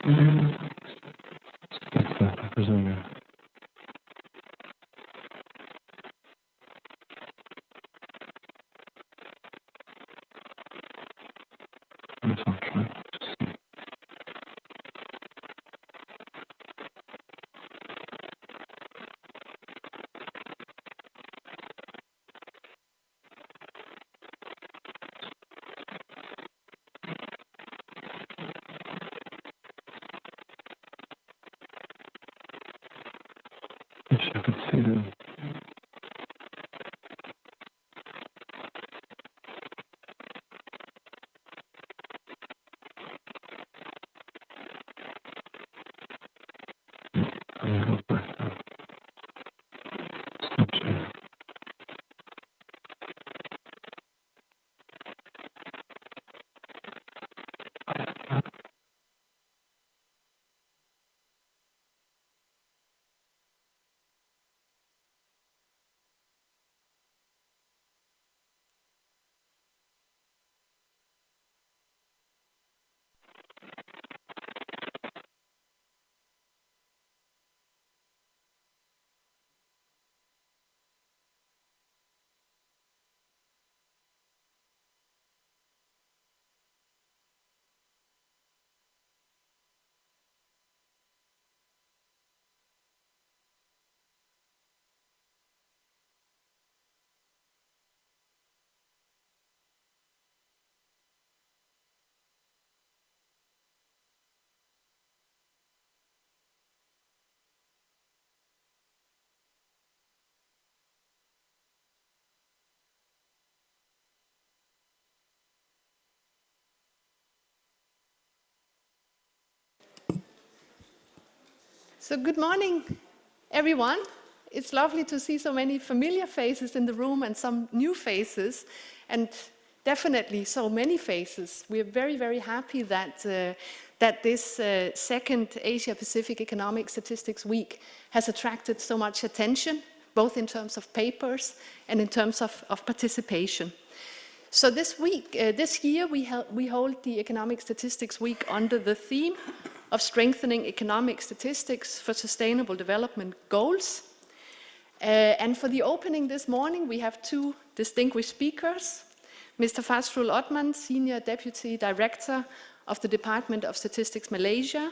I presume, yeah. That's all right. Wish I could see them. So good morning, everyone. It's lovely to see so many familiar faces in the room and some new faces, and definitely so many faces. We're very, very happy that, that this second Asia-Pacific Economic Statistics Week has attracted so much attention, both in terms of papers and in terms of participation. So this year, we hold the Economic Statistics Week under the theme of strengthening economic statistics for sustainable development goals. And for the opening this morning, we have two distinguished speakers, Mr. Fazrul Othman, Senior Deputy Director of the Department of Statistics Malaysia,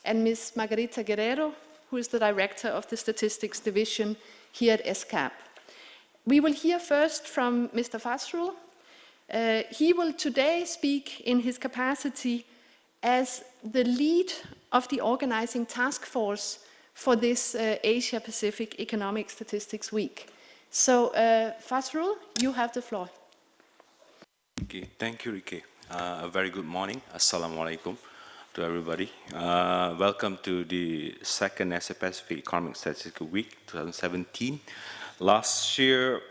and Ms. Margarita Guerrero, who is the Director of the Statistics Division here at ESCAP. We will hear first from Mr. Fazrul. He will today speak in his capacity as the lead of the organizing task force for this Asia-Pacific Economic Statistics Week. So, Fazrul, you have the floor. Okay, thank you, Rike. A very good morning. Assalamu alaikum to everybody. Welcome to the second Asia-Pacific Economic Statistics Week 2017. Last year,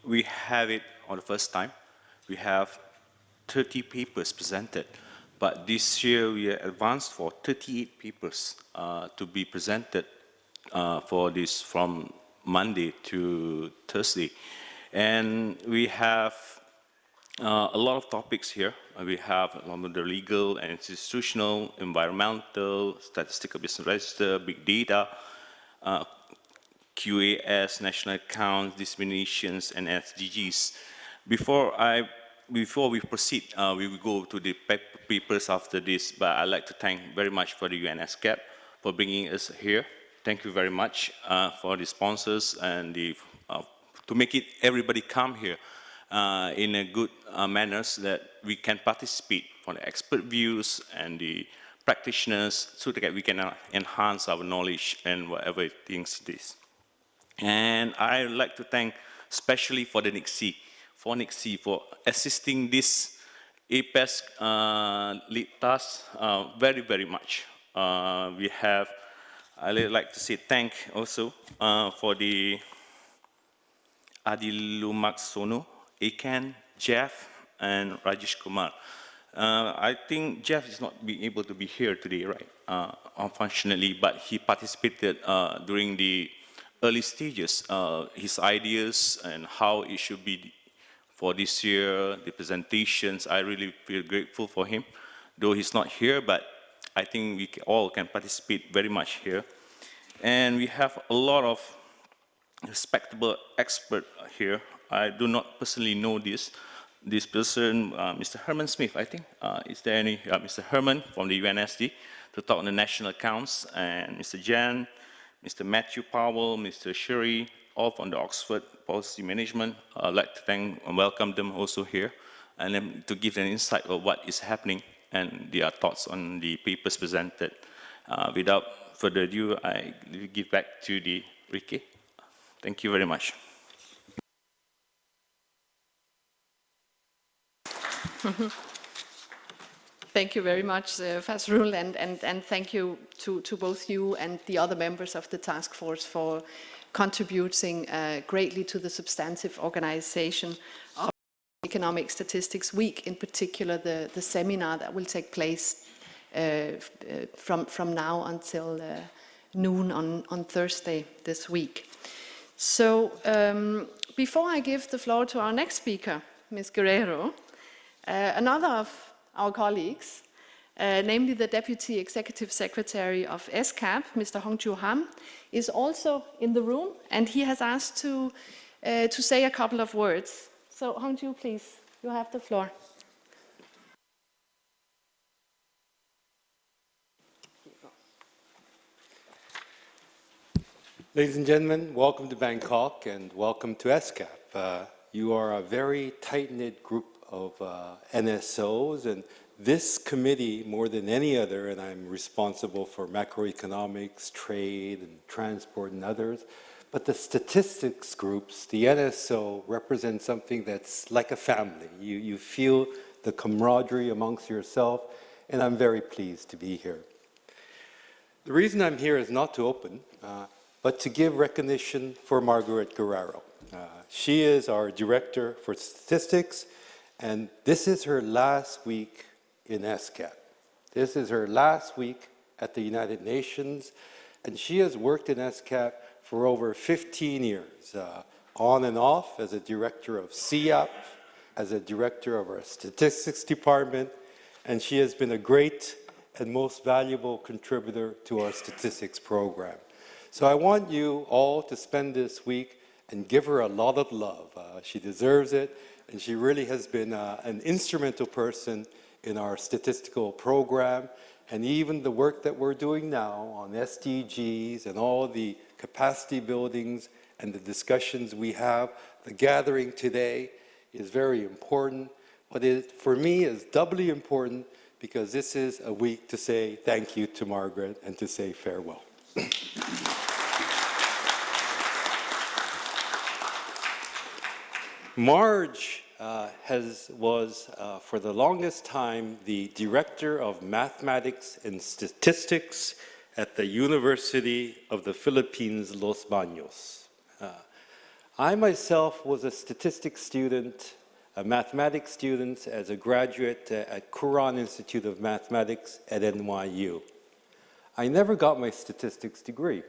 we have it on the first time. We have 30 papers presented. But this year we are advanced for 38 papers to be presented for this from Monday to Thursday. And we have a lot of topics here. We have the legal and institutional, environmental, statistical business register, big data, QAS, national accounts, disseminations, and SDGs. Before we proceed, we will go to the papers after this, but I'd like to thank very much for the UNCC for bringing us here. Thank you very much for the sponsors and to make it everybody come here in a good manner so that we can participate for the expert views and the practitioners so that we can enhance our knowledge and whatever things it is. And I would like to thank especially for the NICC, for assisting this APES lead task very, very much. I'd like to say thank also for the Adilumaksono, Akan, Jeff, and Rajesh Kumar. I think Jeff is not being able to be here today, right? Unfortunately, but he participated during the early stages, his ideas and how it should be for this year, the presentations. I really feel grateful for him, though he's not here, but I think we all can participate very much here. And we have a lot of respectable experts here. I do not personally know this person, Mr. Herman Smith, I think. Is there any, Mr. Herman from the UNSD to talk on the national accounts, and Mr. Jan, Mr. Matthew Powell, Mr. Sherry, all from the Oxford Policy Management. I'd like to thank and welcome them also here, and then to give an insight of what is happening and their thoughts on the papers presented. Without further ado, I give back to the Ricky. Thank you very much. Thank you very much, Fazrul, and thank you to both you and the other members of the task force for contributing greatly to the substantive organization of Economic Statistics Week, in particular the seminar that will take place from now until noon on Thursday this week. So before I give the floor to our next speaker, Ms. Guerrero, another of our colleagues, namely the Deputy Executive Secretary of ESCAP, Mr. Hong Joo Ham, is also in the room, and he has asked to say a couple of words. So Hong Joo, please, you have the floor. Ladies and gentlemen, welcome to Bangkok and welcome to ESCAP. You are a very tight-knit group of NSOs, and this committee, more than any other, and I'm responsible for macroeconomics, trade, and transport, and others, but the statistics groups, the NSO, represent something that's like a family. You feel the camaraderie amongst yourself, and I'm very pleased to be here. The reason I'm here is not to open, but to give recognition for Margaret Guerrero. She is our Director for Statistics, and this is her last week in ESCAP. This is her last week at the United Nations, and she has worked in ESCAP for over 15 years, on and off as a director of CEAP, as a director of our statistics department, and she has been a great and most valuable contributor to our statistics program. So I want you all to spend this week and give her a lot of love. She deserves it, and she really has been an instrumental person in our statistical program, and even the work that we're doing now on SDGs and all the capacity buildings and the discussions we have. The gathering today is very important, but it, for me, is doubly important because this is a week to say thank you to Margaret and to say farewell. Marge was for the longest time the Director of Mathematics and Statistics at the University of the Philippines, Los Baños. I myself was a statistics student, a mathematics student as a graduate at Quran Institute of Mathematics at NYU. I never got my statistics degree.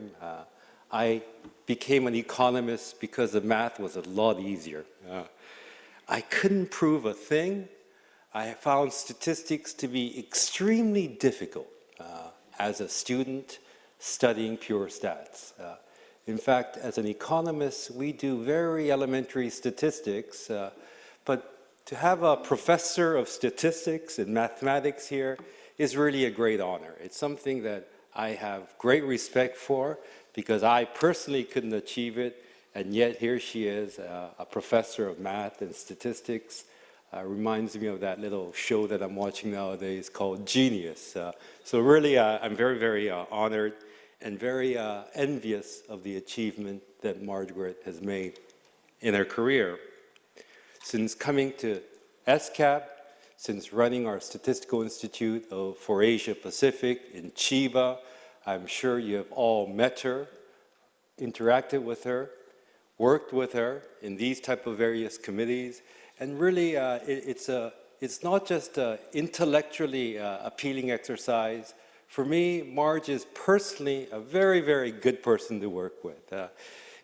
I became an economist because the math was a lot easier. I couldn't prove a thing. I found statistics to be extremely difficult as a student studying pure stats. In fact, as an economist, we do very elementary statistics, but to have a professor of statistics and mathematics here is really a great honor. It's something that I have great respect for because I personally couldn't achieve it, and yet here she is, a professor of math and statistics. Reminds me of that little show that I'm watching nowadays called Genius. So really, I'm very, very honored and very envious of the achievement that Margaret has made in her career. Since coming to ESCAP, since running our Statistical Institute for Asia Pacific in Chiba, I'm sure you have all met her, interacted with her, worked with her in these type of various committees, and really it's not just an intellectually appealing exercise. For me, Marge is personally a very, very good person to work with.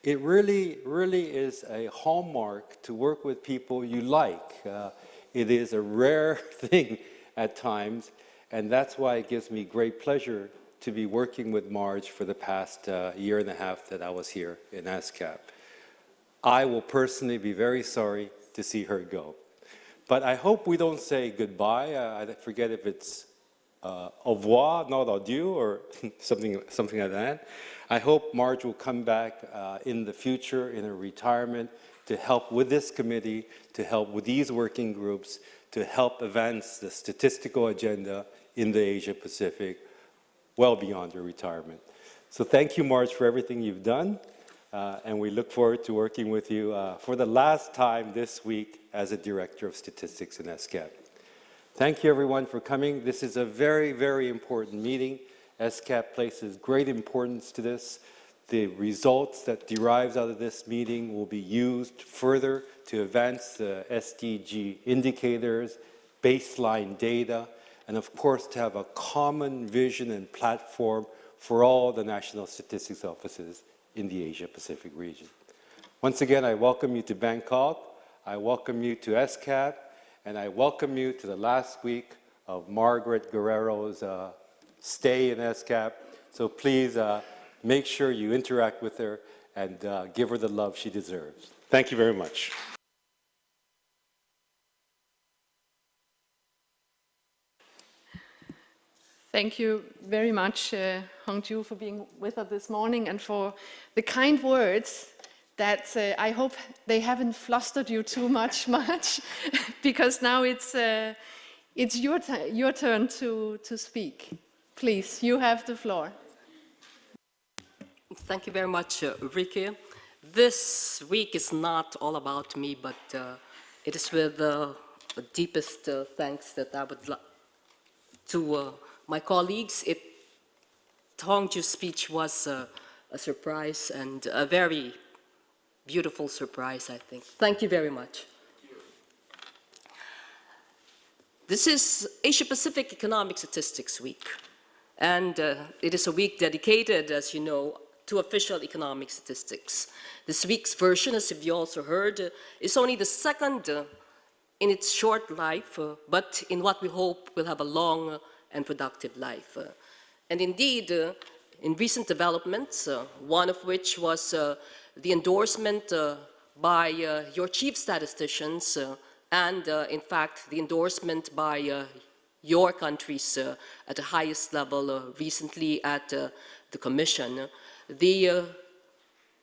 It really, really is a hallmark to work with people you like. It is a rare thing at times, And that's why it gives me great pleasure to be working with Marge for the past year and a half that I was here in ESCAP. I will personally be very sorry to see her go. But I hope we don't say goodbye. I forget if it's au revoir, not adieu, or something like that. I hope Marge will come back in the future, in her retirement, to help with this committee, to help with these working groups, to help advance the statistical agenda in the Asia Pacific, well beyond her retirement. So thank you, Marge, for everything you've done, and we look forward to working with you for the last time this week as a Director of Statistics in ESCAP. Thank you, everyone, for coming. This is a very, very important meeting. ESCAP places great importance to this. The results that derives out of this meeting will be used further to advance the SDG indicators, baseline data, and of course to have a common vision and platform for all the national statistics offices in the Asia-Pacific region. Once again, I welcome you to Bangkok, I welcome you to ESCAP, and I welcome you to the last week of Margaret Guerrero's stay in ESCAP. So please make sure you interact with her and give her the love she deserves. Thank you very much. Thank you very much, Hongju, for being with us this morning and for the kind words that I hope they haven't flustered you too much, because now it's your turn to speak. Please, you have the floor. Thank you very much, Ricky. This week is not all about me, but it is with the deepest thanks that I would like to my colleagues. Hongju's speech was a surprise, and a very beautiful surprise, I think. Thank you very much. This is Asia-Pacific Economic Statistics Week, and it is a week dedicated, as you know, to official economic statistics. This week's version, as you also heard, is only the second in its short life, but in what we hope will have a long and productive life. And indeed, in recent developments, one of which was the endorsement by your chief statisticians and, in fact, the endorsement by your countries at the highest level recently at the Commission, the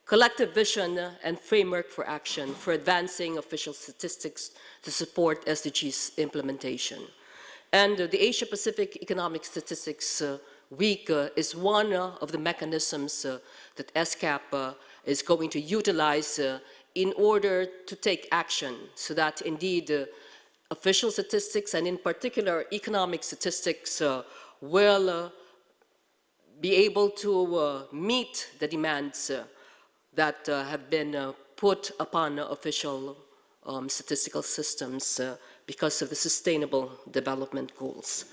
collective vision and framework for action for advancing official statistics to support SDGs implementation. And the Asia-Pacific Economic Statistics Week is one of the mechanisms that ESCAP is going to utilize in order to take action so that indeed official statistics, and in particular economic statistics, will be able to meet the demands that have been put upon official statistical systems because of the Sustainable Development Goals.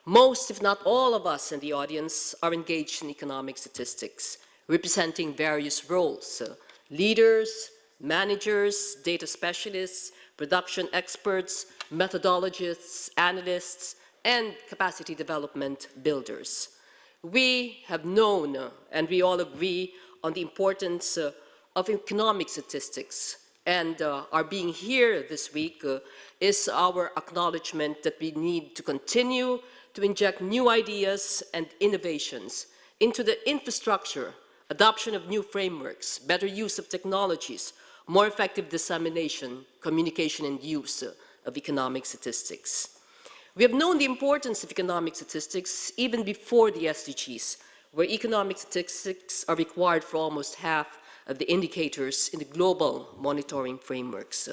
Most, if not all of us in the audience are engaged in economic statistics, representing various roles, leaders, managers, data specialists, production experts, methodologists, analysts, and capacity development builders. We have known, and we all agree on the importance of economic statistics, and our being here this week is our acknowledgement that we need to continue to inject new ideas and innovations into the infrastructure, adoption of new frameworks, better use of technologies, more effective dissemination, communication, and use of economic statistics. We have known the importance of economic statistics even before the SDGs, where economic statistics are required for almost half of the indicators in the global monitoring frameworks.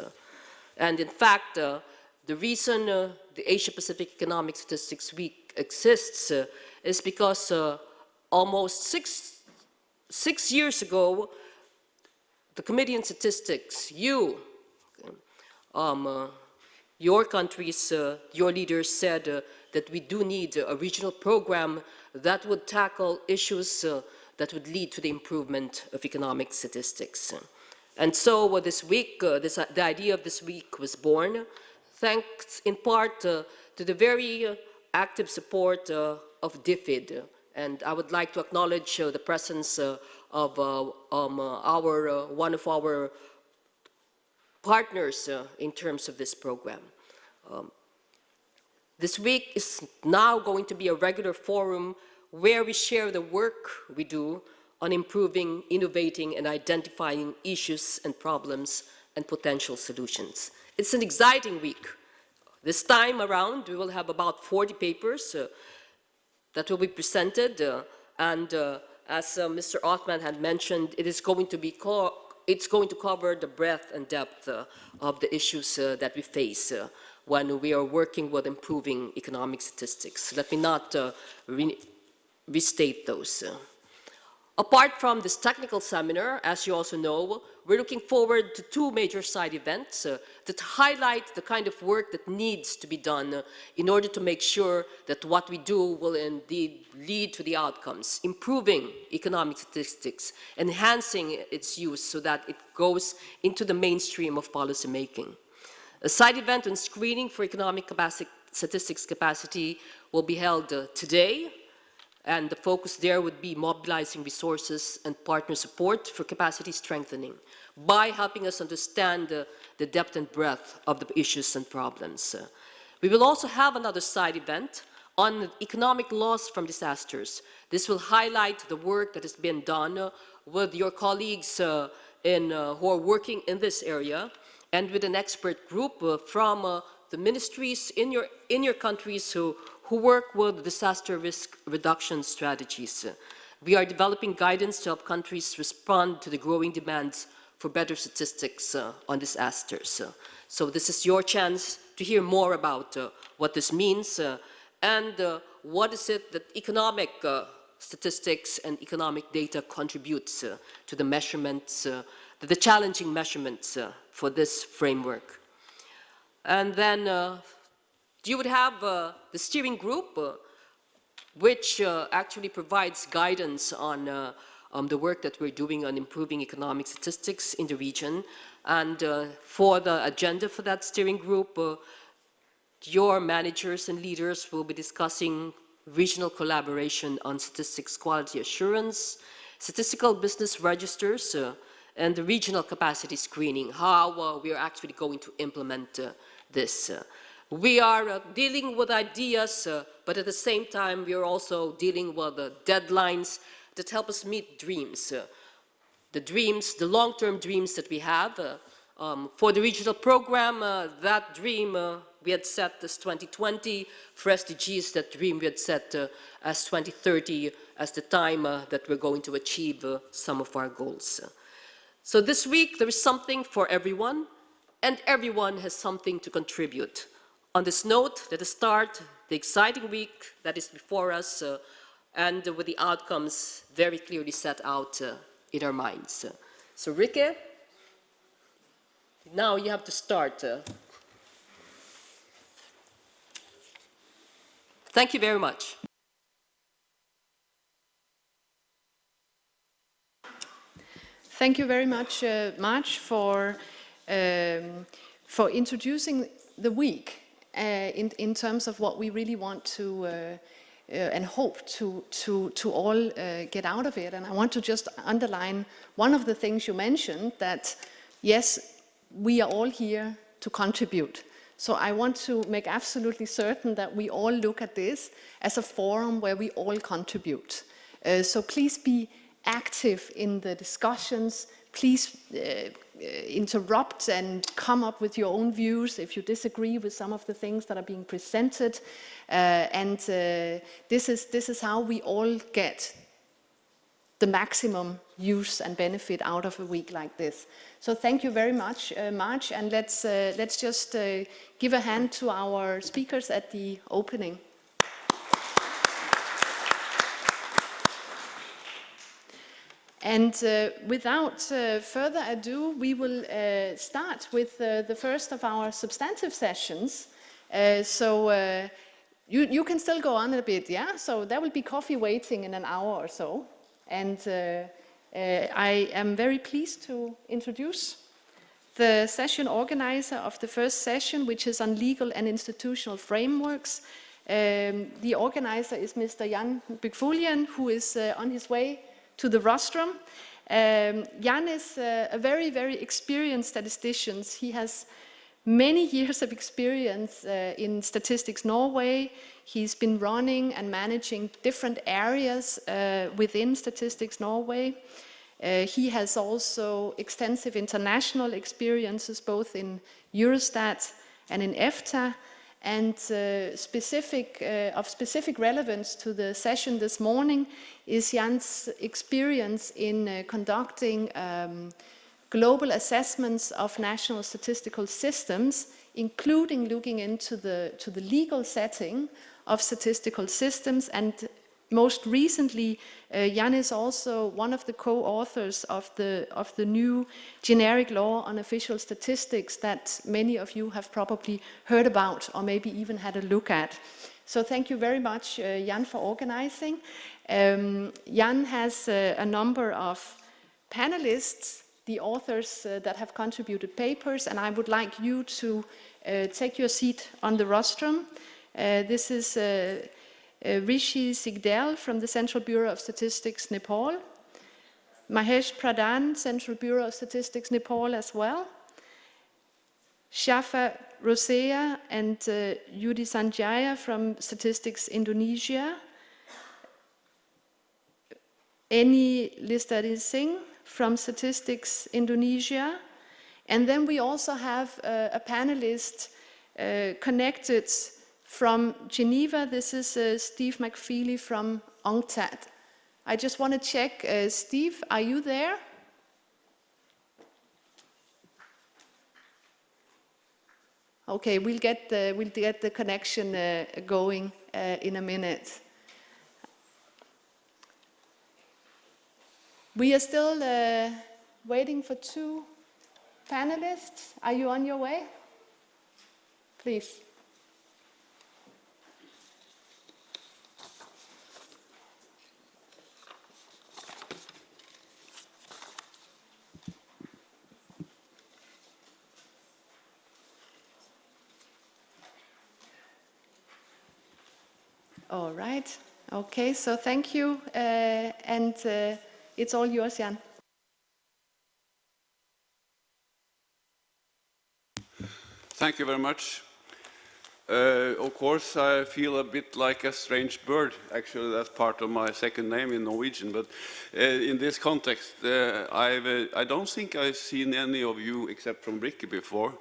And in fact, the reason the Asia-Pacific Economic Statistics Week exists is because almost six years ago, the Committee on Statistics, your countries, your leaders said that we do need a regional program that would tackle issues that would lead to the improvement of economic statistics. And so this week, the idea of this week was born, thanks in part to the very active support of DFID, and I would like to acknowledge the presence of one of our partners in terms of this program. This week is now going to be a regular forum where we share the work we do on improving, innovating, and identifying issues and problems and potential solutions. It's an exciting week. This time around, we will have about 40 papers that will be presented, and as Mr. Othman had mentioned, it's going to cover the breadth and depth of the issues that we face when we are working with improving economic statistics. Let me not restate those. Apart from this technical seminar, as you also know, we're looking forward to two major side events that highlight the kind of work that needs to be done in order to make sure that what we do will indeed lead to the outcomes, improving economic statistics, enhancing its use so that it goes into the mainstream of policy making. A side event on screening for economic statistics capacity will be held today, and the focus there would be mobilizing resources and partner support for capacity strengthening by helping us understand the depth and breadth of the issues and problems. We will also have another side event on economic loss from disasters. This will highlight the work that has been done with your colleagues who are working in this area, and with an expert group from the ministries in your countries who work with disaster risk reduction strategies. We are developing guidance to help countries respond to the growing demands for better statistics on disasters. So this is your chance to hear more about what this means and what is it that economic statistics and economic data contributes to the measurements, the challenging measurements for this framework. And then you would have the steering group, which actually provides guidance on the work that we're doing on improving economic statistics in the region. And for the agenda for that steering group, your managers and leaders will be discussing regional collaboration on statistics quality assurance, statistical business registers, and the regional capacity screening, how we are actually going to implement this. We are dealing with ideas, but at the same time, we are also dealing with deadlines that help us meet dreams. The long-term dreams that we have. For the regional program, that dream we had set as 2020. For SDGs, that dream we had set as 2030 as the time that we're going to achieve some of our goals. So this week, there is something for everyone, and everyone has something to contribute. On this note, let us start the exciting week that is before us, and with the outcomes very clearly set out in our minds. So Rike, now you have to start. Thank you very much. Thank you very much, Marge, for introducing the week in terms of what we really want to and hope to all get out of it. And I want to just underline one of the things you mentioned, that yes, we are all here to contribute. So I want to make absolutely certain that we all look at this as a forum where we all contribute. So please be active in the discussions. Please interrupt and come up with your own views if you disagree with some of the things that are being presented. This is how we all get the maximum use and benefit out of a week like this. So thank you very much, Marge, and let's just give a hand to our speakers at the opening. And without further ado, we will start with the first of our substantive sessions. You can still go on a bit, yeah? So there will be coffee waiting in an hour or so. And I am very pleased to introduce the session organizer of the first session, which is on legal and institutional frameworks The organizer is Mr. Jan Bukfulian, who is on his way to the rostrum. Jan is a very, very experienced statistician. He has many years of experience in Statistics Norway. He's been running and managing different areas within Statistics Norway. He has also extensive international experiences, both in Eurostat and in EFTA, and of specific relevance to the session this morning is Jan's experience in conducting global assessments of national statistical systems, including looking into the legal setting of statistical systems. And most recently, Jan is also one of the co-authors of the new generic law on official statistics that many of you have probably heard about or maybe even had a look at. So thank you very much, Jan, for organizing. Jan has a number of panelists, the authors that have contributed papers, and I would like you to take your seat on the rostrum. This is Rishi Sigdel from the Central Bureau of Statistics, Nepal. Mahesh Pradhan, Central Bureau of Statistics, Nepal as well. Shafa Rosea and Yudi Sanjaya from Statistics Indonesia. Eni Listari Singh from Statistics Indonesia. And then we also have a panelist connected from Geneva. This is Steve McFeely from UNCTAD. I just want to check, Steve, are you there? Okay, we'll get the connection going in a minute. We are still waiting for two panelists. Are you on your way? Please. All right. Okay, so thank you. And it's all yours, Jan. Thank you very much. Of course, I feel a bit like a strange bird. Actually, that's part of my second name in Norwegian. But in this context, I don't think I've seen any of you except from Brikke before.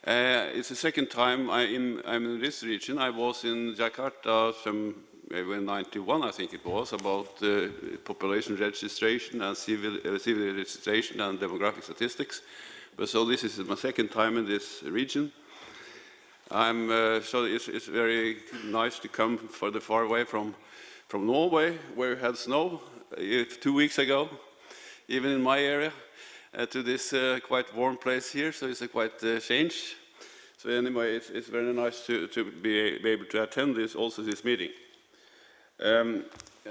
It's the second time I'm in this region. I was in Jakarta in 91, I think it was, about population registration and civil registration and demographic statistics. But so this is my second time in this region. So it's very nice to come far away from Norway, where we had snow 2 weeks ago, even in my area, to this quite warm place here. So it's a quite change. So anyway, it's very nice to be able to attend this meeting.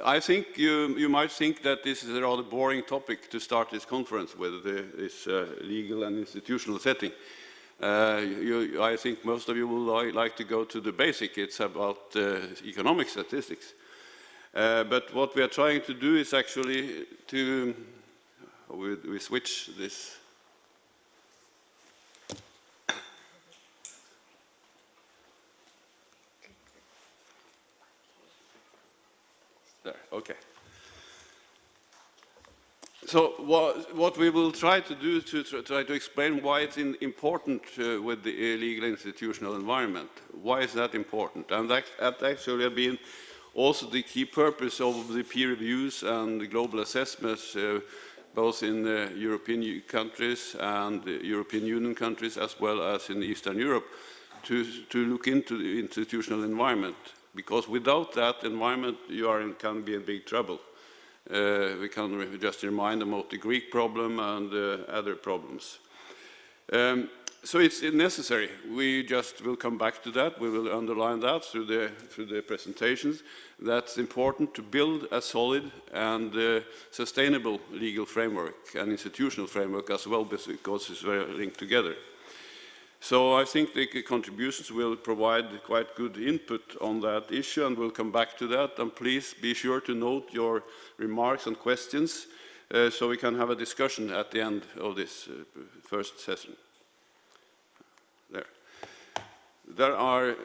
I think you might think that this is a rather boring topic to start this conference with, this legal and institutional setting. I think most of you will like to go to the basic. It's about economic statistics. But what we are trying to do is actually to, we switch this. There, okay. So what we will try to do is to try to explain why it's important with the legal institutional environment. Why is that important? And that actually has been also the key purpose of the peer reviews and the global assessments, both in European countries and European Union countries, as well as in Eastern Europe, to look into the institutional environment. Because without that environment, you can be in big trouble. We can just remind them of the Greek problem and other problems. So it's necessary. We just will come back to that. We will underline that through the presentations. That's important to build a solid and sustainable legal framework and institutional framework as well, because it's very linked together. So I think the contributions will provide quite good input on that issue, and we'll come back to that. And please be sure to note your remarks and questions so we can have a discussion at the end of this first session. There are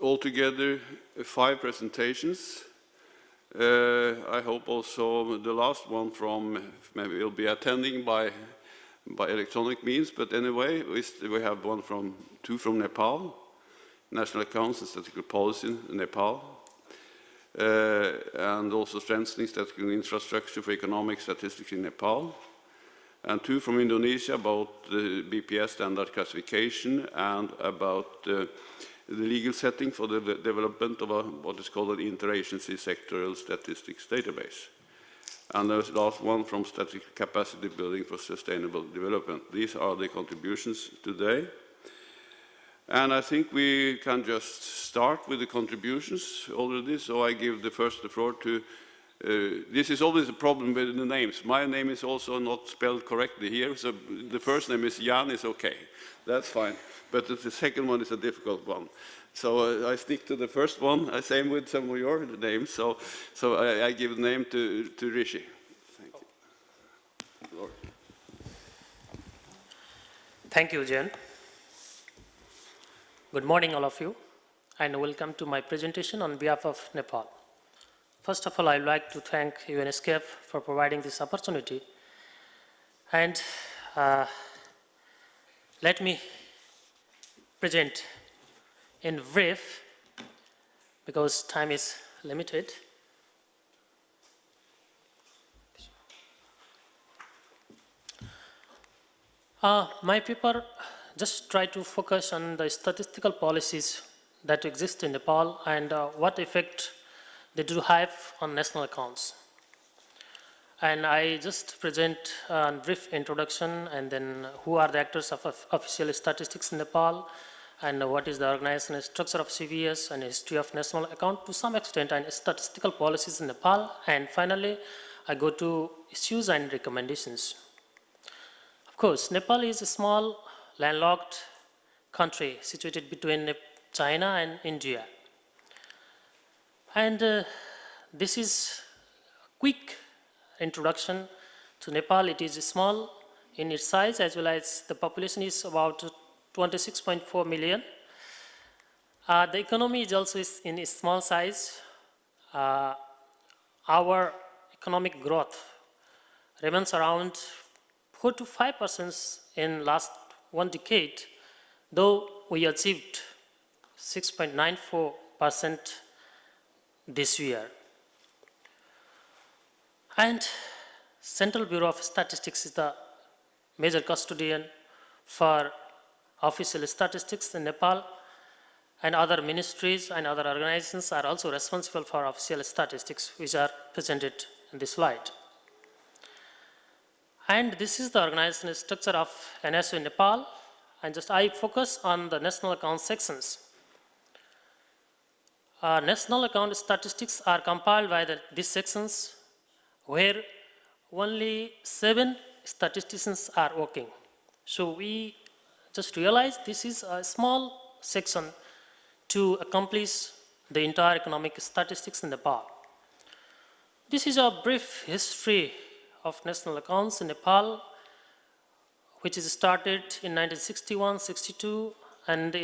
altogether 5 presentations. I hope also the last one from maybe will be attending by electronic means, but anyway, we have two from Nepal, National Accounts and Statistical Policy in Nepal, and also strengthening statistical infrastructure for economic statistics in Nepal, and 2 from Indonesia about the BPS standard classification and about the legal setting for the development of what is called an interagency sectoral statistics database. And the last one from statistical capacity building for sustainable development. These are the contributions today. And I think we can just start with the contributions already, so I give the floor to, this is always a problem with the names. My name is also not spelled correctly here, so the first name is Jan, is okay, that's fine. But the second one is a difficult one. So I stick to the first one, same with some of your names, so I give the name to Rishi. Thank you. Lord. Thank you, Jen. Good morning, all of you, and welcome to my presentation on behalf of Nepal. First of all, I would like to thank UNCC for providing this opportunity. And let me present in brief, because time is limited. My paper just try to focus on the statistical policies that exist in Nepal and what effect they do have on national accounts. And I just present a brief introduction and then who are the actors of official statistics in Nepal and what is the organization and structure of CVS and history of national account to some extent and statistical policies in Nepal. And finally, I go to issues and recommendations. Of course, Nepal is a small landlocked country situated between China and India. And this is a quick introduction to Nepal. It is small in its size as well as the population is about 26.4 million. The economy is also in a small size. Our economic growth remains around 4 to 5% in last 1 decade, though we achieved 6.94% this year. And Central Bureau of Statistics is the major custodian for official statistics in Nepal, and other ministries and other organizations are also responsible for official statistics, which are presented in this slide. And this is the organizational structure of NSO in Nepal, and just I focus on the national account sections. National account statistics are compiled by these sections where only 7 statisticians are working. So we just realize this is a small section to accomplish the entire economic statistics in Nepal. This is a brief history of national accounts in Nepal, which is started in 1961-62, and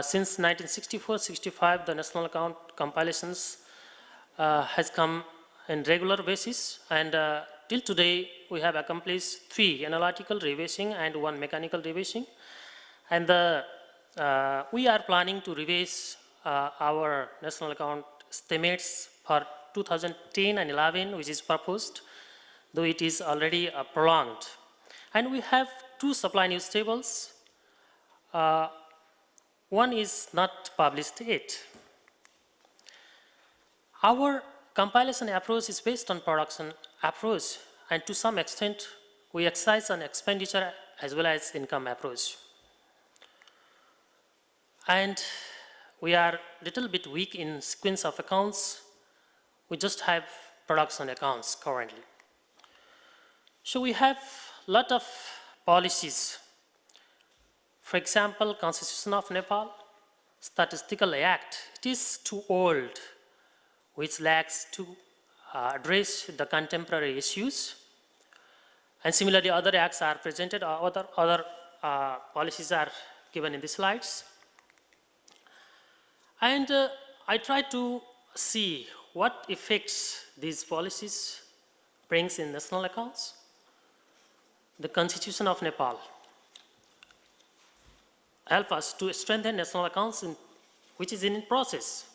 since 1964-65, the national account compilations has come in regular basis, and till today we have accomplished 3 analytical revising and 1 mechanical revising, and we are planning to revise our national account estimates for 2010 and 11, which is proposed, though it is already prolonged. And we have 2 supply news tables. One is not published yet. Our compilation approach is based on production approach, and to some extent we exercise an expenditure as well as income approach. And we are a little bit weak in sequence of accounts. We just have production accounts currently. So we have a lot of policies For example, Constitution of Nepal, Statistical Act, it is too old, which lacks to address the contemporary issues. And similarly, other acts are presented, other policies are given in the slides. And I try to see what effects these policies brings in national accounts. The Constitution of Nepal help us to strengthen national accounts, which is in process.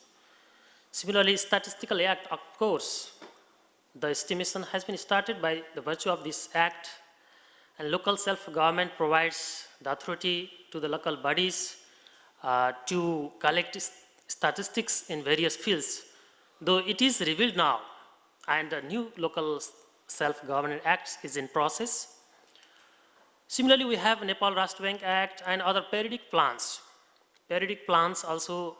Similarly, Statistical Act, of course, the estimation has been started by the virtue of this act, and local self-government provides the authority to the local bodies to collect statistics in various fields, though it is revealed now, and the new local self-government act is in process. Similarly, we have Nepal Rashtra Bank Act and other periodic plans. Periodic plans also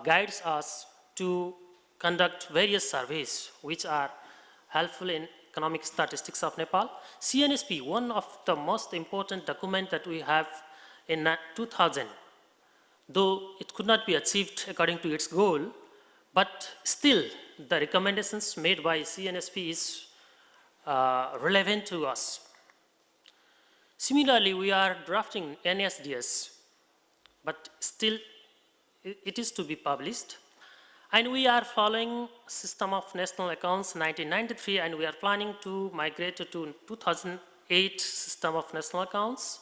guides us to conduct various surveys which are helpful in economic statistics of Nepal. CNSP, one of the most important documents that we have in 2000, though it could not be achieved according to its goal, but still the recommendations made by CNSP is relevant to us. Similarly, we are drafting NSDS, but still it is to be published. And we are following System of National Accounts 1993, and we are planning to migrate to 2008 System of National Accounts.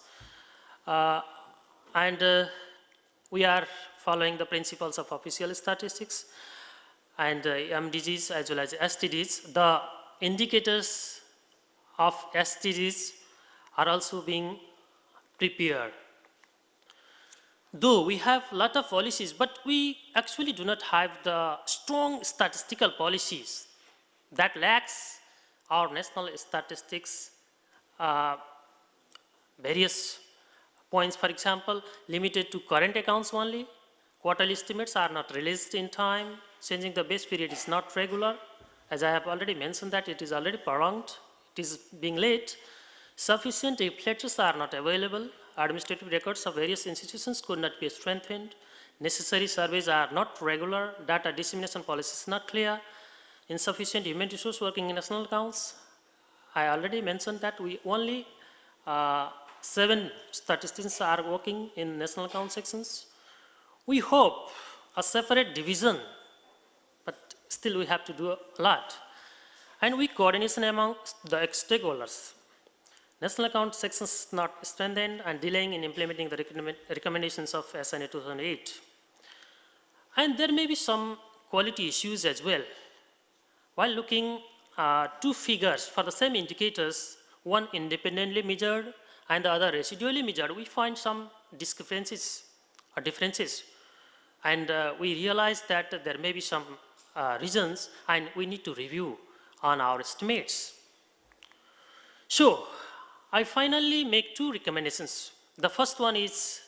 We are following the principles of official statistics and MDGs as well as SDGs. The indicators of SDGs are also being prepared. Though we have a lot of policies, but we actually do not have the strong statistical policies that lacks our national statistics various points. For example, limited to current accounts only, quarterly estimates are not released in time, changing the base period is not regular. As I have already mentioned that it is already prolonged, it is being late. Sufficient reflectors are not available. Administrative records of various institutions could not be strengthened. Necessary surveys are not regular. Data dissemination policy is not clear. Insufficient human resource working in national accounts. I already mentioned that we only 7 statisticians are working in national account sections. We hope a separate division, but still we have to do a lot. And we coordination among the stakeholders. National account sections not strengthened and delaying in implementing the recommendations of SNA 2008. And there may be some quality issues as well. While looking 2 figures for the same indicators, one independently measured and the other residually measured, we find some discrepancies or differences. And we realize that there may be some reasons and we need to review on our estimates. So, I finally make 2 recommendations. The first one is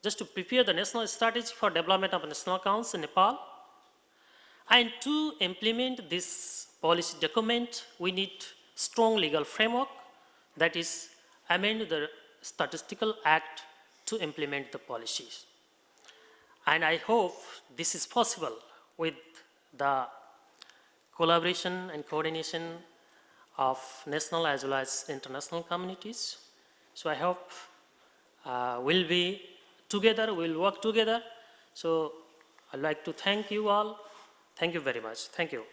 just to prepare the national strategy for development of national accounts in Nepal. And to implement this policy document, we need strong legal framework, that is, amend the Statistical Act to implement the policies. And I hope this is possible with the collaboration and coordination of national as well as international communities. So I hope we'll be together, we'll work together. So I'd like to thank you all. Thank you very much. Thank you.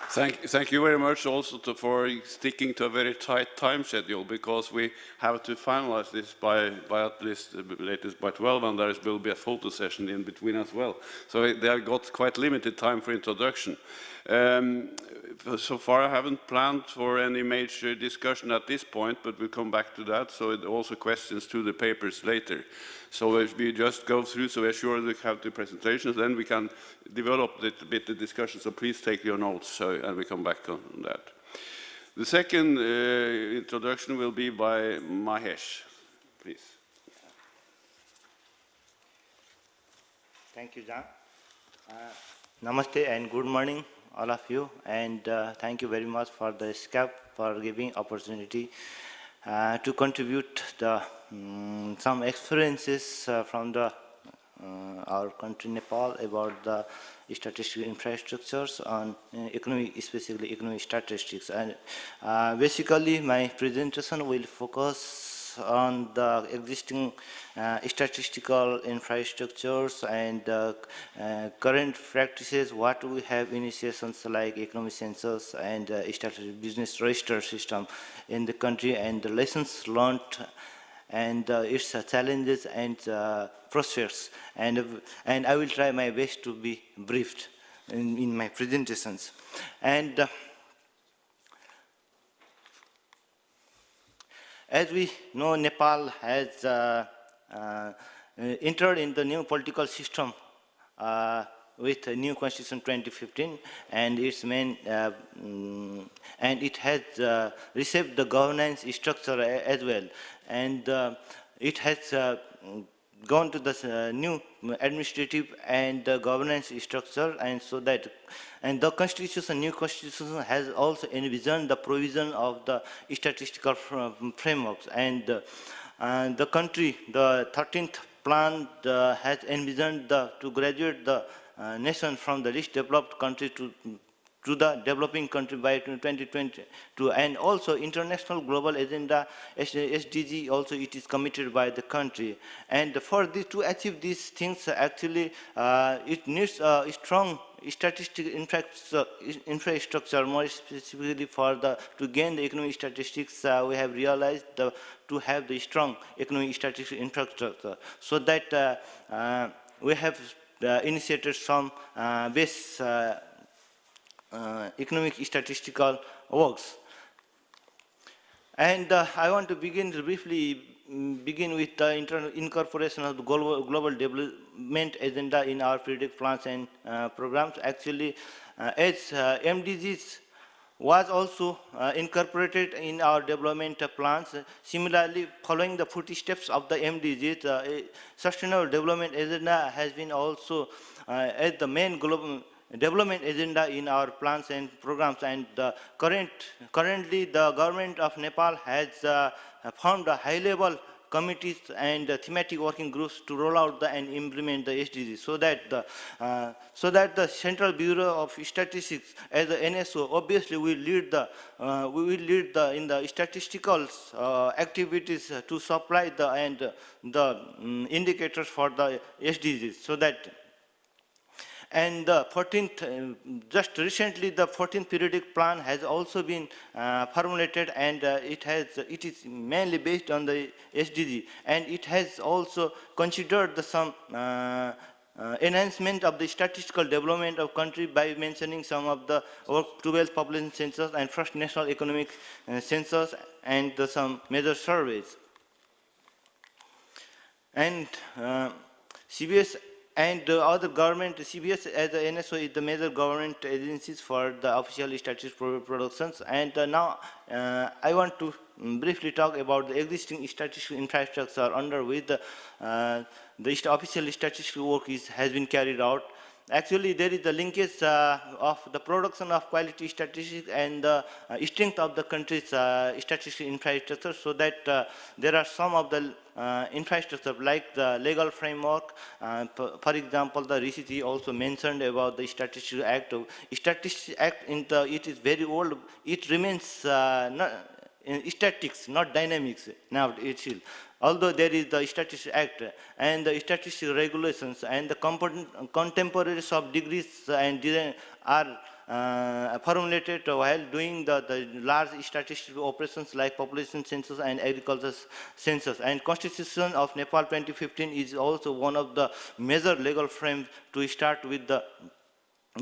Thank you very much also for sticking to a very tight time schedule, because we have to finalize this by at least latest by 12, and there will be a photo session in between as well. So they have got quite limited time for introduction. So far I haven't planned for any major discussion at this point, but we'll come back to that. So it also questions to the papers later. So if we just go through, so we're sure we have the presentations, then we can develop a bit the discussion. So please take your notes, and we come back on that. The second introduction will be by Mahesh, please. Thank you, John. Namaste and good morning, all of you, and thank you very much for the ESCAP for giving opportunity to contribute the some experiences from the our country Nepal about the statistical infrastructures on economic, especially economic statistics. And basically, my presentation will focus on the existing statistical infrastructures and current practices, what we have initiations like economic census and business register system in the country, and the lessons learned and its challenges and prospects. And I will try my best to be briefed in my presentations. And as we know, Nepal has entered in the new political system with a new constitution 2015, and its main and it has received the governance structure as well, and it has gone to the new administrative and governance structure, and so that, and the constitution, new constitution has also envisioned the provision of the statistical frameworks, and the country, the 13th plan has envisioned to graduate the nation from the least developed country to the developing country by 2022, and also international global agenda SDG also it is committed by the country. And for this, to achieve these things, actually it needs a strong statistical infrastructure, more specifically for the to gain the economic statistics. We have realized to have the strong economic statistical infrastructure, so that we have initiated some base economic statistical works. And I want to briefly begin with the incorporation of the global development agenda in our periodic plans and programs. Actually, as MDGs was also incorporated in our development plans. Similarly, following the footsteps of the MDGs, Sustainable Development Agenda has been also as the main global development agenda in our plans and programs, and currently the government of Nepal has formed a high-level committees and thematic working groups to roll out and implement the SDGs, so that the Central Bureau of Statistics as the NSO obviously will lead in the statistical activities to supply the indicators for the SDGs, so that. And the 14th, just recently, the 14th periodic plan has also been formulated, and it is mainly based on the SDG, and it has also considered some enhancement of the statistical development of country by mentioning some of the 12th population census and first national economic census and some major surveys. And CBS and other government, CBS as the NSO is the major government agencies for the official statistics productions. And now I want to briefly talk about the existing statistical infrastructure under which the official statistical work has been carried out. Actually, there is the linkage of the production of quality statistics and the strength of the country's statistical infrastructure, so that there are some of the infrastructure like the legal framework. For example, the RICC also mentioned about the Statistics Act. Statistics Act, it is very old. It remains not in statics, not dynamics. Now it is. Although there is the Statistics Act and the statistical regulations and the contemporaries of degrees and design are formulated while doing the large statistical operations like population census and agriculture census. And Constitution of Nepal 2015 is also one of the major legal frames to start with the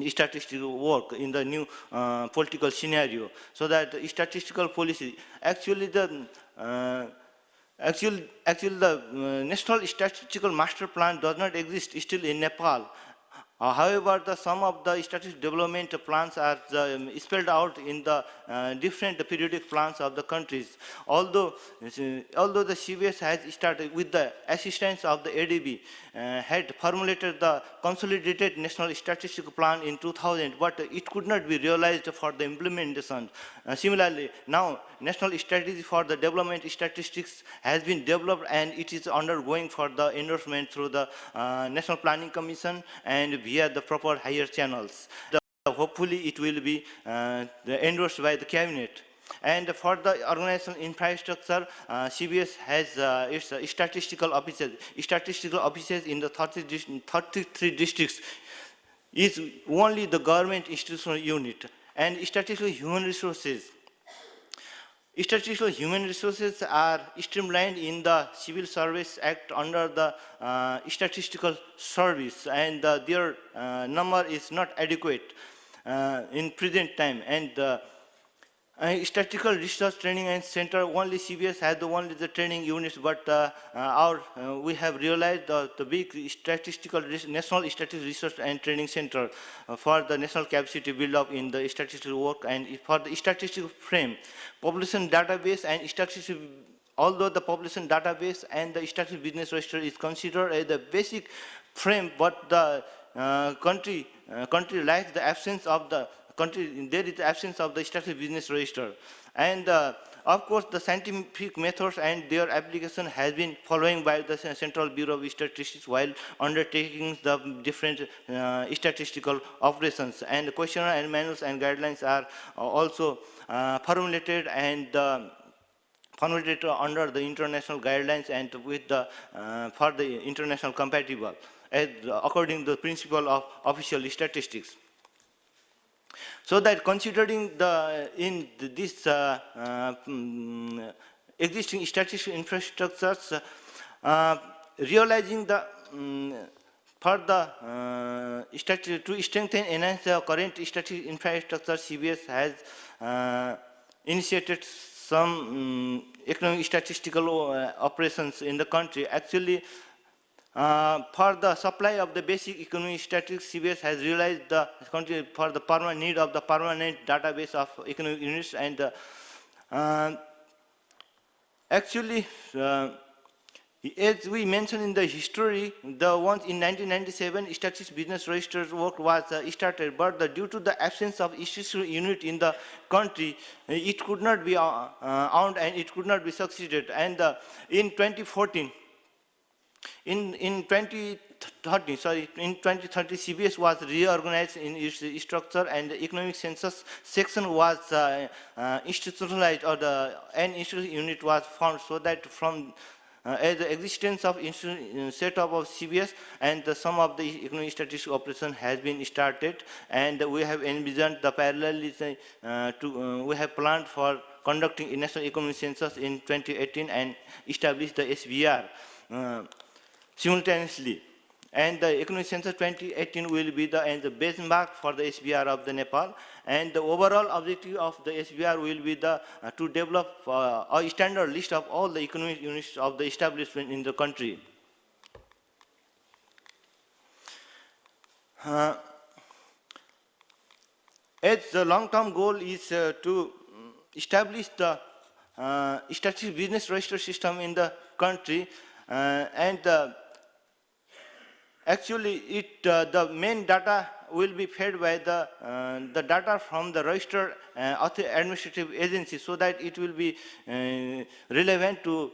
statistical work in the new political scenario, so that the statistical policy, actually the National Statistical Master Plan does not exist still in Nepal. However, some of the statistical development plans are spelled out in the different periodic plans of the countries. Although the CBS has started with the assistance of the ADB, had formulated the Consolidated National Statistical Plan in 2000, but it could not be realized for the implementation. Similarly, now National Strategy for the Development Statistics has been developed and it is undergoing for the endorsement through the National Planning Commission and via the proper higher channels. Hopefully it will be endorsed by the cabinet. And for the organizational infrastructure, CBS has its statistical offices. Statistical offices in the 33 districts is only the government institutional unit. And statistical human resources. Statistical human resources are streamlined in the Civil Service Act under the statistical service, and their number is not adequate in present time. And statistical research training and center, only CBS has only the training units, but we have realized the big statistical national statistical research and training center for the national capacity build up in the statistical work. And for the statistical frame, population database and statistical, although the population database and the statistical business register is considered as the basic frame, but the country lacks the absence of the there is the absence of the statistical business register. And of course, the scientific methods and their application has been following by the Central Bureau of Statistics while undertaking the different statistical operations. And the questionnaire and manuals and guidelines are also formulated and formulated under the international guidelines and with the for the international compatible, as according to the principle of official statistics. So that considering this existing statistical infrastructures, realizing the to strengthen and enhance the current statistical infrastructure, CBS has initiated some economic statistical operations in the country. Actually, for the supply of the basic economic statistics, CBS has realized the country for the permanent need of the permanent database of economic units. And actually, as we mentioned in the history, the ones in 1997, statistics business registers work was started, but due to the absence of statistical unit in the country, it could not be owned and it could not be succeeded. And in 2014, in 2030, CBS was reorganized in its structure, and the economic census section was institutionalized, or an institutional unit was formed, so that from the existence of setup of CBS and some of the economic statistical operation has been started, and we have envisioned the parallelism we have planned for conducting a national economic census in 2018 and establish the SBR. Simultaneously, and the economic census 2018 will be the benchmark for the SBR of the Nepal, and the overall objective of the SBR will be to develop a standard list of all the economic units of the establishment in the country. As the long-term goal is to establish the statistical business register system in the country, and actually, the main data will be fed by the data from the registered administrative agency, so that it will be relevant to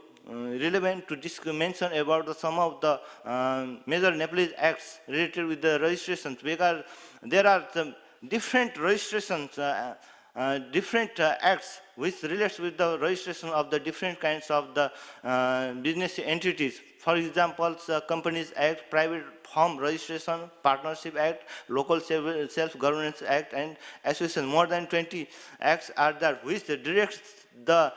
mention about some of the major Nepalese acts related with the registrations, because there are some different registrations, different acts which relates with the registration of the different kinds of the business entities. For example, Companies Act, Private Firm Registration, Partnership Act, Local Self-Governance Act, and Association. More than 20 acts are there which directs the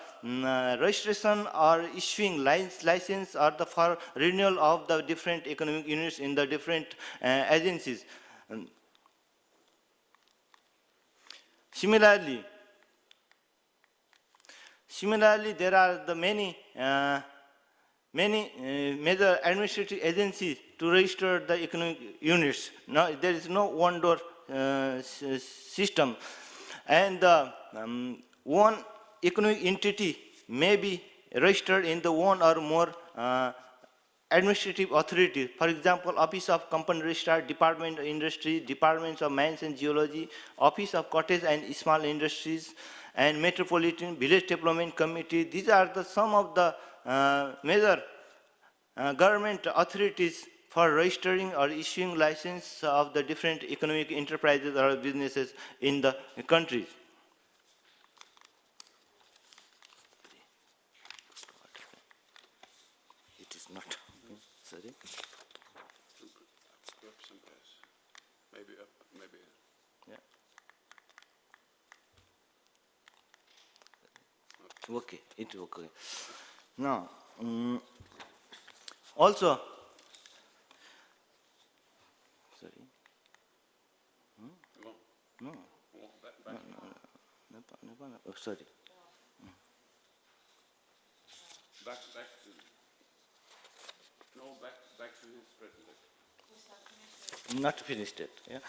registration or issuing license or the for renewal of the different economic units in the different agencies. Similarly, there are the many major administrative agencies to register the economic units. Now, there is no one-door system. And one economic entity may be registered in the one or more administrative authority. For example, Office of Company Registrar, Department of Industry, Departments of Mines and Geology, Office of Cottage and Small Industries, and Metropolitan Village Development Committee. These are some of the major government authorities for registering or issuing license of the different economic enterprises or businesses in the countries. It is not. Sorry. Maybe up, maybe. Yeah. Okay, it's okay. Now, also, sorry. No. No. Oh, sorry. Back to his presentation. Not finished it. Yeah.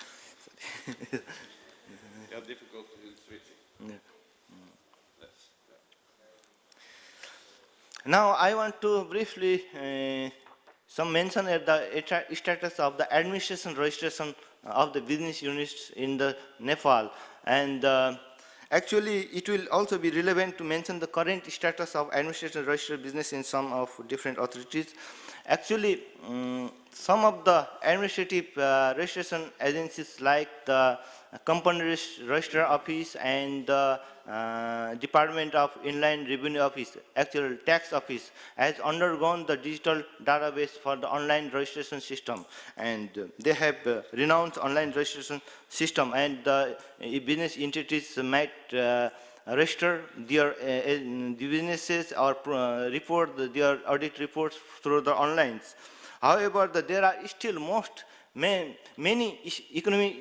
Yeah, difficult in switching. Yeah. Let's, Now I want to briefly some mention at the status of the administration registration of the business units in the Nepal, and actually it will also be relevant to mention the current status of administration registered business in some of different authorities. Actually, some of the administrative registration agencies like the Company Registrar Office and the Department of Inland Revenue Office, actual tax office, has undergone the digital database for the online registration system, and they have renounced online registration system, and the business entities might register their businesses or report their audit reports through the online. However, there are still many economic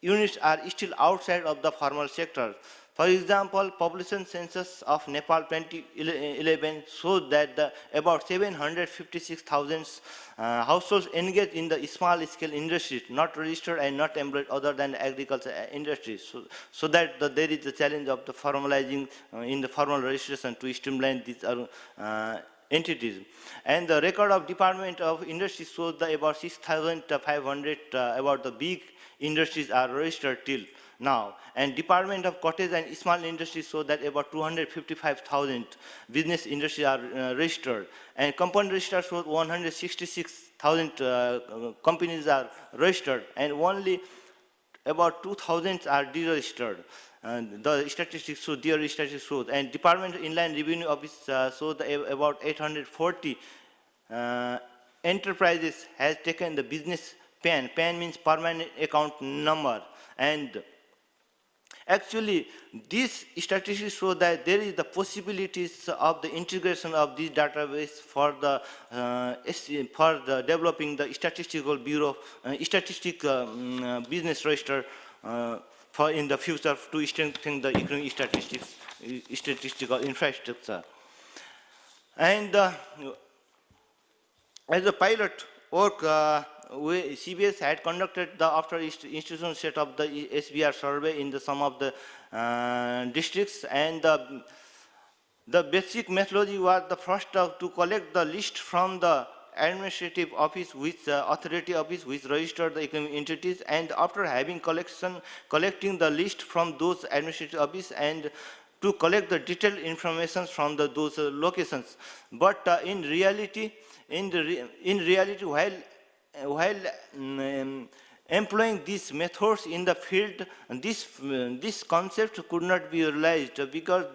units are still outside of the formal sector. For example, population census of Nepal 2011 shows that about 756,000 households engaged in the small-scale industry, not registered and not employed other than the agriculture industry. So that there is a challenge of the formalizing in the formal registration to streamline these entities. And the record of Department of Industry shows that about 6,500 about the big industries are registered till now, and Department of Cottage and Small Industries show that about 255,000 business industries are registered, and company registered shows 166,000 companies are registered, and only about 2,000 are deregistered. The statistics show, their statistics show, and Department of Inland Revenue Office shows about 840 enterprises has taken the business PAN. PAN means permanent account number, and actually these statistics show that there is the possibilities of the integration of this database for the developing the statistical bureau, business register for in the future to strengthen the economic statistical infrastructure. And as a pilot work, CBS had conducted the after institution set up the SBR survey in some of the districts, and the basic methodology was the first to collect the list from the administrative office with authority office which registered the economic entities, and after having collecting the list from those administrative office and to collect the detailed information from those locations. But in reality, while employing these methods in the field, this concept could not be realized because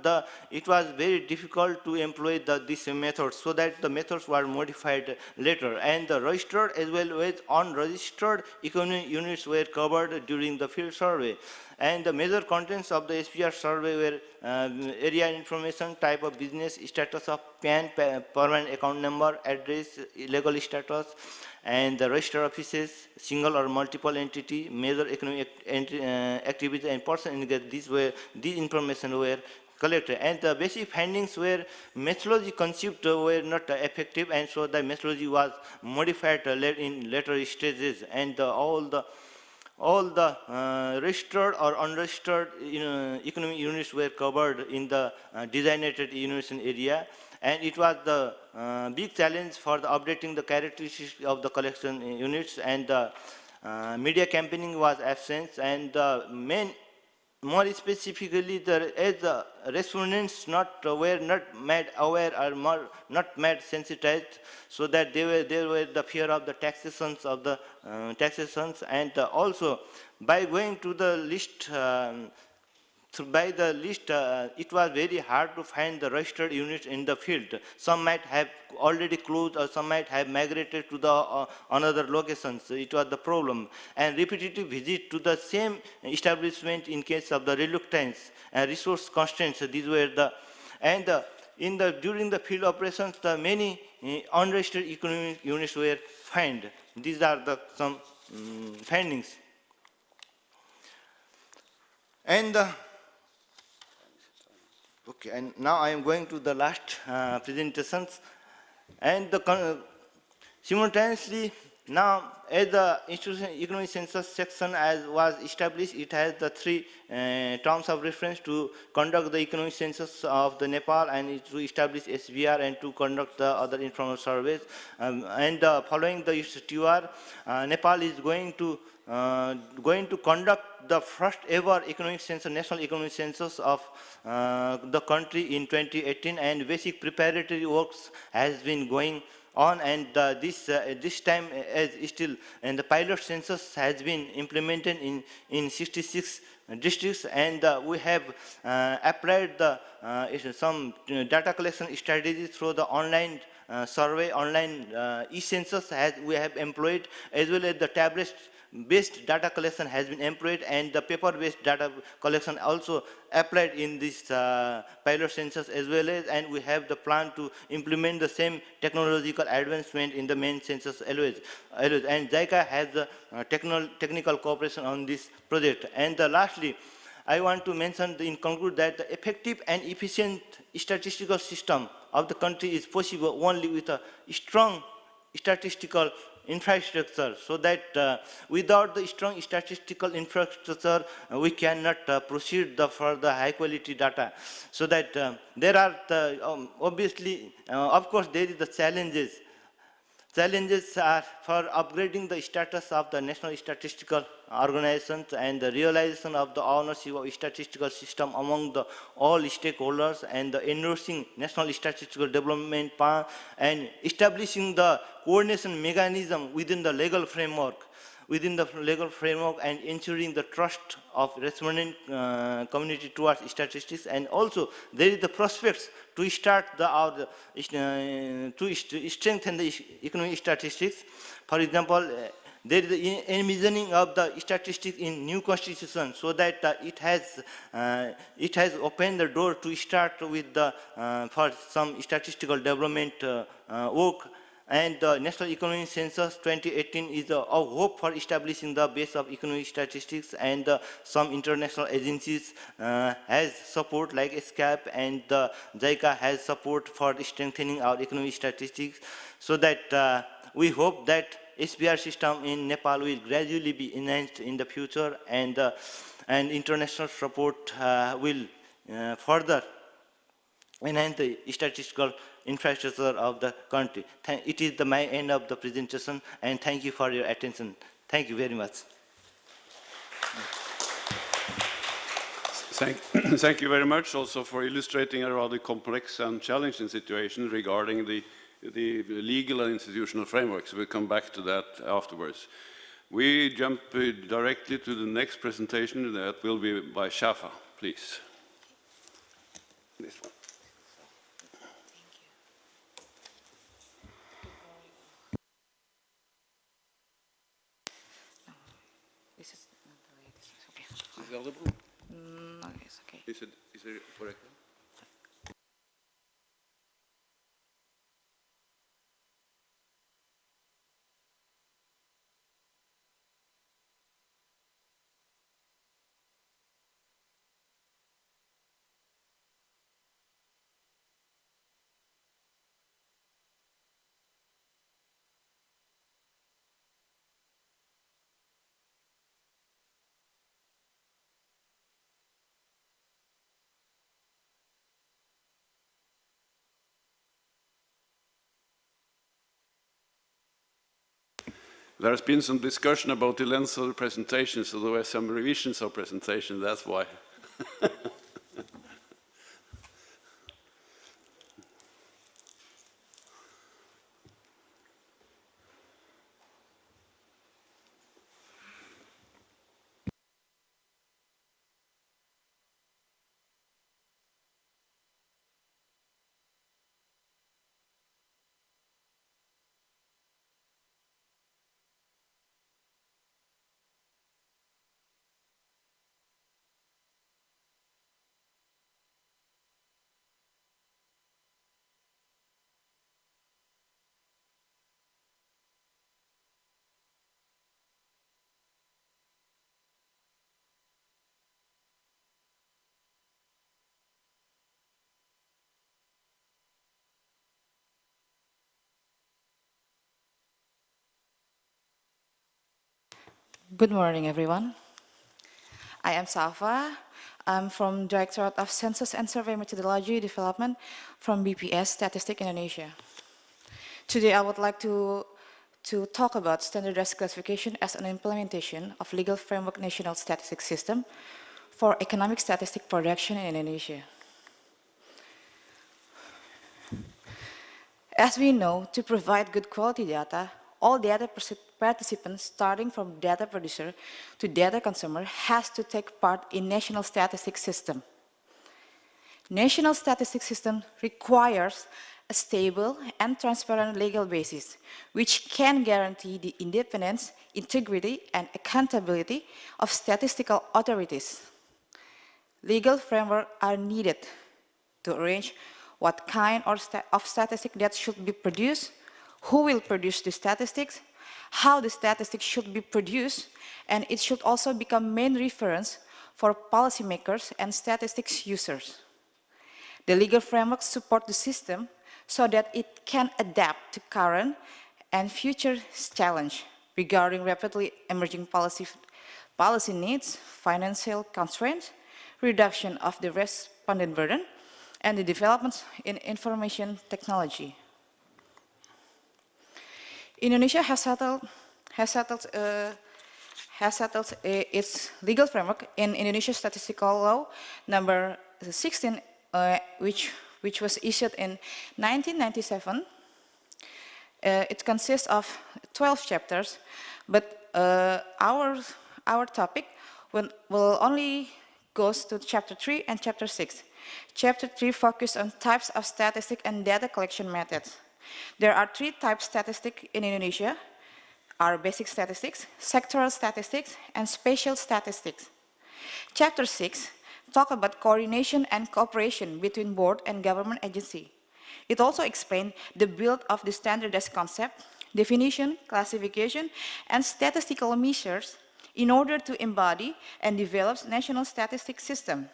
it was very difficult to employ these methods, so that the methods were modified later, and the registered as well as unregistered economic units were covered during the field survey. And the major contents of the SPR survey were area information, type of business, status of PAN, permanent account number, address, legal status, and the registered offices, single or multiple entity, major economic activity, and person engaged. These information were collected, and the basic findings were methodology concept were not effective, and so the methodology was modified in later stages, and all the all the registered or unregistered economic units were covered in the designated innovation area, and it was the big challenge for the updating the characteristics of the collection units, and the media campaigning was absent, and the more specifically, as the respondents were not made aware or not made sensitized, so that there were the fear of the taxations of the taxations, and also by going to the list. By the list, it was very hard to find the registered units in the field. Some might have already closed, or some might have migrated to the another locations. So it was the problem. And repetitive visit to the same establishment in case of the reluctance and resource constraints. So these were the, and during the field operations, the many unregistered economic units were found. These are the some findings. And okay, and now I am going to the last presentations, and simultaneously now as the institutional economic census section as was established, it has the three terms of reference to conduct the economic census of the Nepal, and to establish SBR, and to conduct the other informal surveys. And following the TUR, Nepal is going to conduct the first ever economic census, national economic census of the country in 2018, and basic preparatory works has been going on, and this time as still, and the pilot census has been implemented in 66 districts, and we have applied the some data collection strategies through the online survey, online e-census we have employed, as well as the tablet-based data collection has been employed, and the paper-based data collection also applied in this pilot census as well as, and we have the plan to implement the same technological advancement in the main census always. And JICA has the technical cooperation on this project. And lastly, I want to mention in conclude that the effective and efficient statistical system of the country is possible only with a strong statistical infrastructure, so that without the strong statistical infrastructure, we cannot proceed for the high quality data. So that there are the, obviously, of course, there is the challenges. Challenges are for upgrading the status of the national statistical organizations, and the realization of the ownership of statistical system among the all stakeholders, and the endorsing national statistical development plan, and establishing the coordination mechanism within the legal framework, and ensuring the trust of respondent community towards statistics. And also there is the prospects to start to strengthen the economic statistics. For example, there is the envisioning of the statistics in new constitution, so that it has opened the door to start with the for some statistical development work. And the National Economic Census 2018 is a hope for establishing the base of economic statistics, and some international agencies has support like ESCAP, and JICA has support for strengthening our economic statistics, so that we hope that SBR system in Nepal will gradually be enhanced in the future, and international support will further enhance the statistical infrastructure of the country. It is my end of the presentation, and thank you for your attention. Thank you very much. Thank you very much also for illustrating a rather complex and challenging situation regarding the legal and institutional frameworks. We'll come back to that afterwards. We jump directly to the next presentation. That will be by Shafa, please. This one. This is not the way this is. Okay. Is it audible? No, it's okay. Is it correct? There's been some discussion about the length of the presentation, so there were some revisions of presentation, that's why. Good morning, everyone. I am Safa. I'm from Directorate of Census and Survey Methodology Development from BPS Statistics Indonesia. Today, I would like to talk about standardized classification as an implementation of legal framework national statistics system for economic statistic production in Indonesia. As we know, to provide good quality data, all data participants, starting from data producer to data consumer, has to take part in national statistics system. National statistics system requires a stable and transparent legal basis, which can guarantee the independence, integrity, and accountability of statistical authorities. Legal framework are needed to arrange what kind of statistic that should be produced, who will produce the statistics, how the statistics should be produced, and it should also become main reference for policymakers and statistics users. The legal framework supports the system so that it can adapt to current and future challenges regarding rapidly emerging policy needs, financial constraints, reduction of the respondent burden, and the developments in information technology. Indonesia has settled its legal framework in Indonesia Statistical Law number 16, which was issued in 1997. It consists of 12 chapters, but our topic will only goes to chapter 3 and chapter 6. Chapter 3 focuses on types of statistics and data collection methods. There are 3 types of statistics in Indonesia: are basic statistics, sectoral statistics, and spatial statistics. Chapter 6 talks about coordination and cooperation between board and government agency. It also explains the build of the standardized concept, definition, classification, and statistical measures in order to embody and develop national statistics system.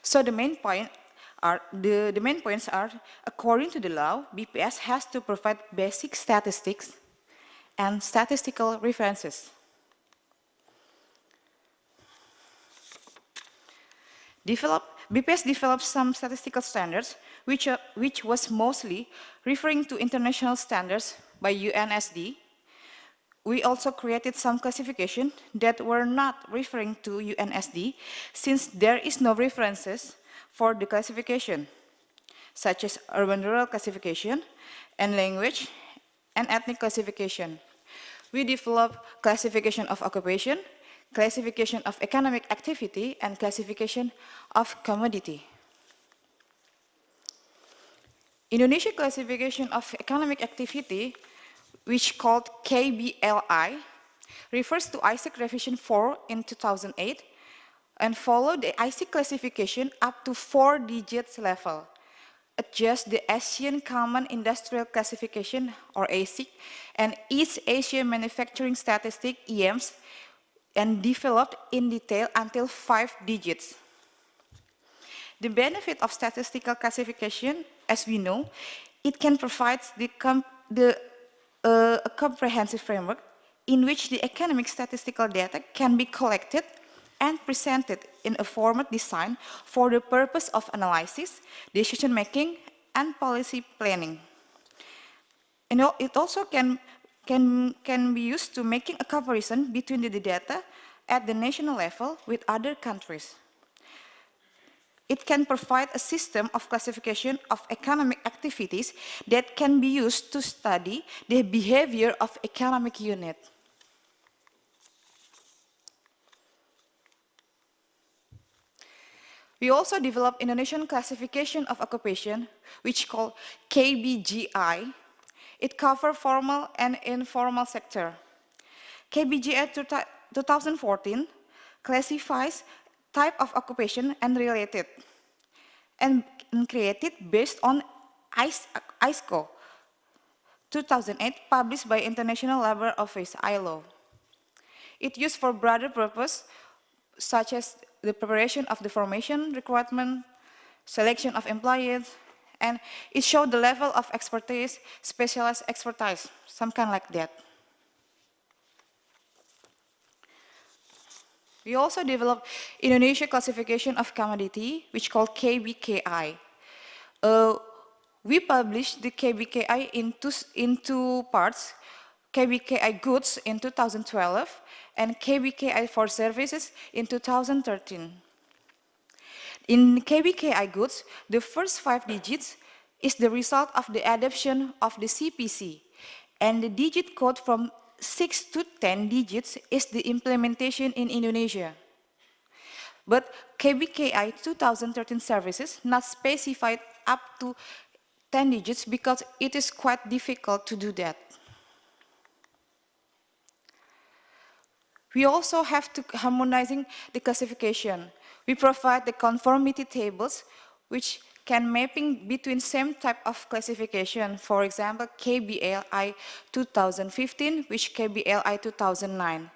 So the main points are, according to the law, BPS has to provide basic statistics and statistical references. BPS developed some statistical standards, which was mostly referring to international standards by UNSD. We also created some classification that were not referring to UNSD, since there is no references for the classification, such as urban-rural classification, and language and ethnic classification. We developed classification of occupation, classification of economic activity, and classification of commodity. Indonesia classification of economic activity, which called KBLI, refers to ISIC Revision 4 in 2008 and followed the ISIC classification up to 4 digits level, adjust the Asian Common Industrial Classification, or ASIC, and East Asia Manufacturing Statistic, EAMS, and developed in detail until 5 digits. The benefit of statistical classification, as we know, it can provide a comprehensive framework in which the economic statistical data can be collected and presented in a format designed for the purpose of analysis, decision-making, and policy planning. And it also can can be used to making a comparison between the data at the national level with other countries. It can provide a system of classification of economic activities that can be used to study the behavior of economic unit. We also developed Indonesian classification of occupation, which called KBGI. It covers formal and informal sector. KBGI 2014 classifies type of occupation and related, and created based on ISCO 2008, published by International Labour Office, ILO. It used for broader purpose, such as the preparation of the formation requirement, selection of employees, and it showed the level of expertise, specialized expertise, some kind like that. We also developed Indonesia classification of commodity, which called KBKI. We published the KBKI in two parts, KBKI goods in 2012 and KBKI for services in 2013. In KBKI goods, the first 5 digits is the result of the adoption of the CPC, and the digit code from 6 to 10 digits is the implementation in Indonesia. But KBKI 2013 services not specified up to 10 digits because it is quite difficult to do that. We also have to harmonizing the classification. We provide the conformity tables which can mapping between same type of classification. For example, KBLI 2015, which KBLI 2009.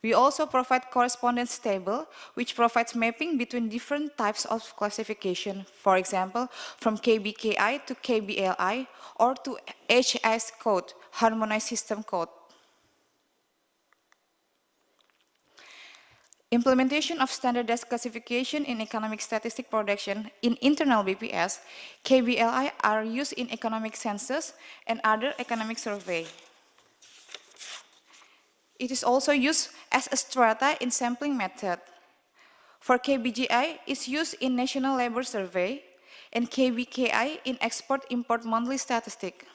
We also provide correspondence table, which provides mapping between different types of classification. For example, from KBKI to KBLI or to HS code, harmonized system code. Implementation of standardized classification in economic statistic production in internal BPS, KBLI are used in economic census and other economic survey. It is also used as a strata in sampling method. For KBGI, it's used in national labor survey and KBKI in export-import monthly statistic.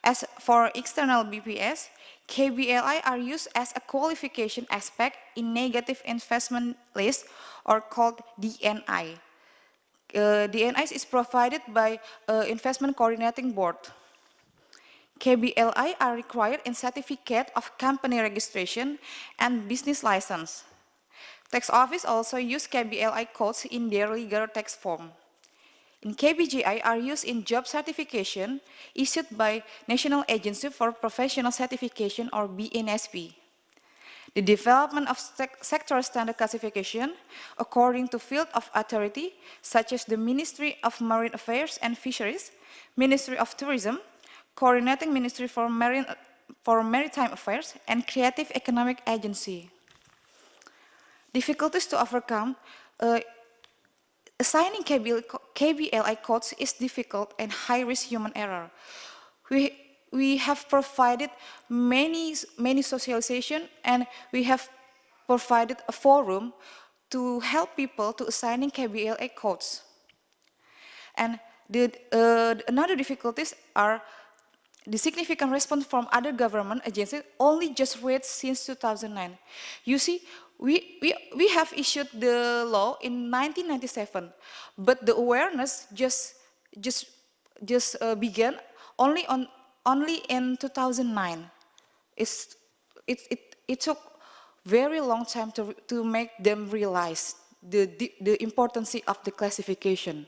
As for external BPS, KBLI are used as a qualification aspect in negative investment list or called DNI. DNI is provided by Investment Coordinating Board. KBLI are required in certificate of company registration and business license. Tax office also use KBLI codes in their legal tax form. In KBGI are used in job certification issued by National Agency for Professional Certification or BNSP. The development of sector standard classification according to field of authority such as the Ministry of Marine Affairs and Fisheries, Ministry of Tourism, Coordinating Ministry for Maritime Affairs, and Creative Economic Agency. Difficulties to overcome. Assigning KBLI codes is difficult and high-risk human error. We have provided many socialization, and we have provided a forum to help people to assigning KBLI codes. And another difficulties are the significant response from other government agencies only just wait since 2009. You see, we have issued the law in 1997, but the awareness just began only in 2009. It took very long time to make them realize the importance of the classification.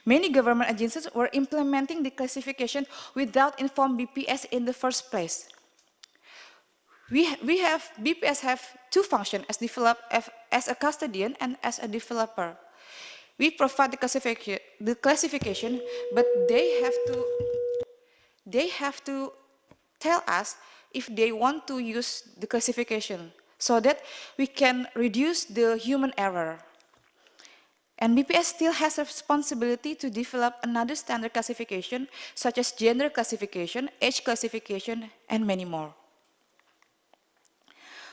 Many government agencies were implementing the classification without informed BPS in the first place. BPS have two functions as a custodian and as a developer. We provide the classification, but they have to tell us if they want to use the classification so that we can reduce the human error. And BPS still has a responsibility to develop another standard classification, such as gender classification, age classification, and many more.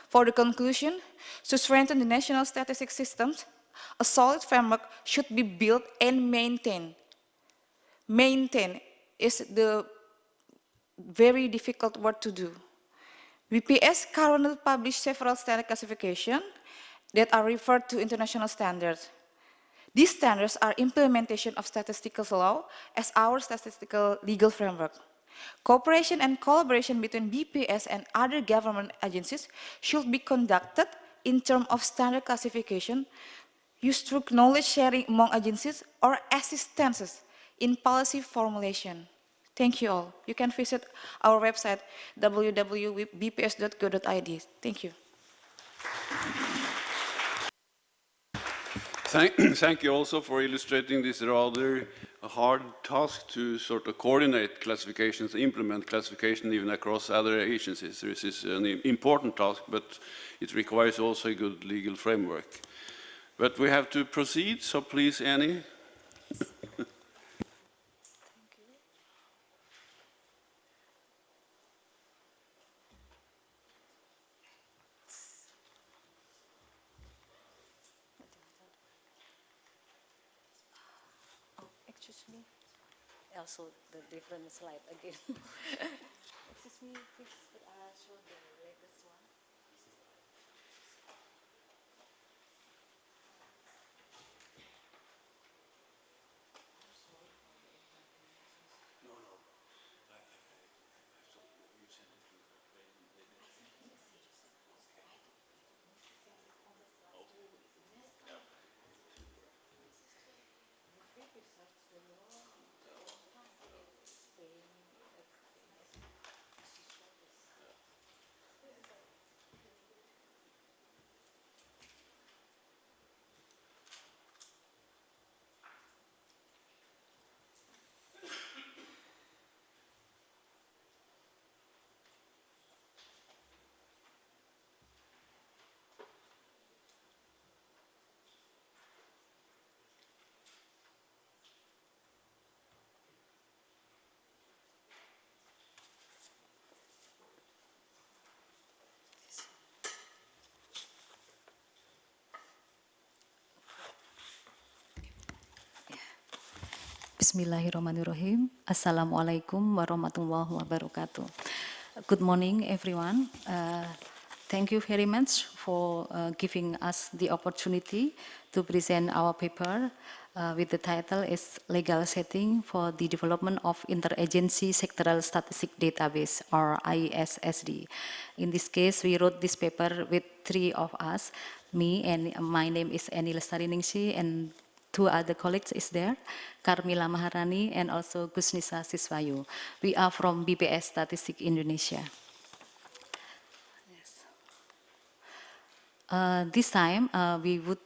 For the conclusion, to strengthen the national statistics systems, a solid framework should be built and maintained. Maintain is the very difficult word to do. BPS currently publish several standard classifications that are referred to international standards. These standards are implementation of statistical law as our statistical legal framework. Cooperation and collaboration between BPS and other government agencies should be conducted in terms of standard classification used through knowledge sharing among agencies or assistance in policy formulation. Thank you all. You can visit our website www.bps.go.id. Thank you. Thank you also for illustrating this rather hard task to sort of coordinate classifications, implement classification even across other agencies. This is an important task, but it requires also a good legal framework. But we have to proceed, so please, Annie. Excuse me. Also, the different slide again. Excuse me, please show the latest one. Bismillahirrahmanirrahim. Assalamualaikum warahmatullahi wabarakatuh. Good morning, everyone. Thank you very much for giving us the opportunity to present our paper with the title is Legal Setting for the Development of Interagency Sectoral Statistic Database, or ISSD. In this case, we wrote this paper with three of us, me, and my name is Annie Lestariningsi, and two other colleagues is there, Carmila Maharani and also Gusnisa Siswayu. We are from BPS Statistik Indonesia. Yes. This time we would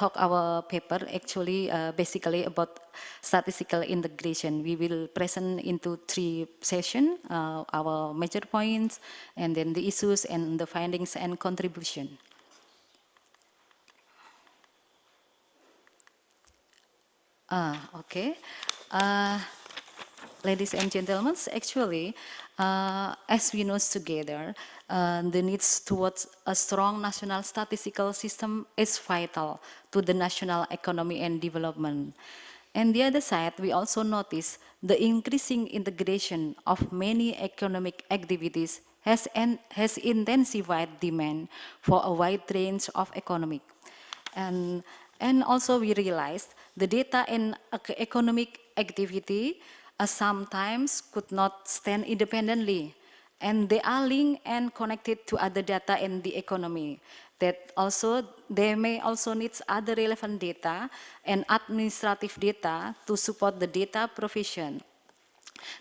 talk our paper actually basically about statistical integration. We will present into three sessions, our major points, and then the issues and the findings and contribution. Okay. Ladies and gentlemen, actually, as we know together, the needs towards a strong national statistical system is vital to the national economy and development. And the other side, we also notice the increasing integration of many economic activities has intensified demand for a wide range of economic. And also we realized the data in economic activity sometimes could not stand independently, and they are linked and connected to other data in the economy. That also, they may also need other relevant data and administrative data to support the data provision.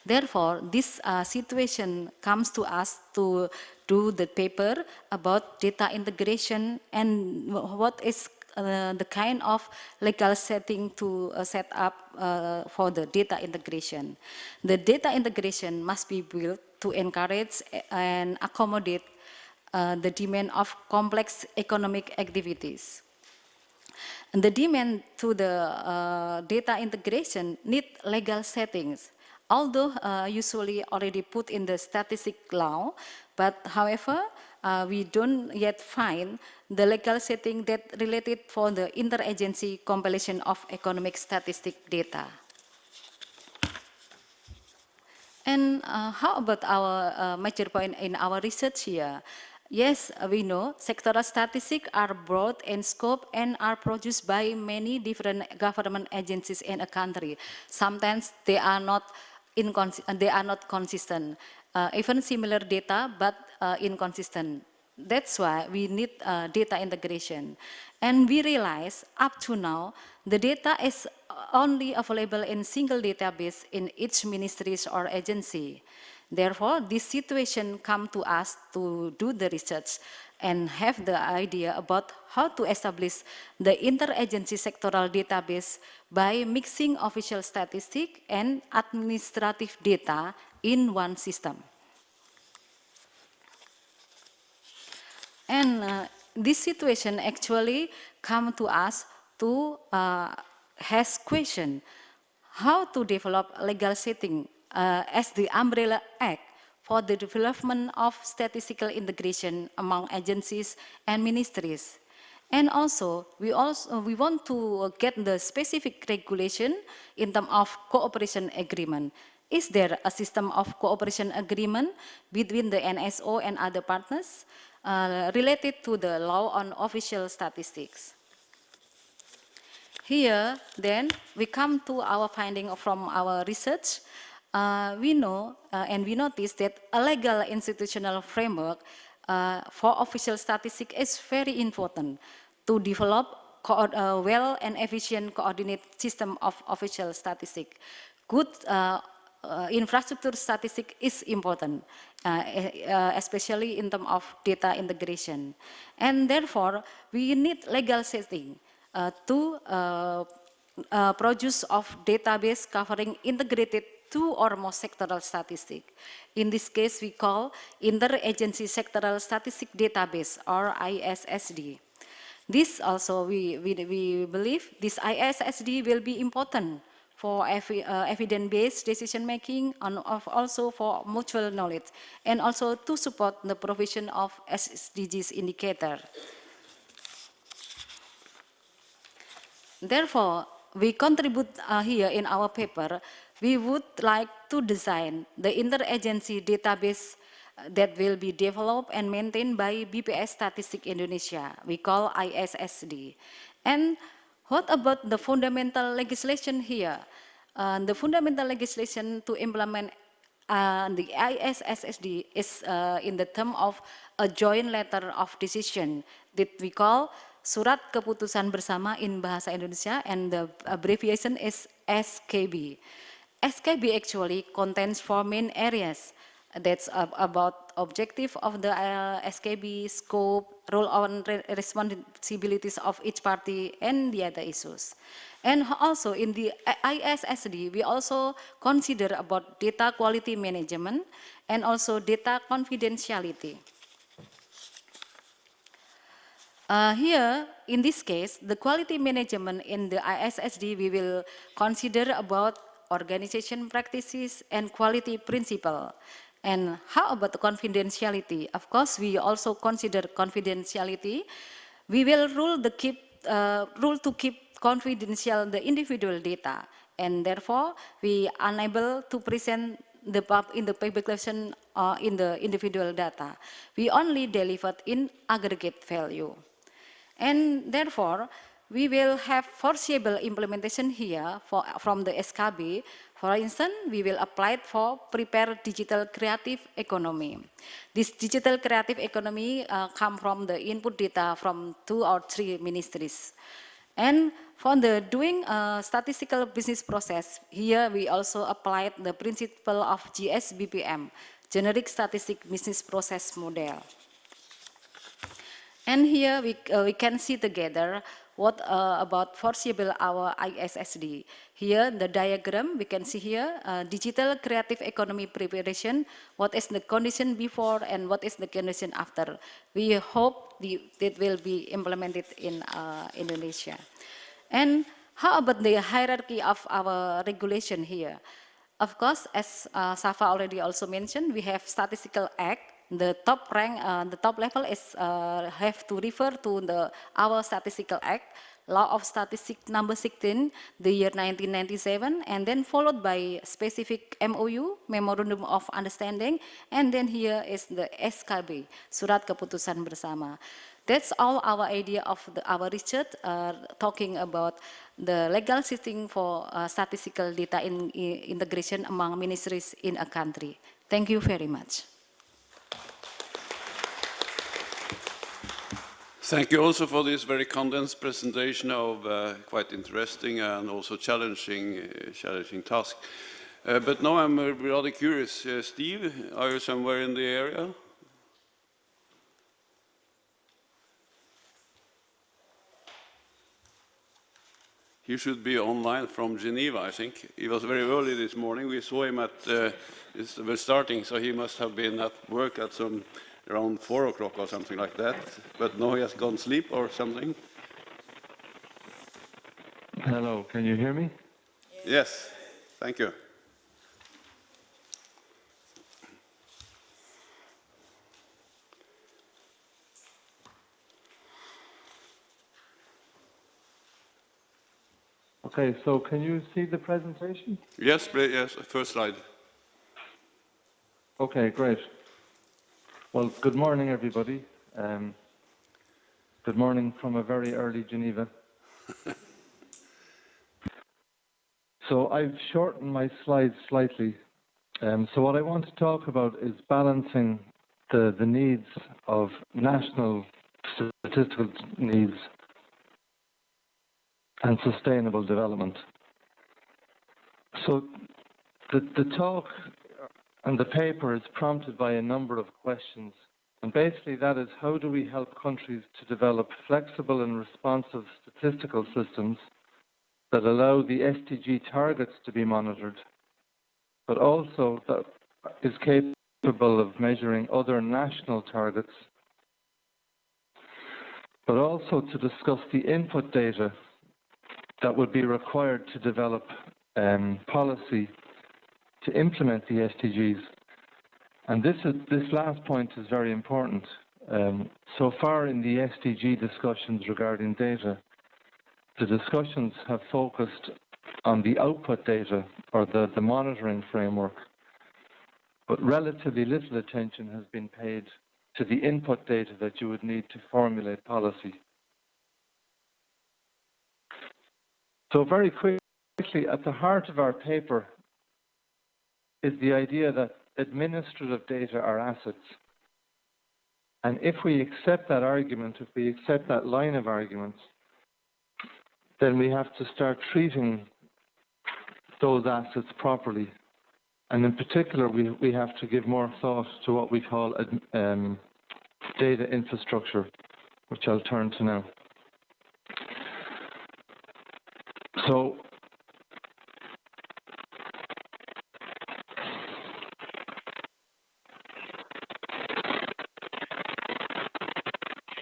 Therefore, this situation comes to us to do the paper about data integration and what is the kind of legal setting to set up for the data integration. The data integration must be built to encourage and accommodate the demand of complex economic activities. And the demand to the data integration need legal settings, although usually already put in the statistic law, but however, we don't yet find the legal setting that related for the interagency compilation of economic statistic data. And how about our major point in our research here? Yes, we know sectoral statistics are broad in scope and are produced by many different government agencies in a country. Sometimes they are not consistent, even similar data, but inconsistent. That's why we need data integration. And we realize up to now, the data is only available in single database in each ministries or agency. Therefore, this situation come to us to do the research and have the idea about how to establish the interagency sectoral database by mixing official statistics and administrative data in one system. And this situation actually come to us to has question how to develop legal setting as the umbrella act for the development of statistical integration among agencies and ministries. And also, we want to get the specific regulation in terms of cooperation agreement. Is there a system of cooperation agreement between the NSO and other partners related to the law on official statistics? Here, then, we come to our finding from our research. We know and we notice that a legal institutional framework for official statistics is very important to develop well and efficient coordinated system of official statistics. Good infrastructure statistics is important, especially in terms of data integration. And therefore, we need legal setting to produce of database covering integrated two or more sectoral statistics. In this case, we call Interagency Sectoral Statistic Database, or ISSD. This also, we believe, this ISSD will be important for evidence-based decision-making and also for mutual knowledge, and also to support the provision of SDGs indicator. Therefore, we contribute here in our paper, we would like to design the interagency database that will be developed and maintained by BPS Statistik Indonesia. We call ISSD. And what about the fundamental legislation here? The fundamental legislation to implement the ISSD is in the term of a joint letter of decision that we call Surat Keputusan Bersama in Bahasa Indonesia, and the abbreviation is SKB. SKB actually contains four main areas. That's about objective of the SKB, scope, role and responsibilities of each party, and the other issues. And also in the ISSD, we also consider about data quality management and also data confidentiality. Here, in this case, the quality management in the ISSD, we will consider about organization practices and quality principle. And how about the confidentiality? Of course, we also consider confidentiality. We will rule to keep confidential the individual data, and therefore we unable to present in the publication in the individual data. We only delivered in aggregate value. And therefore, we will have foreseeable implementation here from the SKB. For instance, we will apply it for prepare digital creative economy. This digital creative economy come from the input data from 2 or 3 ministries. And for the doing statistical business process, here we also applied the principle of GSBPM, Generic Statistic Business Process Model. And here we can see together what about foreseeable our ISSD? Here, the diagram, we can see here, digital creative economy preparation, what is the condition before and what is the condition after. We hope that will be implemented in Indonesia. And how about the hierarchy of our regulation here? Of course, as Safa already also mentioned, we have Statistical Act. The top rank, the top level is have to refer to our Statistical Act, Law of Statistics number 16, the year 1997, and then followed by specific MOU, Memorandum of Understanding, and then here is the SKB, Surat Keputusan Bersama. That's all our idea of our research, talking about the legal system for statistical data integration among ministries in a country. Thank you very much. Thank you also for this very condensed presentation of quite interesting and also challenging task. But now I'm rather curious. Steve, are you somewhere in the area? He should be online from Geneva, I think. He was very early this morning. We saw him at we're starting, so he must have been at work at around 4 o'clock or something like that. But now he has gone to sleep or something. Hello, can you hear me? Yes, thank you. Okay, so can you see the presentation? Yes, please, yes, first slide. Okay, great. Well, good morning, everybody. Good morning from a very early Geneva. So I've shortened my slides slightly. So what I want to talk about is balancing the needs of national statistical needs and sustainable development. So the talk and the paper is prompted by a number of questions. And basically that is, how do we help countries to develop flexible and responsive statistical systems that allow the SDG targets to be monitored, but also that is capable of measuring other national targets, but also to discuss the input data that would be required to develop policy to implement the SDGs. And this last point is very important. So far in the SDG discussions regarding data, the discussions have focused on the output data or the monitoring framework, but relatively little attention has been paid to the input data that you would need to formulate policy. So very quickly, at the heart of our paper is the idea that administrative data are assets. And if we accept that argument, if we accept that line of arguments, then we have to start treating those assets properly. And in particular, we have to give more thought to what we call data infrastructure, which I'll turn to now. So,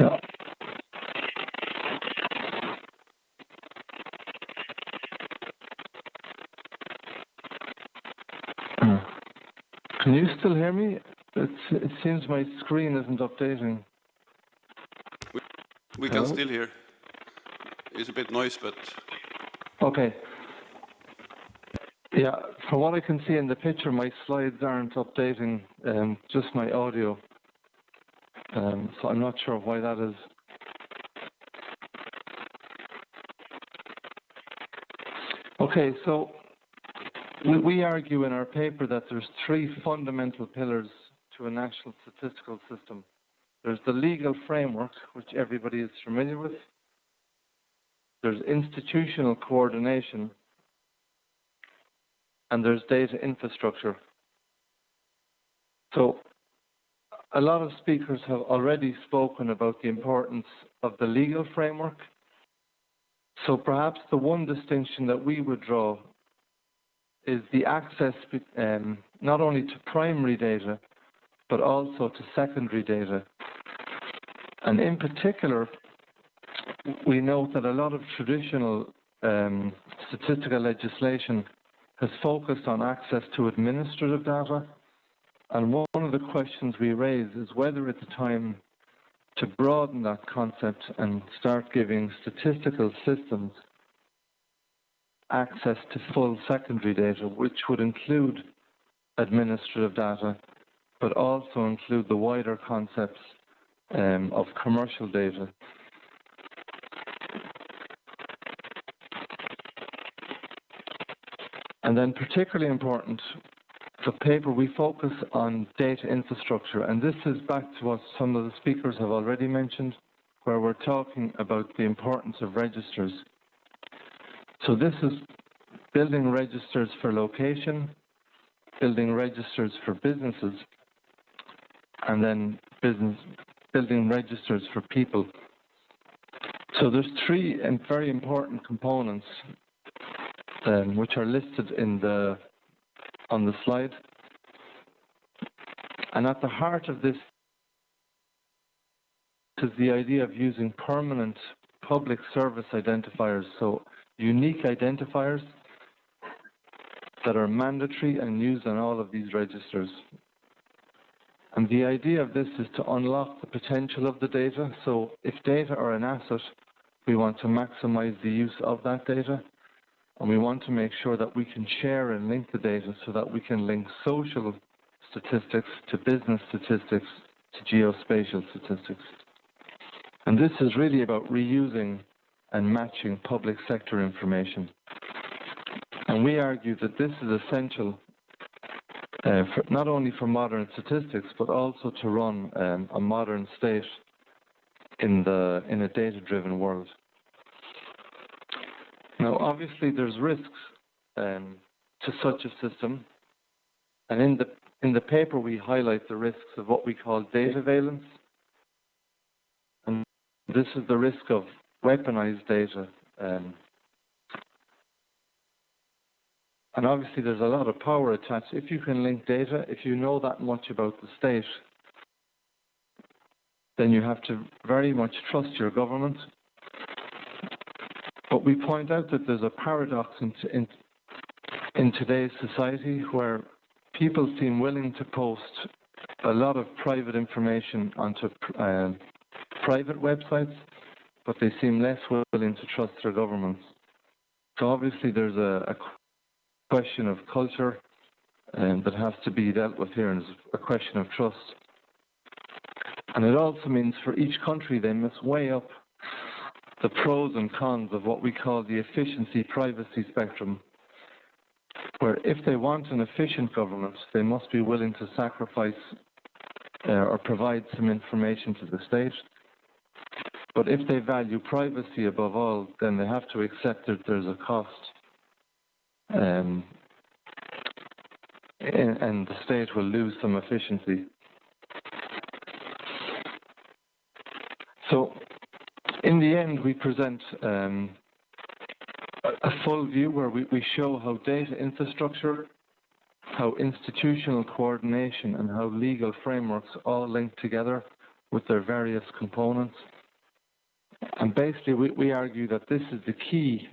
yeah. Can you still hear me? It seems my screen isn't updating. We can still hear. It's a bit noise, but... Okay. Yeah, from what I can see in the picture, my slides aren't updating, just my audio. So I'm not sure why that is. Okay, so we argue in our paper that there's three fundamental pillars to a national statistical system. There's the legal framework, which everybody is familiar with. There's institutional coordination, and there's data infrastructure. So a lot of speakers have already spoken about the importance of the legal framework So perhaps the one distinction that we would draw is the access not only to primary data, but also to secondary data. And in particular, we note that a lot of traditional statistical legislation has focused on access to administrative data. And one of the questions we raise is whether it's time to broaden that concept and start giving statistical systems access to full secondary data, which would include administrative data, but also include the wider concepts of commercial data. And then particularly important, the paper, we focus on data infrastructure, and this is back to what some of the speakers have already mentioned, where we're talking about the importance of registers. So this is building registers for location, building registers for businesses, and then building registers for people. So there's three very important components which are listed on the slide. And at the heart of this is the idea of using permanent public service identifiers, so unique identifiers that are mandatory and used on all of these registers. And the idea of this is to unlock the potential of the data. So if data are an asset, we want to maximize the use of that data. And we want to make sure that we can share and link the data so that we can link social statistics to business statistics to geospatial statistics. And this is really about reusing and matching public sector information. And we argue that this is essential not only for modern statistics, but also to run a modern state in a data-driven world. Now, obviously, there's risks to such a system, and in the paper we highlight the risks of what we call data valence, and this is the risk of weaponized data. And obviously, there's a lot of power attached. If you can link data, if you know that much about the state, then you have to very much trust your government. But we point out that there's a paradox in today's society where people seem willing to post a lot of private information onto private websites, but they seem less willing to trust their governments. So obviously there's a question of culture that has to be dealt with here, and it's a question of trust. And it also means for each country they must weigh up the pros and cons of what we call the efficiency privacy spectrum, where if they want an efficient government, they must be willing to sacrifice or provide some information to the state. But if they value privacy above all, then they have to accept that there's a cost. And the state will lose some efficiency. So, in the end, we present a full view where we show how data infrastructure, how institutional coordination, and how legal frameworks all link together with their various components. And basically, we argue that this is the key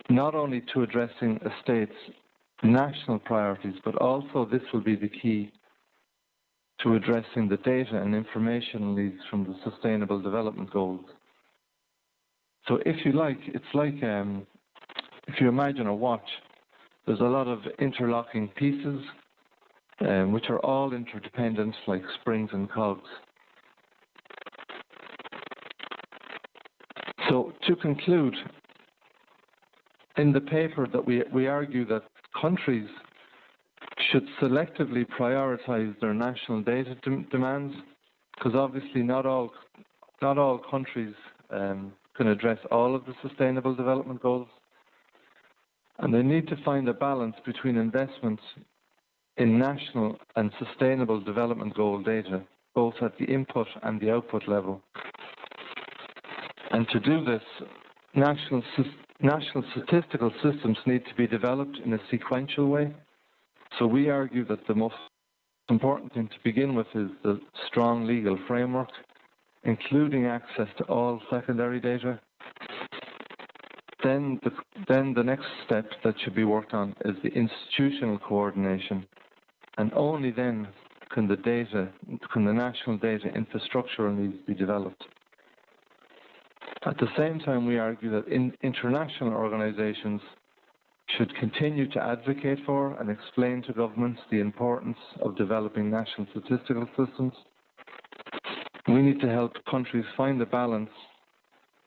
not only to addressing a state's national priorities, but also this will be the key to addressing the data and information needs from the Sustainable Development Goals. So if you like, it's like if you imagine a watch, there's a lot of interlocking pieces which are all interdependent, like springs and cogs. So to conclude, in the paper that we argue that countries should selectively prioritize their national data demands, because obviously not all countries can address all of the Sustainable Development Goals, and they need to find a balance between investments in national and Sustainable Development Goal data, both at the input and the output level. And to do this, national statistical systems need to be developed in a sequential way. So we argue that the most important thing to begin with is the strong legal framework, including access to all secondary data. Then the next step that should be worked on is the institutional coordination, and only then can the national data infrastructure needs be developed. At the same time, we argue that international organizations should continue to advocate for and explain to governments the importance of developing national statistical systems. We need to help countries find the balance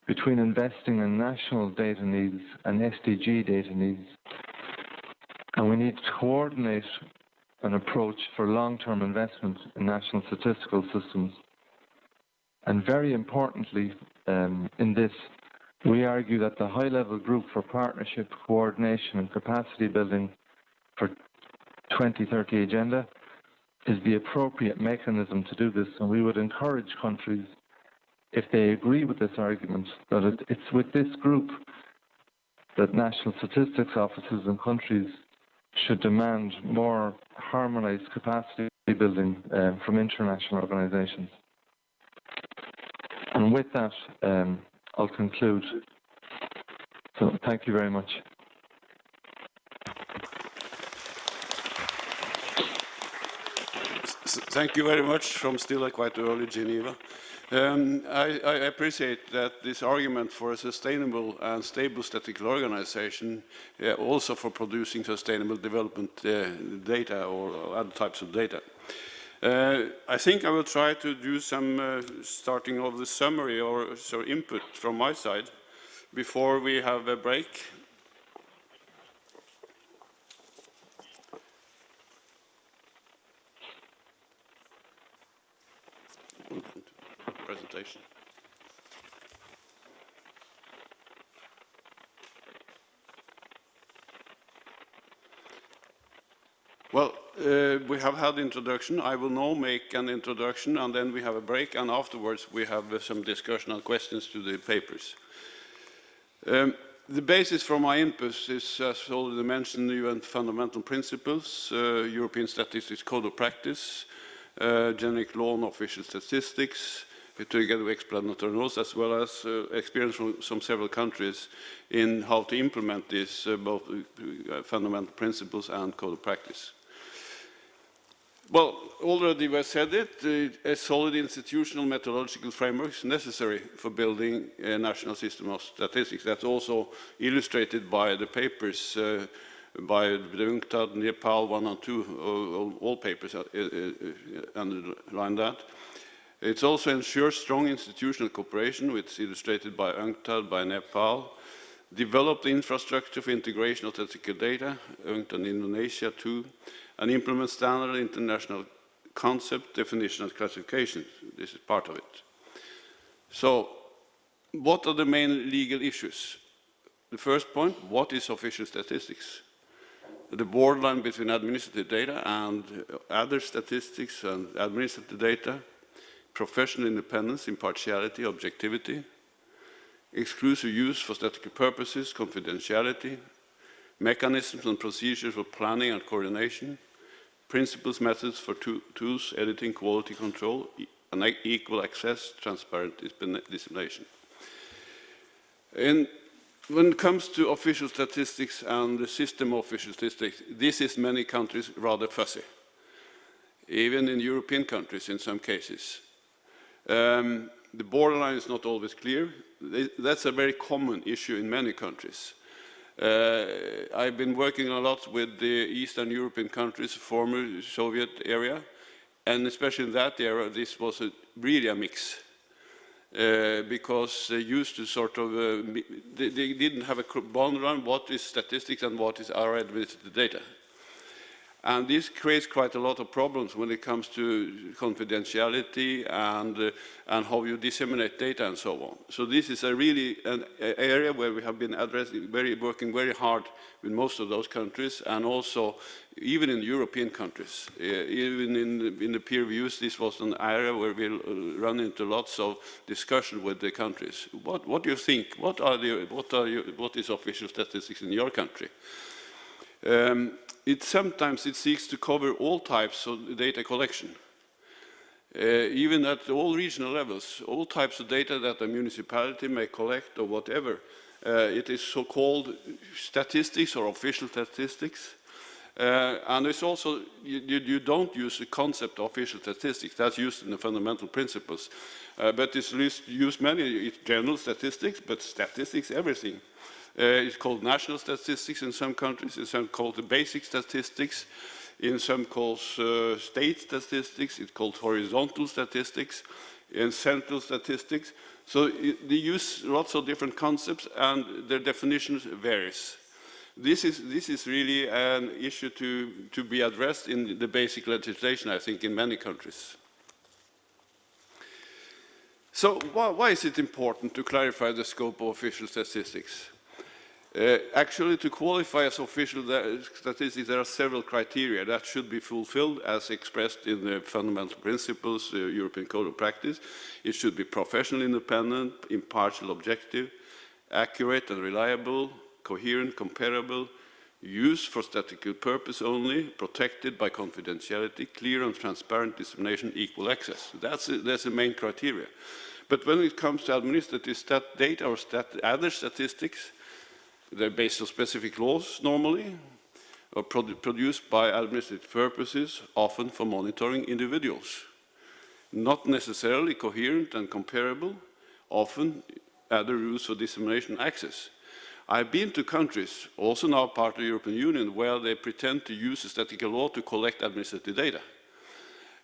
between investing in national data needs and SDG data needs. And we need to coordinate an approach for long-term investment in national statistical systems. And very importantly, in this, we argue that the high-level group for partnership, coordination and capacity building for 2030 agenda is the appropriate mechanism to do this, and we would encourage countries, if they agree with this argument, that it's with this group that national statistics offices and countries should demand more harmonized capacity building from international organizations. And with that, I'll conclude. So thank you very much. Thank you very much from still a quite early Geneva. I appreciate that this argument for a sustainable and stable statistical organization, also for producing sustainable development data or other types of data. I think I will try to do some starting of the summary or input from my side before we have a break. Presentation. Well, we have had introduction. I will now make an introduction, and then we have a break, and afterwards we have some discussion and questions to the papers. The basis for my input is, as already mentioned, UN fundamental principles, European Statistics Code of Practice, generic law on official statistics, together with explanatory notes, as well as experience from several countries in how to implement these both fundamental principles and code of practice. Well, already we said it, a solid institutional methodological framework is necessary for building a national system of statistics. That's also illustrated by the papers by the UNCTAD, Nepal 1 and 2, all papers underline that. It also ensures strong institutional cooperation, which is illustrated by UNCTAD, by Nepal. Develop the infrastructure for integration of statistical data, UNCTAD in Indonesia too, and implement standard international concept, definition and classification. This is part of it. So, what are the main legal issues? The first point, what is official statistics? The borderline between administrative data and other statistics and administrative data, professional independence, impartiality, objectivity, exclusive use for statistical purposes, confidentiality, mechanisms and procedures for planning and coordination, principles, methods for tools, editing, quality control, and equal access, transparent dissemination. And when it comes to official statistics and the system of official statistics, this is many countries rather fuzzy, even in European countries in some cases. The borderline is not always clear. That's a very common issue in many countries. I've been working a lot with the Eastern European countries, former Soviet area, and especially in that era, this was really a mix. Because they used to sort of, they didn't have a boundary on what is statistics and what is our administrative data. And this creates quite a lot of problems when it comes to confidentiality and how you disseminate data and so on. So this is really an area where we have been working very hard with most of those countries, and also even in European countries. Even in the peer reviews, this was an area where we run into lots of discussion with the countries. What do you think? What is official statistics in your country? Sometimes it seeks to cover all types of data collection. Even at all regional levels, all types of data that a municipality may collect or whatever. It is so-called statistics or official statistics. And it's also, you don't use the concept of official statistics. That's used in the fundamental principles. But it's used it's general statistics, but statistics, everything. It's called national statistics in some countries, in some called the basic statistics, in some called state statistics, it's called horizontal statistics, and central statistics. So they use lots of different concepts and their definitions varies. This is really an issue to be addressed in the basic legislation, I think, in many countries. So why is it important to clarify the scope of official statistics? Actually, to qualify as official statistics, there are several criteria that should be fulfilled as expressed in the fundamental principles, the European Code of Practice. It should be professional, independent, impartial, objective, accurate and reliable, coherent, comparable, used for statistical purpose only, protected by confidentiality, clear and transparent dissemination, equal access. That's the main criteria. But when it comes to administrative data or other statistics, they're based on specific laws normally, or produced by administrative purposes, often for monitoring individuals. Not necessarily coherent and comparable, often other rules for dissemination access. I've been to countries, also now part of the European Union, where they pretend to use the statistical law to collect administrative data.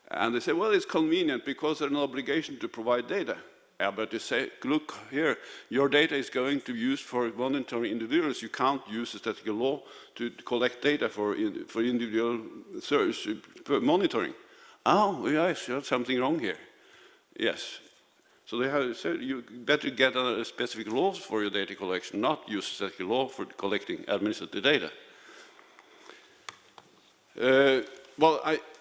And they say, well, it's convenient because there's an obligation to provide data. Yeah, but you say, look here, your data is going to be used for monitoring individuals. You can't use the statistical law to collect data for individual search, monitoring. Oh, yes, there's something wrong here. Yes. So they have said you better get a specific laws for your data collection, not use the statistical law for collecting administrative data.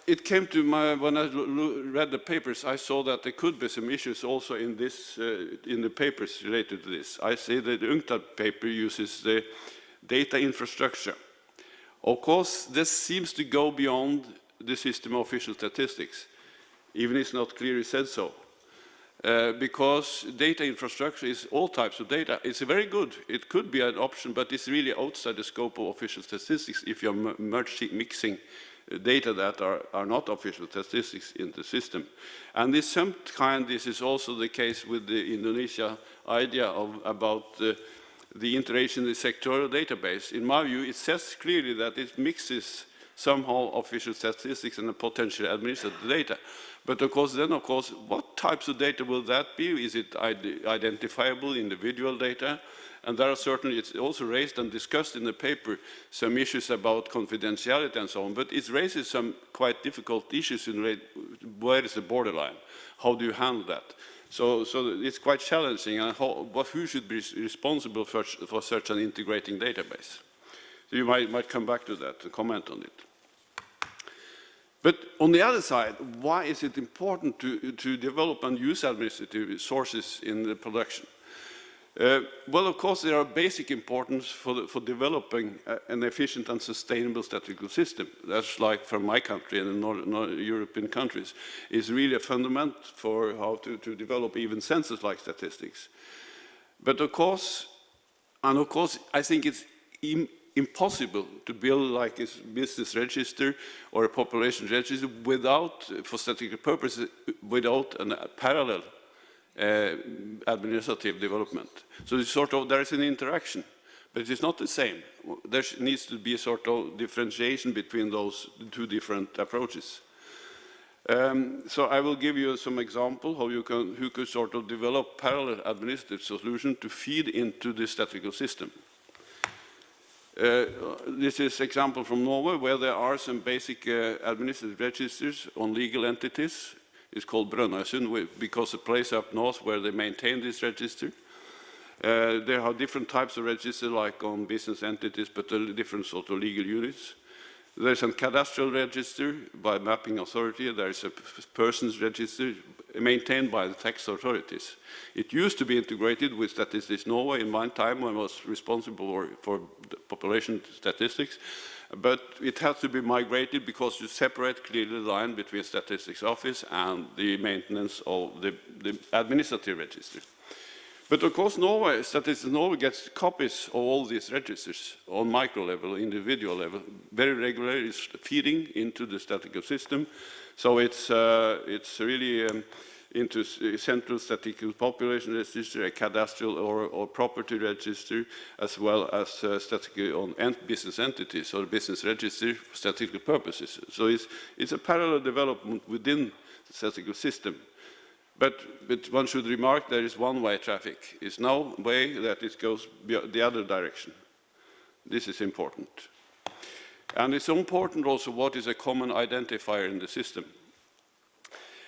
It came to when I read the papers, I saw that there could be some issues also in the papers related to this. I say that the UNCTAD paper uses the data infrastructure. Of course, this seems to go beyond the system of official statistics, even if it's not clearly said so. Because data infrastructure is all types of data. It's very good. It could be an option, but it's really outside the scope of official statistics if you're mixing data that are not official statistics in the system. And this is also the case with the Indonesia idea about the integration in the sectoral database. In my view, it says clearly that it mixes somehow official statistics and the potential administrative data. But of course, what types of data will that be? Is it identifiable individual data? And there are certainly, it's also raised and discussed in the paper, some issues about confidentiality and so on, but it raises some quite difficult issues in where is the borderline? How do you handle that? So it's quite challenging, and who should be responsible for such an integrating database? So you might come back to that and comment on it. But on the other side, why is it important to develop and use administrative sources in the production? Well, of course, there are basic importance for developing an efficient and sustainable statistical system. That's like for my country and the Northern European countries, is really a fundament for how to develop even census-like statistics. But of course, I think it's impossible to build like a business register or a population register for statistical purposes, without a parallel administrative development. So it's there is an interaction, but it is not the same. There needs to be a sort of differentiation between those two different approaches. So I will give you some example how who could sort of develop parallel administrative solutions to feed into the statistical system. This is example from Norway, where there are some basic administrative registers on legal entities. It's called Brønnøysund, because the place up north where they maintain this register. There are different types of registers, like on business entities, but different sort of legal units. There's a cadastral register by mapping authority. There is a persons register maintained by the tax authorities. It used to be integrated with Statistics Norway in my time when I was responsible for population statistics, but it had to be migrated because you separate clearly the line between Statistics Office and the maintenance of the administrative register. But of course, Statistics Norway gets copies of all these registers on micro level, individual level, very regularly. It's feeding into the statistical system. So it's really into a central statistical population register, a cadastral or property register, as well as statistical on business entities or business register for statistical purposes. So it's a parallel development within the statistical system. But one should remark there is one-way traffic. It's no way that it goes the other direction. This is important. And it's important also what is a common identifier in the system.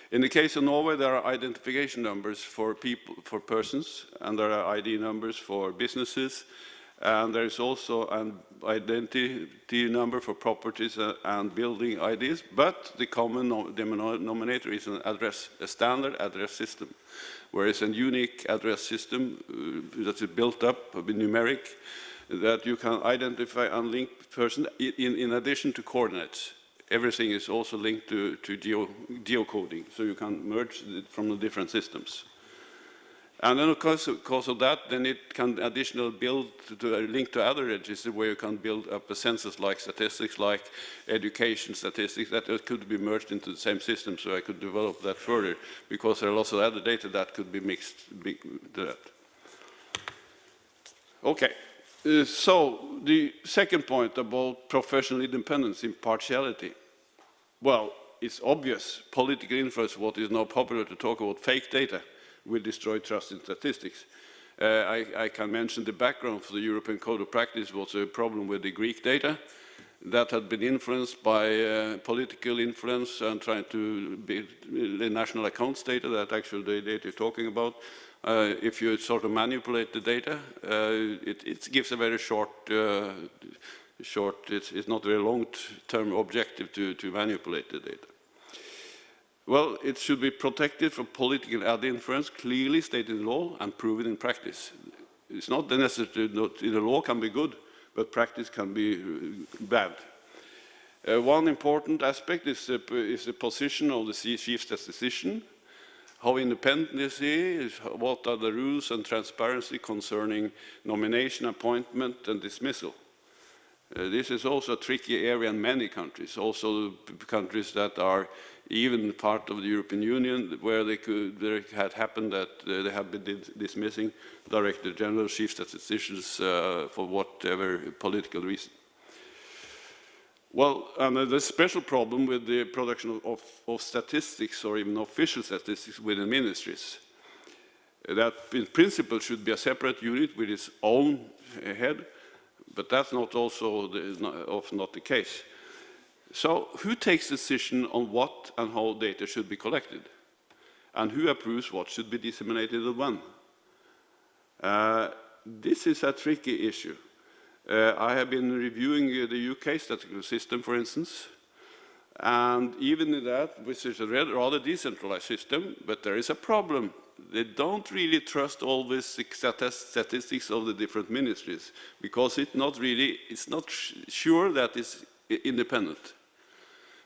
In the case of Norway, there are identification numbers for people, for persons, and there are ID numbers for businesses, and there is also an identity number for properties and building IDs, but the common denominator is an address, a standard address system, whereas a unique address system that is built up with numeric, that you can identify and link person in addition to coordinates. Everything is also linked to geocoding, so you can merge it from the different systems. And then, of course of that, then it can additionally build to a link to other registers where you can build up a census-like statistics, like education statistics, that could be merged into the same system, so I could develop that further, because there are lots of other data that could be mixed to that. Okay, so the second point about professional independence, impartiality. Well, it's obvious political influence, what is now popular to talk about fake data, will destroy trust in statistics. I can mention the background for the European Code of Practice was a problem with the Greek data that had been influenced by political influence and trying to build the national accounts data, that actually the data you're talking about. If you sort of manipulate the data, it gives a very short, it's not a very long-term objective to manipulate the data. Well, it should be protected from political influence, clearly stated in law and proven in practice. It's not necessary that the law can be good, but practice can be bad. One important aspect is the position of the chief statistician, how independent is he, what are the rules and transparency concerning nomination, appointment, and dismissal. This is also a tricky area in many countries, also countries that are even part of the European Union, where there had happened that they have been dismissing Director General, chief statisticians for whatever political reason. Well, and there's a special problem with the production of statistics, or even official statistics within ministries. That in principle should be a separate unit with its own head, but that's not also often not the case. So who takes decision on what and how data should be collected? And who approves what should be disseminated and when? This is a tricky issue. I have been reviewing the UK statistical system, for instance, and even in that, which is a rather decentralized system, but there is a problem. They don't really trust all these statistics of the different ministries, because it's not sure that it's independent.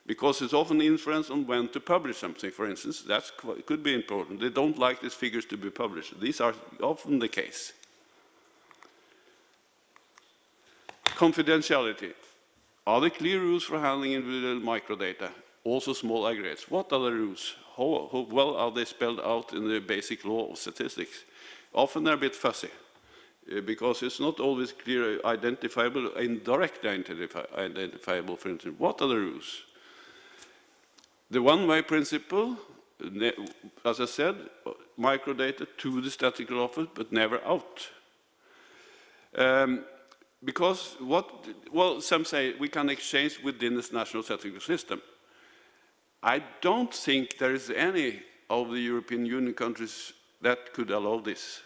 Because it's often influence on when to publish something, for instance. That could be important. They don't like these figures to be published. These are often the case. Confidentiality. Are there clear rules for handling individual microdata, also small aggregates? What are the rules? How well are they spelled out in the basic law of statistics? Often they're a bit fuzzy, because it's not always clear identifiable, indirectly identifiable, for instance. What are the rules? The one-way principle, as I said, microdata to the statistical office, but never out. because some say we can exchange within this national statistical system. I don't think there is any of the European Union countries that could allow this.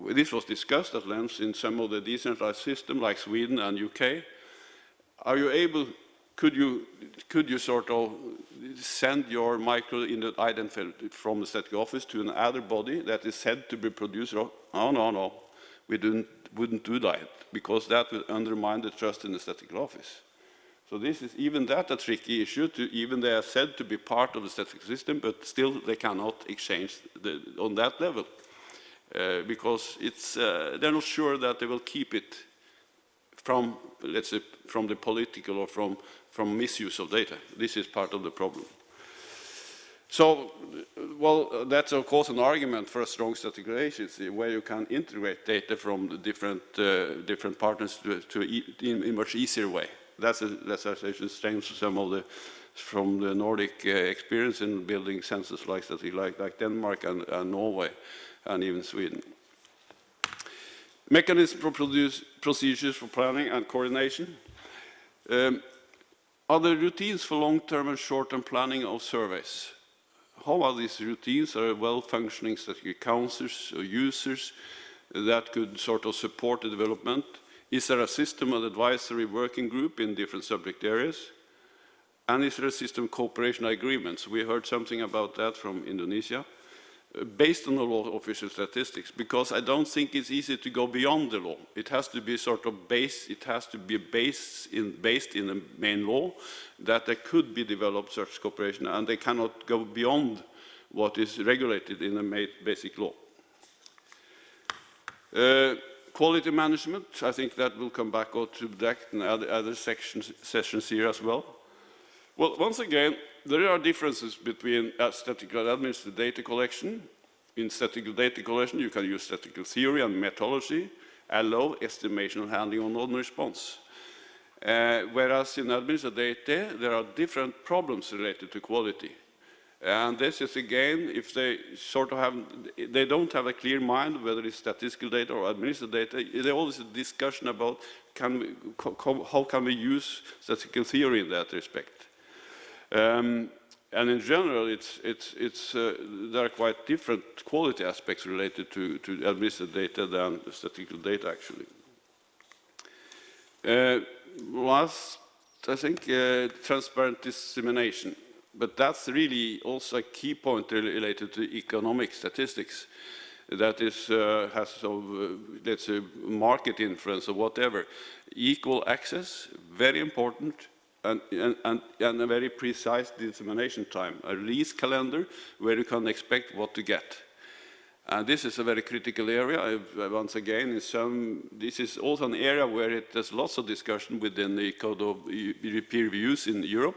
This was discussed at length in some of the decentralized systems like Sweden and UK. Are you able, could you sort of send your micro-identifier from the statistical office to another body that is said to be producer? Oh, no, we wouldn't do that, because that will undermine the trust in the statistical office. So this is even that a tricky issue, even they are said to be part of the statistical system, but still they cannot exchange on that level. Because they're not sure that they will keep it from, let's say, from the political or from misuse of data. This is part of the problem. So, well, that's of course an argument for a strong statistical agency where you can integrate data from the different partners in a much easier way. That's a strength from the Nordic experience in building census like Denmark and Norway, and even Sweden. Mechanism for procedures for planning and coordination. Are there routines for long-term and short-term planning of surveys? How are these routines? Are well-functioning statistical councils or users that could sort of support the development? Is there a system of advisory working group in different subject areas? And is there a system of cooperation agreements? We heard something about that from Indonesia. Based on the law of official statistics, because I don't think it's easy to go beyond the law. It has to be sort of based in the main law, that there could be developed such cooperation, and they cannot go beyond what is regulated in the basic law. Quality management, I think that will come back to that and other sessions here as well. Well, once again, there are differences between statistical and administrative data collection. In statistical data collection, you can use statistical theory and methodology, allow estimation and handling on non-response. Whereas in administrative data, there are different problems related to quality. And this is again, if they sort of they don't have a clear mind whether it's statistical data or administrative data, there's always a discussion about how can we use statistical theory in that respect. And in general, there are quite different quality aspects related to administrative data than statistical data, actually. Last, I think, transparent dissemination. But that's really also a key point related to economic statistics. That is, has, let's say, market influence or whatever. Equal access, very important. And a very precise dissemination time, a release calendar where you can expect what to get. And this is a very critical area. Once again, this is also an area where there's lots of discussion within the code of peer reviews in Europe.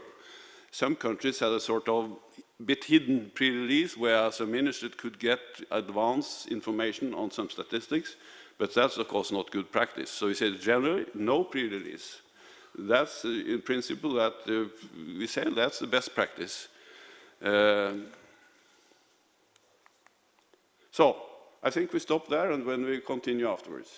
Some countries had a sort of bit hidden pre-release, whereas a minister could get advance information on some statistics, but that's of course not good practice. So we said generally, no pre-release. That's in principle that we say that's the best practice. So I think we stop there, and when we continue afterwards.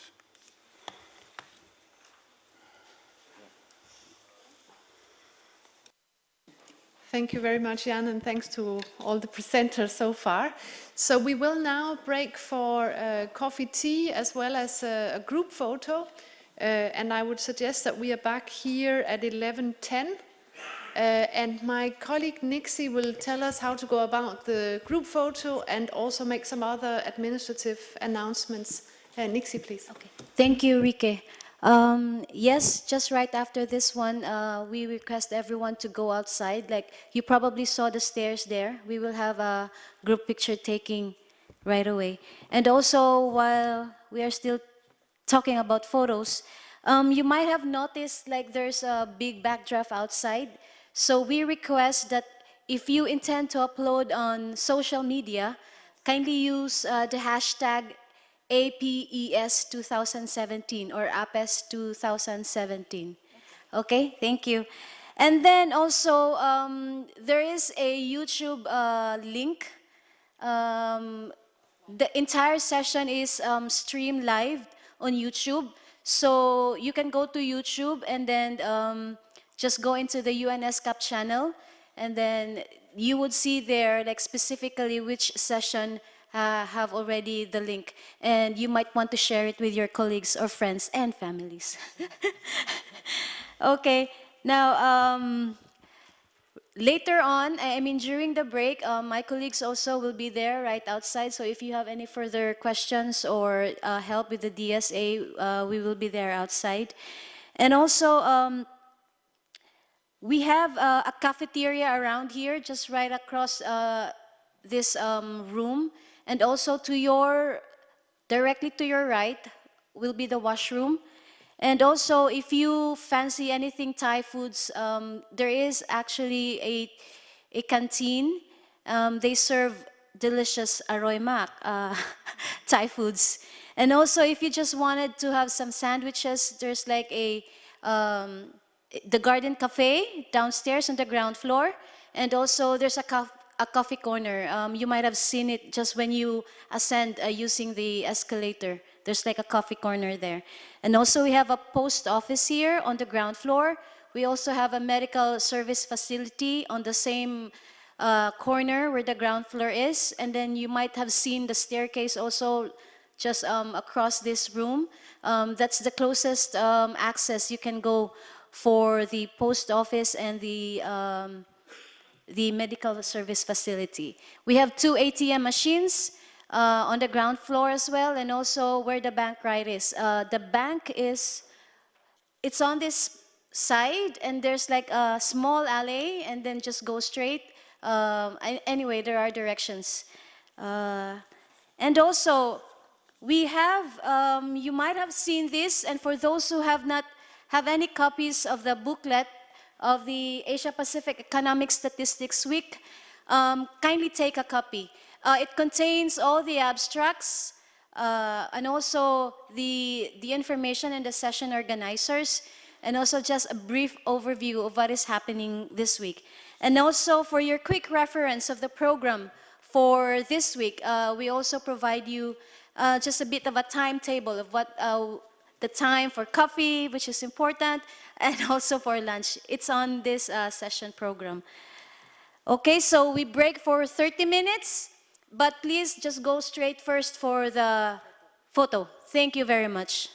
Thank you very much, Jan, and thanks to all the presenters so far. So we will now break for coffee, tea, as well as a group photo. And I would suggest that we are back here at 11:10. And my colleague Nixie will tell us how to go about the group photo and also make some other administrative announcements. Nixie, please. Okay. Thank you, Rike. Yes, just right after this one, we request everyone to go outside. Like you probably saw the stairs there. We will have a group picture taking right away. And also, while we are still talking about photos, you might have noticed like there's a big backdraft outside. So we request that if you intend to upload on social media, kindly use the hashtag APESW2017 or APESW2017. Okay, thank you. And then also, there is a YouTube link. The entire session is streamed live on YouTube. So you can go to YouTube and then just go into the UNSCAP channel, and then you would see there like specifically which session have already the link, and you might want to share it with your colleagues or friends and families. Okay, now later on, I mean during the break, my colleagues also will be there right outside, so if you have any further questions or help with the DSA, we will be there outside. And also, we have a cafeteria around here, just right across this room, and also to your, directly to your right will be the washroom. And also, if you fancy anything Thai foods, there is actually a canteen. They serve delicious aroy mak, Thai foods. And also, if you just wanted to have some sandwiches, there's like the Garden Cafe downstairs on the ground floor. And also, there's a coffee corner. You might have seen it just when you ascend using the escalator. There's like a coffee corner there. And also we have a post office here on the ground floor. We also have a medical service facility on the same corner where the ground floor is. And then you might have seen the staircase also just across this room. That's the closest access you can go for the post office and the medical service facility. We have 2 ATM machines on the ground floor as well, and also where the bank right is. The bank is, it's on this side, and there's like a small alley, and then just go straight. Anyway, there are directions. And also, we have, you might have seen this, and for those who have not have any copies of the booklet of the Asia Pacific Economic Statistics Week, kindly take a copy. It contains all the abstracts and also the information and the session organizers, and also just a brief overview of what is happening this week. And also for your quick reference of the program for this week, we also provide you just a bit of a timetable of what the time for coffee, which is important, and also for lunch. It's on this session program. Okay, so we break for 30 minutes, but please just go straight first for the photo. Thank you very much.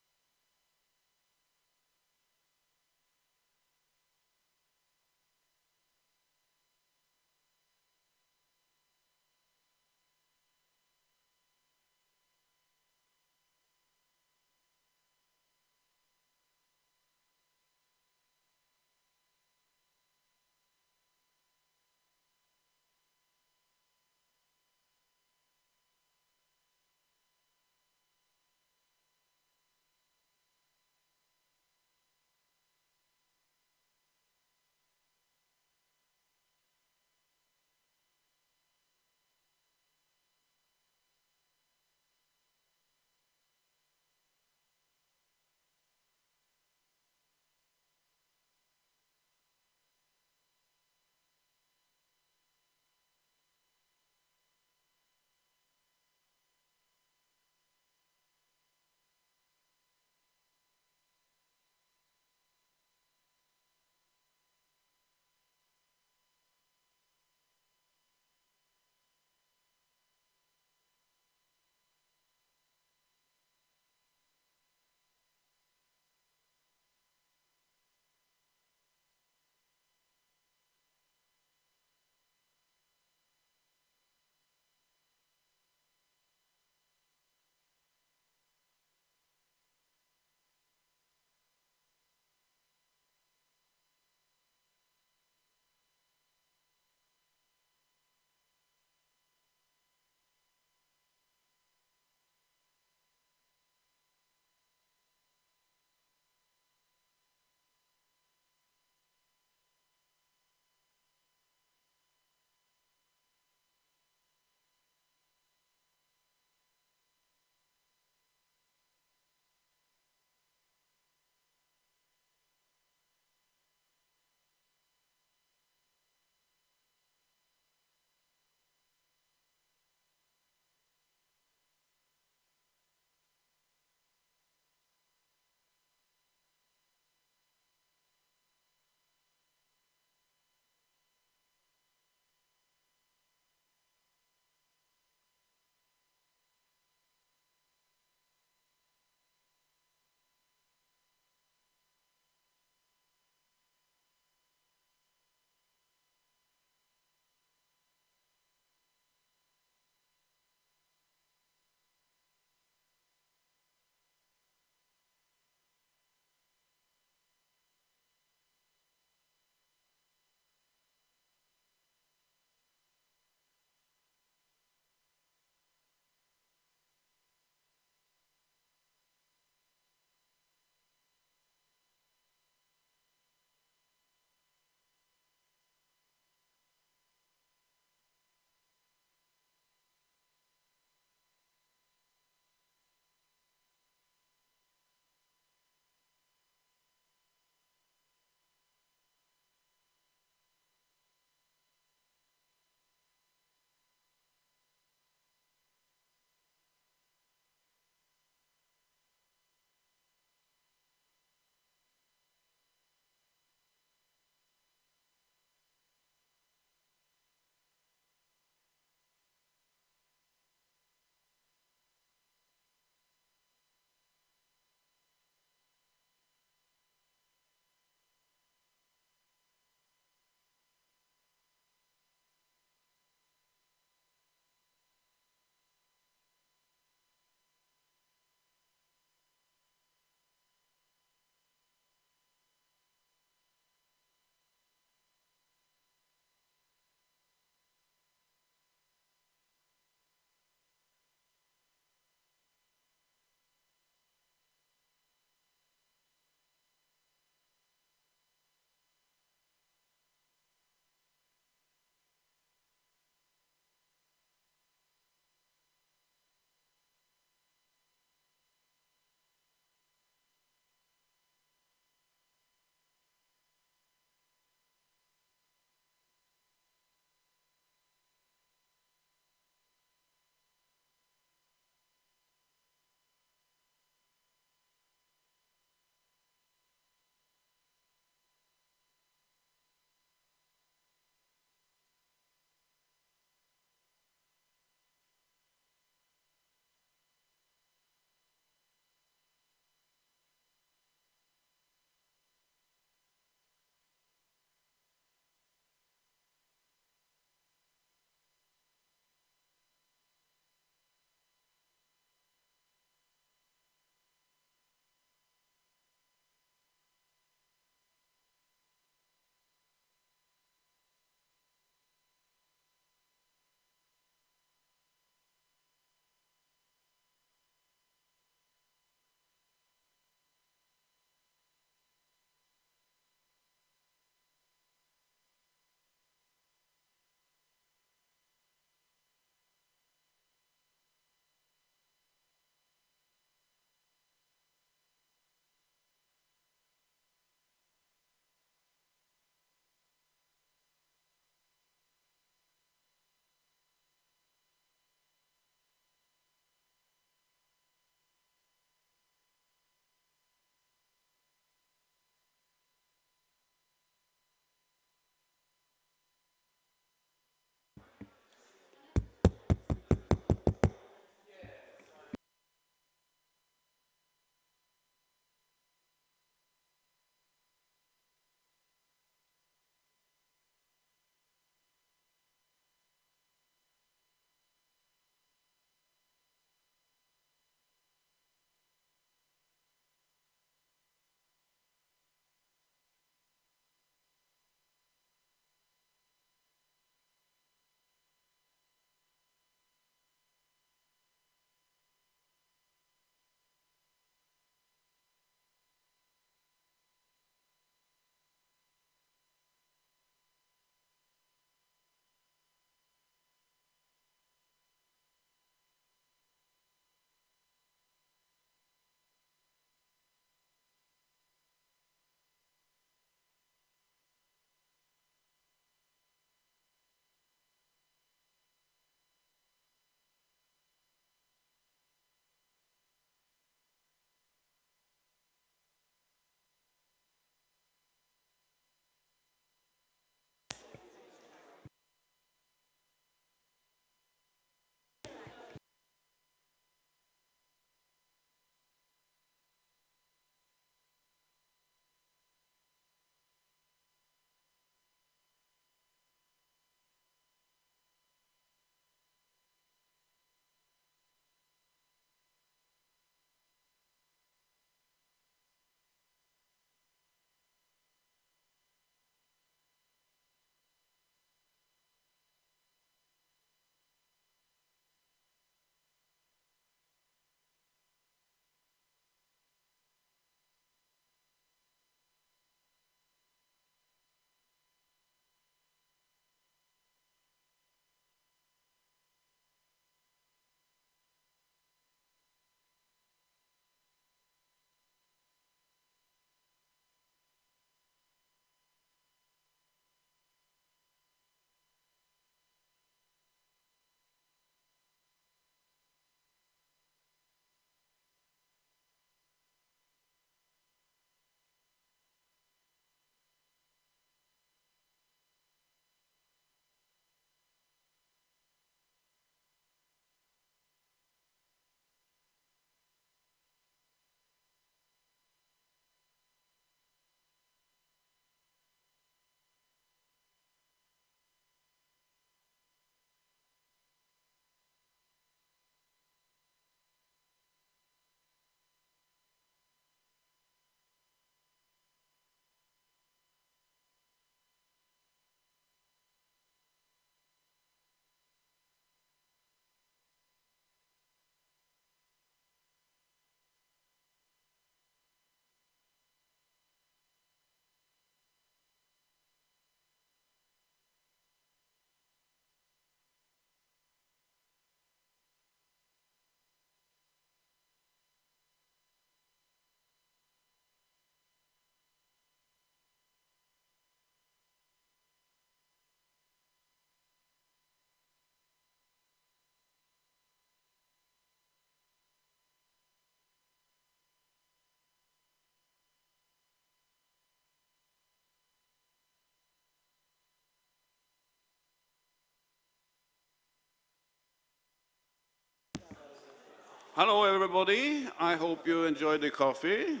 Hello, everybody. I hope you enjoyed the coffee.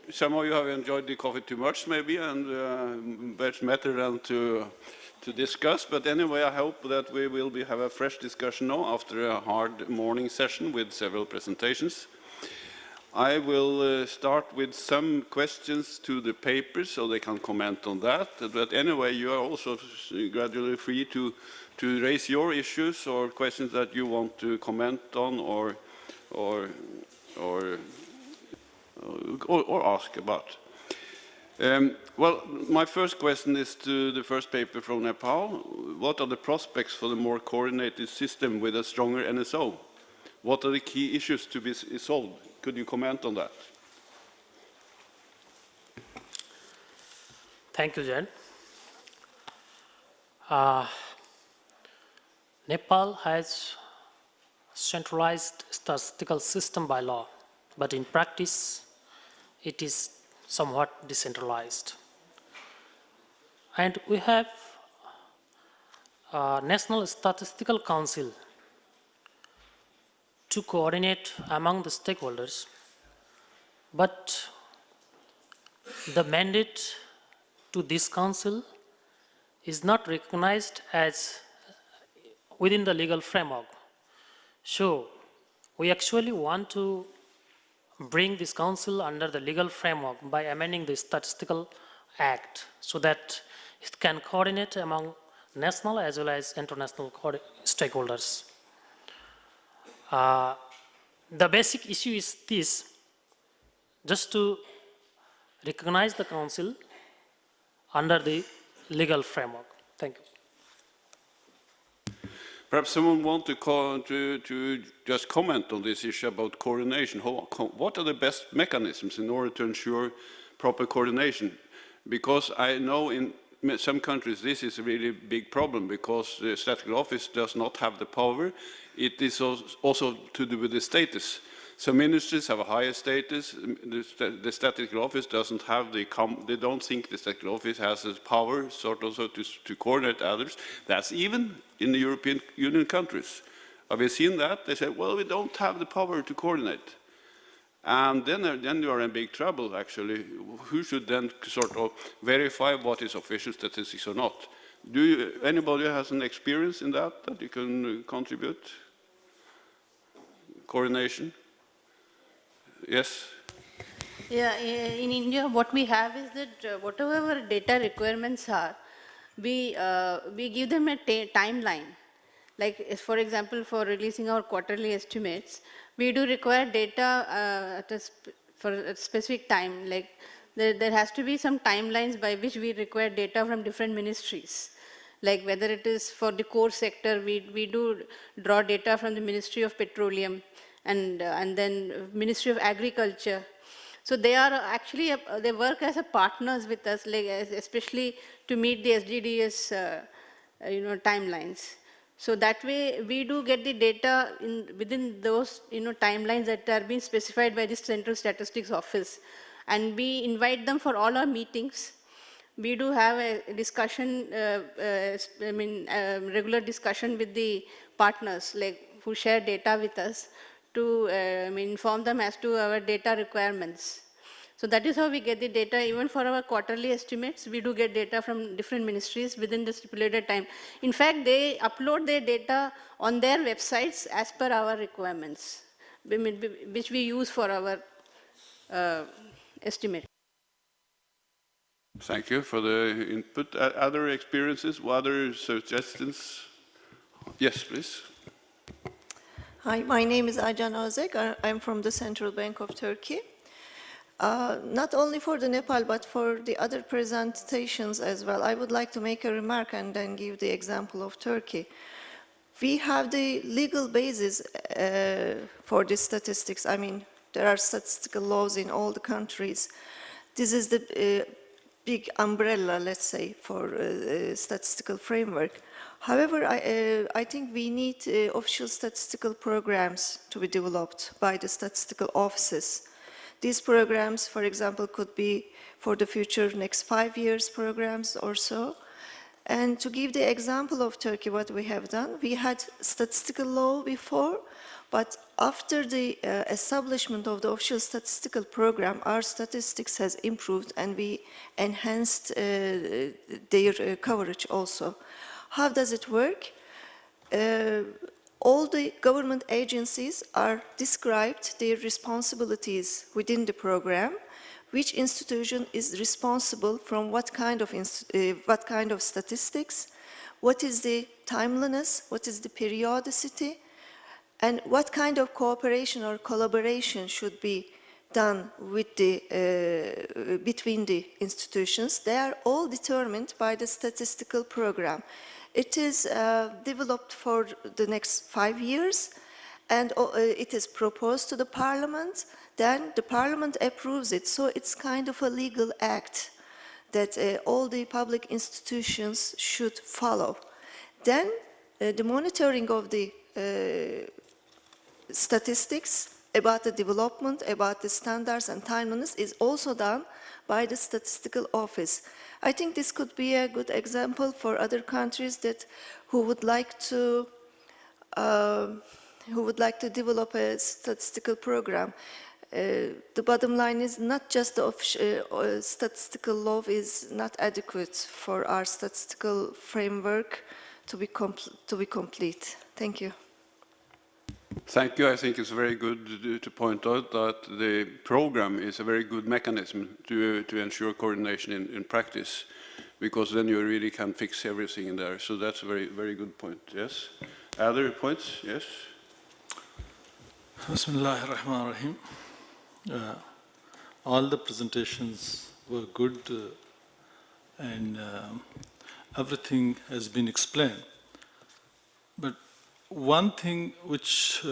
Some of you have enjoyed the coffee too much, maybe, and it's better than to discuss. But anyway, I hope that we will have a fresh discussion now after a hard morning session with several presentations. I will start with some questions to the papers so they can comment on that. But anyway, you are also gradually free to raise your issues or questions that you want to comment on or ask about. Well, my first question is to the first paper from Nepal. What are the prospects for the more coordinated system with a stronger NSO? What are the key issues to be solved? Could you comment on that? Thank you, Jan. Nepal has centralized statistical system by law, but in practice, it is somewhat decentralized. And we have a National Statistical Council to coordinate among the stakeholders, but the mandate to this council is not recognized as within the legal framework. So we actually want to bring this council under the legal framework by amending the Statistical Act so that it can coordinate among national as well as international stakeholders. The basic issue is this, just to recognize the council under the legal framework. Thank you. Perhaps someone want to just comment on this issue about coordination. What are the best mechanisms in order to ensure proper coordination? Because I know in some countries this is a really big problem because the statistical office does not have the power. It is also to do with the status. Some ministries have a higher status. The statistical office doesn't have they don't think the statistical office has the power sort of to coordinate others. That's even in the European Union countries. Have you seen that? They say, well, we don't have the power to coordinate. And then you are in big trouble, actually. Who should then sort of verify what is official statistics or not? Anybody has an experience in that you can contribute? Coordination? Yes? Yeah, in India, what we have is that whatever our data requirements are, we give them a timeline. Like, for example, for releasing our quarterly estimates, we do require data for a specific time. Like, there has to be some timelines by which we require data from different ministries. Like, whether it is for the core sector, we do draw data from the Ministry of Petroleum and then Ministry of Agriculture. So they are actually, they work as a partners with us, like, especially to meet the SDGs timelines. So that way we do get the data within those timelines that are being specified by the Central Statistics Office. And we invite them for all our meetings. We do have a discussion, regular discussion with the partners, like, who share data with us, to inform them as to our data requirements. So that is how we get the data. Even for our quarterly estimates, we do get data from different ministries within the stipulated time. In fact, they upload their data on their websites as per our requirements, which we use for our estimate. Thank you for the input. Other experiences, other suggestions? Yes, please. Hi, my name is Aycan Ozek. I'm from the Central Bank of Turkey. Not only for the Nepal, but for the other presentations as well, I would like to make a remark and then give the example of Turkey. We have the legal basis for the statistics. I mean, there are statistical laws in all the countries. This is the big umbrella, let's say, for statistical framework. However, I think we need official statistical programs to be developed by the statistical offices. These programs, for example, could be for the future next 5 years programs or so. And to give the example of Turkey, what we have done, we had statistical law before, But after the establishment of the official statistical program, our statistics has improved and we enhanced their coverage also. How does it work? All the government agencies are described their responsibilities within the program, which institution is responsible from what kind of statistics, what is the timeliness, what is the periodicity, and what kind of cooperation or collaboration should be done with between the institutions. They are all determined by the statistical program. It is developed for the next 5 years, and it is proposed to the parliament. Then the parliament approves it. So it's kind of a legal act that all the public institutions should follow. Then the monitoring of the statistics about the development, about the standards and timeliness is also done by the statistical office. I think this could be a good example for other countries who would like to develop a statistical program. The bottom line is not just the statistical law is not adequate for our statistical framework to be complete. Thank you. Thank you. I think it's very good to point out that the program is a very good mechanism to ensure coordination in practice, because then you really can fix everything in there. So that's a very, very good point. Yes. Other points? Yes. Bismillahirrahmanirrahim. All the presentations were good and everything has been explained. But one thing which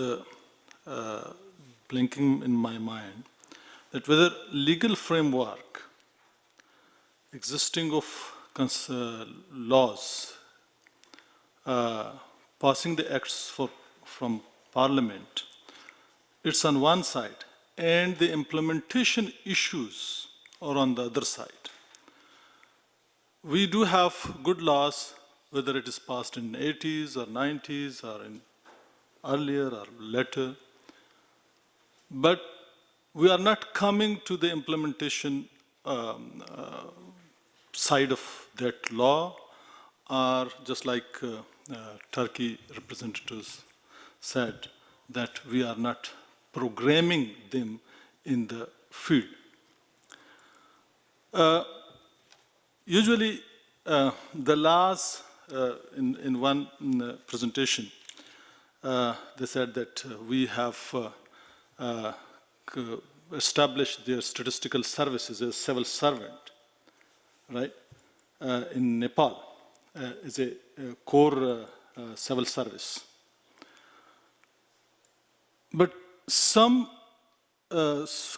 blinking in my mind, that whether legal framework existing of laws, passing the acts from Parliament, it's on one side, and the implementation issues are on the other side. We do have good laws, whether it is passed in 80s or 90s or in earlier or later, but we are not coming to the implementation side of that law, or just like Turkey representatives said, that we are not programming them in the field. Usually, the laws in one presentation, they said that we have established their statistical services as civil servant, right? In Nepal, is a core civil service. But some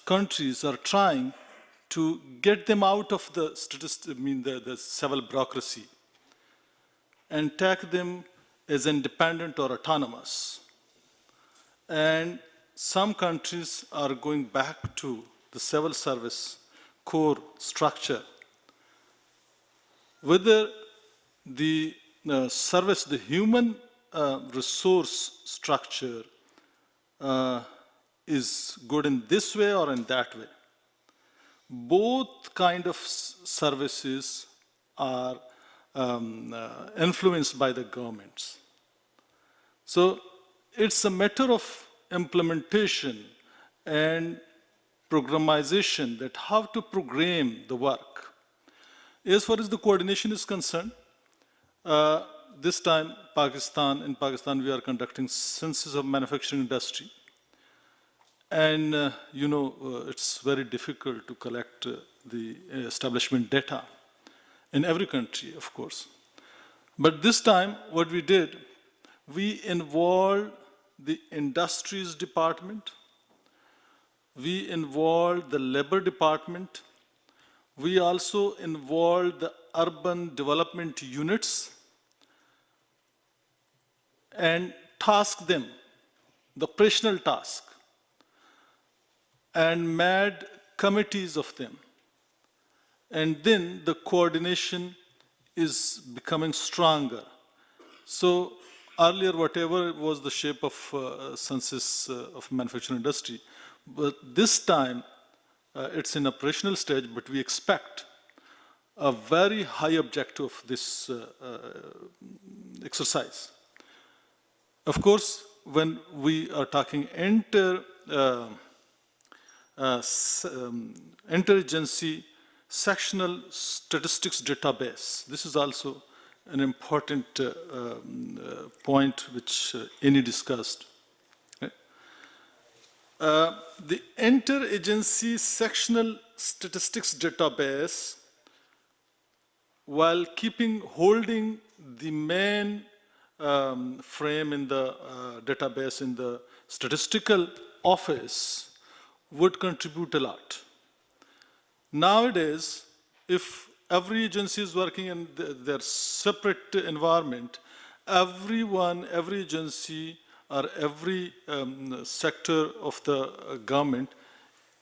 countries are trying to get them out of the the civil bureaucracy and take them as independent or autonomous. And some countries are going back to the civil service core structure. Whether the service, the human resource structure is good in this way or in that way. Both kind of services are influenced by the governments. So it's a matter of implementation and programmation, that how to program the work. As far as the coordination is concerned, this time in Pakistan we are conducting census of manufacturing industry. And it's very difficult to collect the establishment data in every country, of course. But this time, what we did, we involved the industries department, we involved the labor department, we also involved the urban development units and tasked them, the operational task, and made committees of them. And then the coordination is becoming stronger. So Earlier, whatever was the shape of census of manufacturing industry, but this time it's in operational stage, but we expect a very high objective of this exercise. Of course, when we are talking interagency sectional statistics database, this is also an important point which Eni discussed. The interagency sectional statistics database, while holding the main frame in the database in the statistical office, would contribute a lot. Nowadays, if every agency is working in their separate environment, every agency or every sector of the government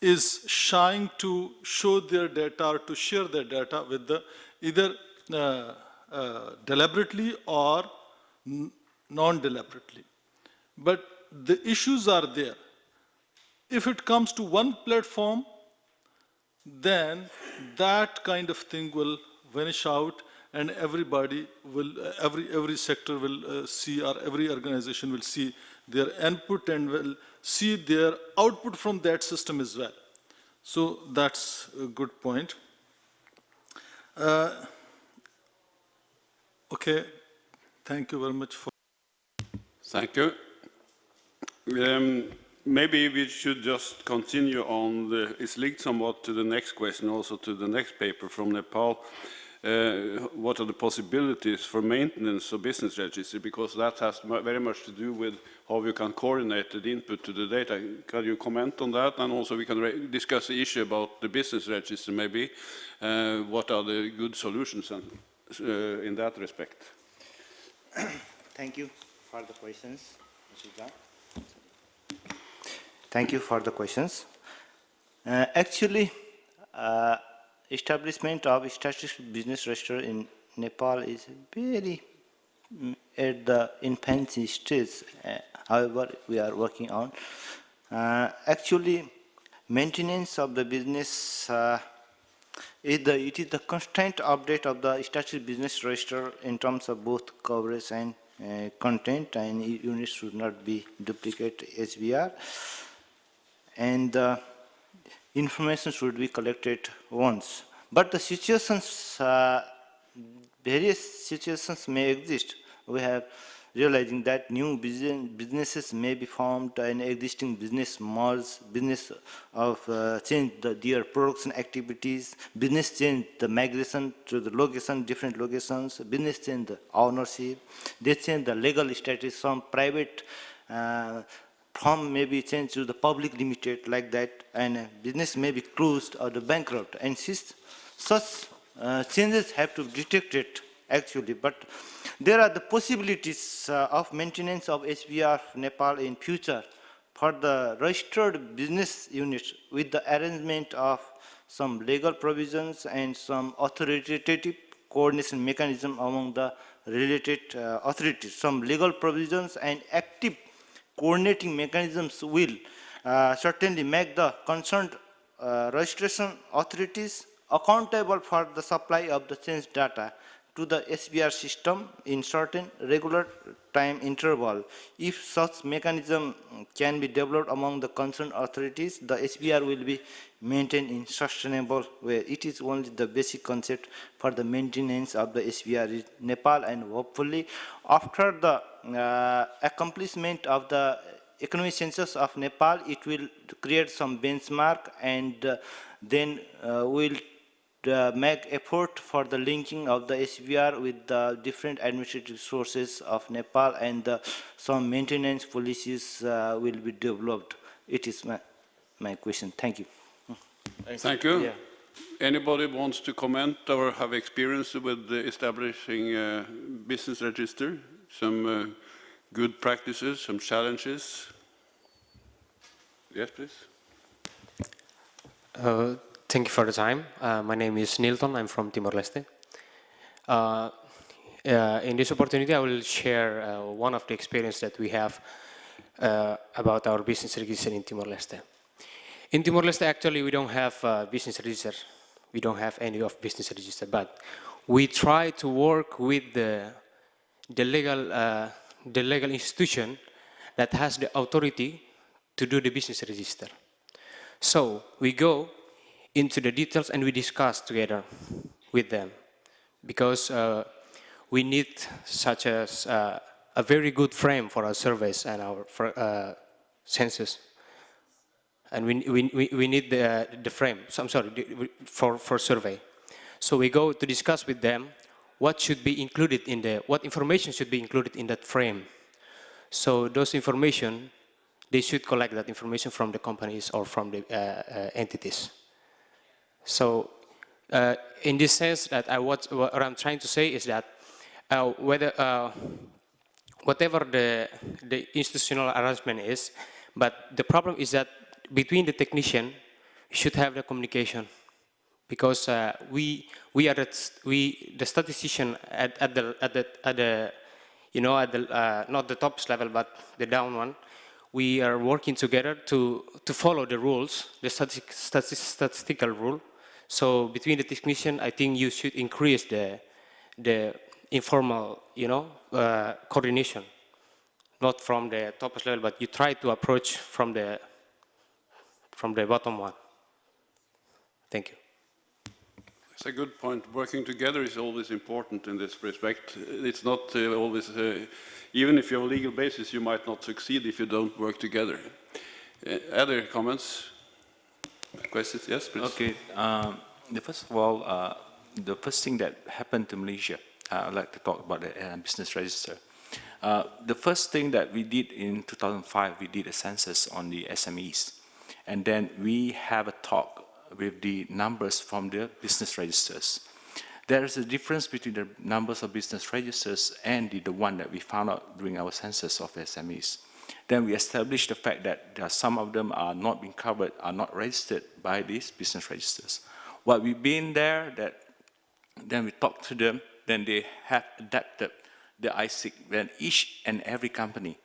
is shying to show their data or to share their data with the either deliberately or non-deliberately. But the issues are there. If it comes to one platform, then that kind of thing will vanish out, and everybody will, every sector will see, or every organization will see their input and will see their output from that system as well. So that's a good point. Okay, thank you very much for. Thank you. Maybe we should just continue on it's linked somewhat to the next question, also to the next paper from Nepal. What are the possibilities for maintenance of business registry? Because that has very much to do with how you can coordinate the input to the data. Can you comment on that? And also we can discuss the issue about the business register maybe. What are the good solutions in that respect? Thank you for the questions, Mr. John. Thank you for the questions. Actually, establishment of statistical business register in Nepal is very at the infancy stage. However, we are working on. Actually, maintenance of the business it is the constant update of the statutory business register in terms of both coverage and content, and units should not be duplicate SBR. And information should be collected once. But the situations, various situations may exist. We have realizing that new businesses may be formed and existing business merge, business of change their production activities, business change the migration to the location, different locations, business change the ownership, they change the legal status from private from maybe changed to the public limited like that, and business may be closed or the bankrupt, and such changes have to be detected actually. But there are the possibilities of maintenance of SBR Nepal in future for the registered business units with the arrangement of some legal provisions and some authoritative coordination mechanism among the related authorities. Some legal provisions and active coordinating mechanisms will certainly make the concerned registration authorities accountable for the supply of the change data to the SBR system in certain regular time interval. If such mechanism can be developed among the concerned authorities, the SBR will be maintained in sustainable way. It is only the basic concept for the maintenance of the SBR in Nepal, and hopefully after the accomplishment of the economic census of Nepal, it will create some benchmark, and then we'll make effort for the linking of the SBR with the different administrative sources of Nepal, and some maintenance policies will be developed. It is my question. Thank you. Thank you. Yeah. Anybody wants to comment or have experience with establishing a business register? Some good practices, some challenges? Yes, please. Thank you for the time. My name is Nilton. I'm from Timor-Leste. In this opportunity, I will share one of the experience that we have about our business register in Timor-Leste. In Timor-Leste, actually, we don't have business register. We don't have any of business register, but we try to work with the legal institution that has the authority to do the business register. So we go into the details and we discuss together with them, because we need such as a very good frame for our surveys and our census. And we need the frame, so I'm sorry, for survey. So we go to discuss with them what should be included in what information should be included in that frame. So those information, they should collect that information from the companies or from the entities. So in this sense, that what I'm trying to say is that whatever the institutional arrangement is, but the problem is that between the technician, we should have the communication, because we are the statistician at the you know, at the not the top level but the down one. We are working together to follow the rules, the statistical rule. So between the technician, I think you should increase the informal, you know, coordination, not from the top level, but you try to approach from the bottom one. Thank you. It's a good point. Working together is always important in this respect. It's not always, even if you have a legal basis, you might not succeed if you don't work together. Other comments? Questions? Yes, please. Okay. First of all, the first thing that happened to Malaysia, I'd like to talk about the business register. The first thing that we did in 2005, we did a census on the SMEs. And then we have a talk with the numbers from the business registers. There is a difference between the numbers of business registers and the one that we found out during our census of SMEs. Then we established the fact that some of them are not being covered, are not registered by these business registers. What we've been there, then we talked to them, then they have adapted the ISIC. Then each and every company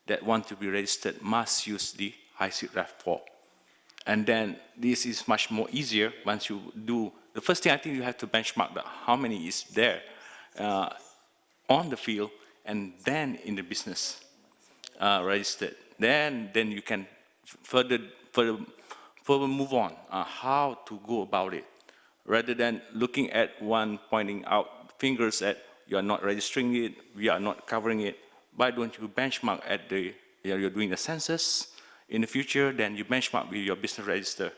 that wants to be registered must use the ISIC REF4. And then this is much more easier once you do. The first thing I think you have to benchmark how many is there on the field and then in the business registered. Then you can further move on how to go about it, rather than looking at one pointing out fingers at you are not registering it, we are not covering it. Why don't you benchmark at you're doing the census? In the future, then you benchmark with your business register.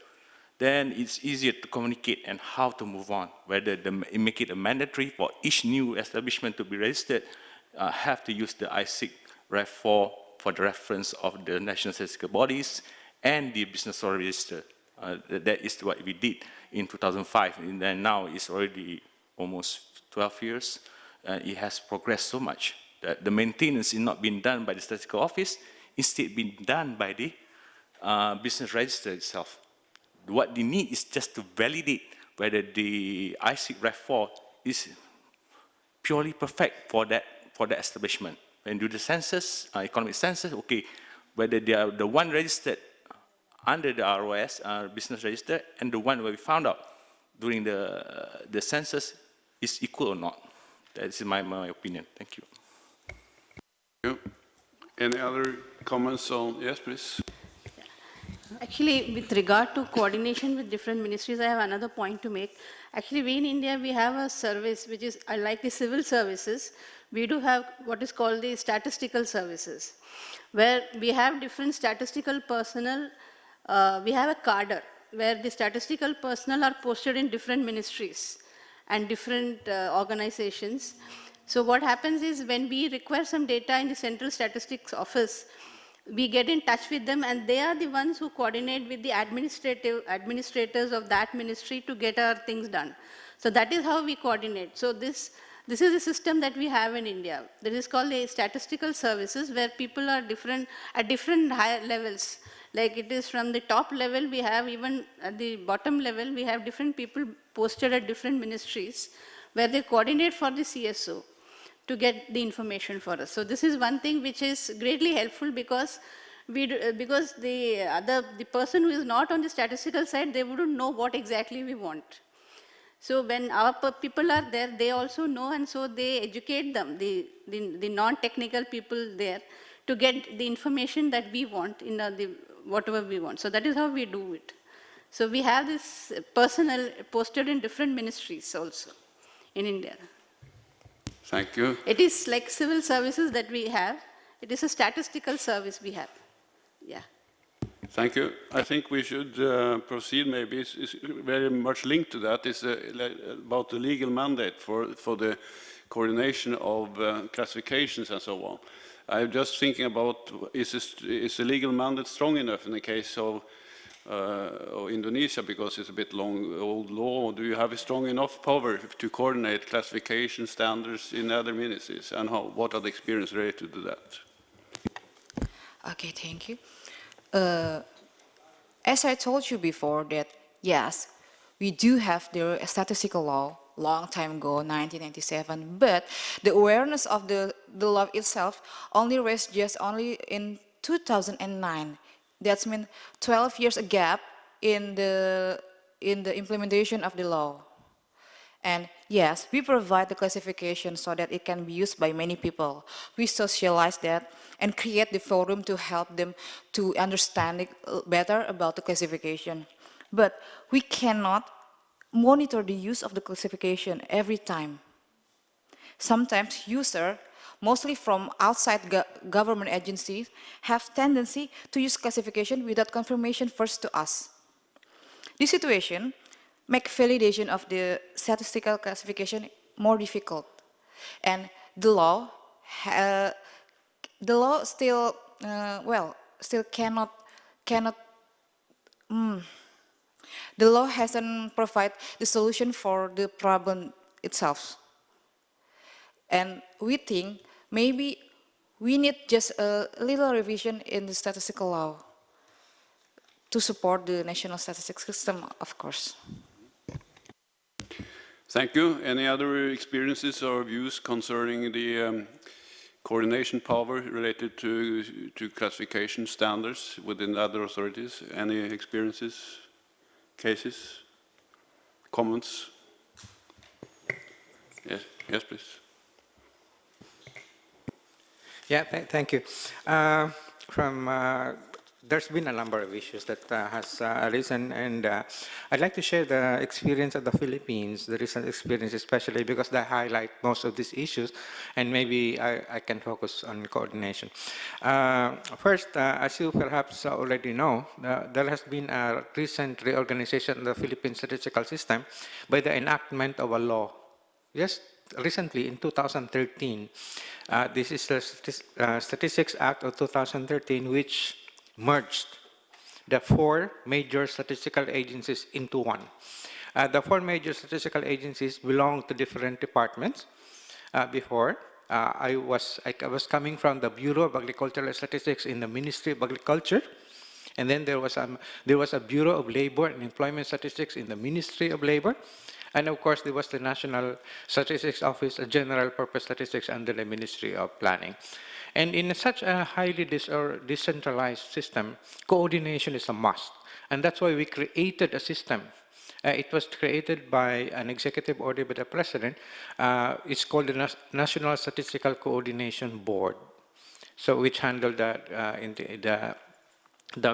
Then it's easier to communicate and how to move on, whether make it a mandatory for each new establishment to be registered, have to use the ISIC REF4 for the reference of the national statistical bodies and the business register. That is what we did in 2005, and then now it's already almost 12 years. It has progressed so much that the maintenance is not being done by the statistical office, instead being done by the business register itself. What they need is just to validate whether the ISIC REF4 is purely perfect for that establishment. When you do the census, economic census, okay, whether they are the one registered under the ROS, business register, and the one where we found out during the census is equal or not. That's my opinion. Thank you. Thank you. Any other comments on, yes, please? Actually, with regard to coordination with different ministries, I have another point to make. Actually, we in India, we have a service which is, like the civil services, we do have what is called the statistical services, where we have different statistical personnel. We have a cadre where the statistical personnel are posted in different ministries and different organizations. So what happens is when we require some data in the Central Statistics Office, we get in touch with them and they are the ones who coordinate with the administrators of that ministry to get our things done. So that is how we coordinate. So this is a system that we have in India. That is called a statistical services, where people are different at different higher levels. Like it is from the top level, we have even at the bottom level, we have different people posted at different ministries where they coordinate for the CSO. to get the information for us. So this is one thing which is greatly helpful because the person who is not on the statistical side, they wouldn't know what exactly we want. So when our people are there, they also know, and so they educate them, the non-technical people there, to get the information that we want in whatever we want. So that is how we do it. So we have this personnel posted in different ministries also in India. Thank you. It is like civil services that we have. It is a statistical service we have. Yeah. Thank you. I think we should proceed. Maybe it's very much linked to that. Is about the legal mandate for the coordination of classifications and so on. I'm just thinking about is the legal mandate strong enough in the case of Indonesia, because it's a bit old law? Do you have a strong enough power to coordinate classification standards in other ministries, and what are the experience related to that? Okay, thank you. As I told you before that, yes, we do have the statistical law long time ago, 1997, but the awareness of the law itself only raised just only in 2009. That means 12 years a gap in the implementation of the law. And yes, we provide the classification so that it can be used by many people. We socialize that and create the forum to help them to understand it better about the classification. But we cannot monitor the use of the classification every time. Sometimes users, mostly from outside government agencies, have tendency to use classification without confirmation first to us. This situation makes validation of the statistical classification more difficult, and the law still cannot. The law hasn't provided the solution for the problem itself, and we think maybe we need just a little revision in the statistical law to support the national statistics system, of course. Thank you. Any other experiences or views concerning the coordination power related to classification standards within other authorities? Any experiences, cases, comments? Yes, please. Yeah, thank you. There's been a number of issues that has arisen, and I'd like to share the experience of the Philippines, the recent experience, especially because they highlight most of these issues, and maybe I can focus on coordination. First, as you perhaps already know, there has been a recent reorganization of the Philippine statistical system by the enactment of a law. Yes, recently in 2013. This is the Statistics Act of 2013, which merged the 4 major statistical agencies into one. The 4 major statistical agencies belong to different departments. Before, I was coming from the Bureau of Agricultural Statistics in the Ministry of Agriculture, and then there was a Bureau of Labor and Employment Statistics in the Ministry of Labor, and of course there was the National Statistics Office, a general purpose statistics under the Ministry of Planning. And in such a highly decentralized system, coordination is a must. And that's why we created a system. It was created by an executive order by the President. It's called the National Statistical Coordination Board, so which handled the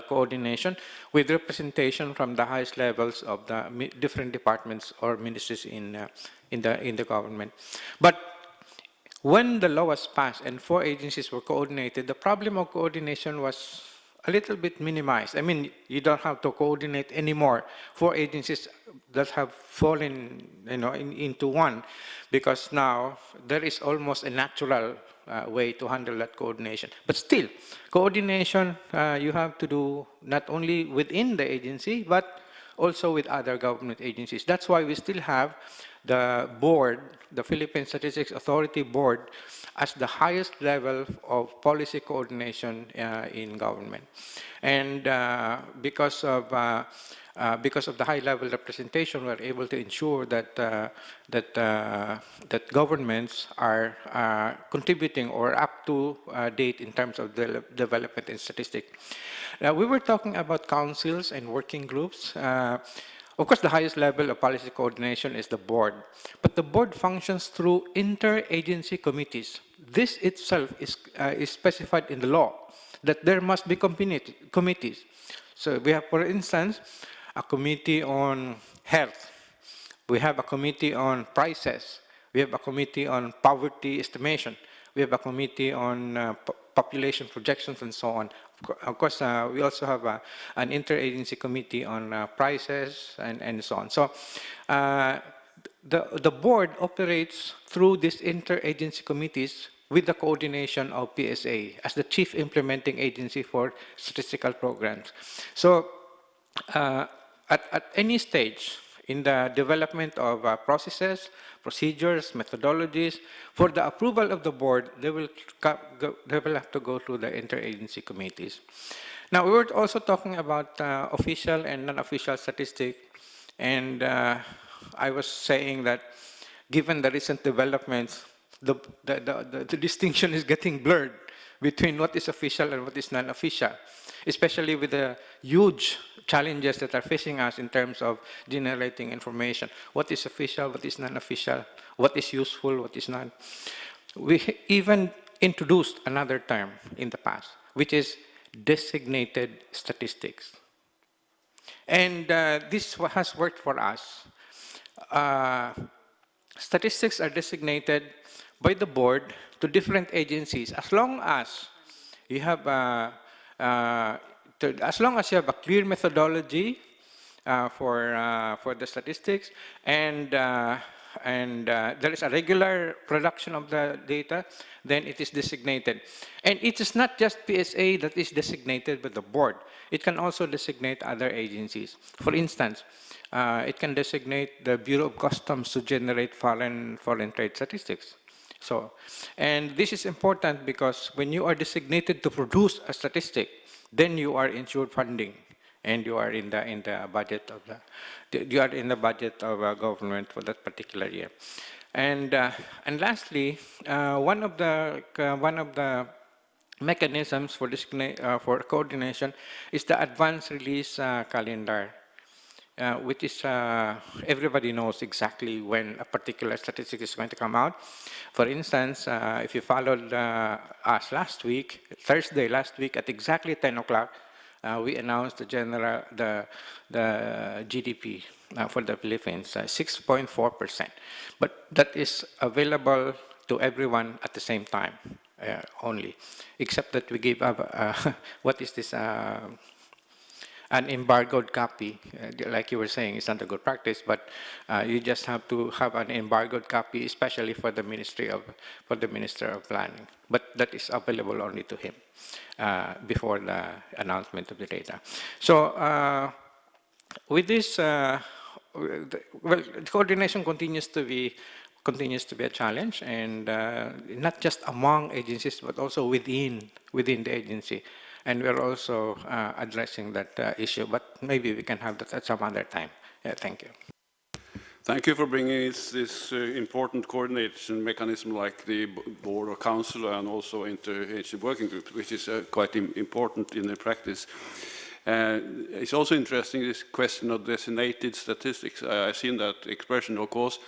coordination with representation from the highest levels of the different departments or ministries in the government. But when the law was passed and 4 agencies were coordinated, the problem of coordination was a little bit minimized. I mean, you don't have to coordinate anymore 4 agencies that have fallen, into one, because now there is almost a natural way to handle that coordination. But still, coordination you have to do not only within the agency, but also with other government agencies. That's why we still have the board, the Philippine Statistics Authority Board, as the highest level of policy coordination in government. And because of the high-level representation, we're able to ensure that that governments are contributing or up to date in terms of the development in statistics. We were talking about councils and working groups. Of course, the highest level of policy coordination is the board, but the board functions through inter-agency committees. This itself is specified in the law, that there must be committees. So we have, for instance, a committee on health. We have a committee on prices. We have a committee on poverty estimation. We have a committee on population projections and so on. Of course, we also have an interagency committee on prices and so on. So the board operates through these interagency committees with the coordination of PSA as the chief implementing agency for statistical programs. So at any stage in the development of processes, procedures, methodologies, for the approval of the board, they will have to go through the interagency committees. Now, we were also talking about official and non-official statistics, and I was saying that given the recent developments, the distinction is getting blurred between what is official and what is non-official, especially with the huge challenges that are facing us in terms of generating information. What is official, what is non-official, what is useful, what is not. We even introduced another term in the past, which is designated statistics. And this has worked for us. Statistics are designated by the board to different agencies as long as you have a clear methodology for the statistics and there is a regular production of the data, then it is designated. And it is not just PSA that is designated by the board. It can also designate other agencies. For instance, it can designate the Bureau of Customs to generate foreign trade statistics. So, and this is important because when you are designated to produce a statistic, then you are insured funding, and you are in the budget of government for that particular year. And lastly, one of the mechanisms for coordination is the advanced release calendar, which is everybody knows exactly when a particular statistic is going to come out. For instance, if you followed us last week, Thursday last week at exactly 10 o'clock, we announced the GDP for the Philippines, 6.4%. But that is available to everyone at the same time only, except that we gave up, what is this, an embargoed copy, like you were saying, is not a good practice, but you just have to have an embargoed copy, especially for the Minister of Planning. But that is available only to him before the announcement of the data. So with this, well, coordination continues to be a challenge, and not just among agencies, but also within the agency. And we're also addressing that issue, but maybe we can have that at some other time. Yeah, thank you. Thank you for bringing this important coordination mechanism like the board or council and also inter-agency working group, which is quite important in the practice. It's also interesting, this question of designated statistics. I've seen that expression, of course.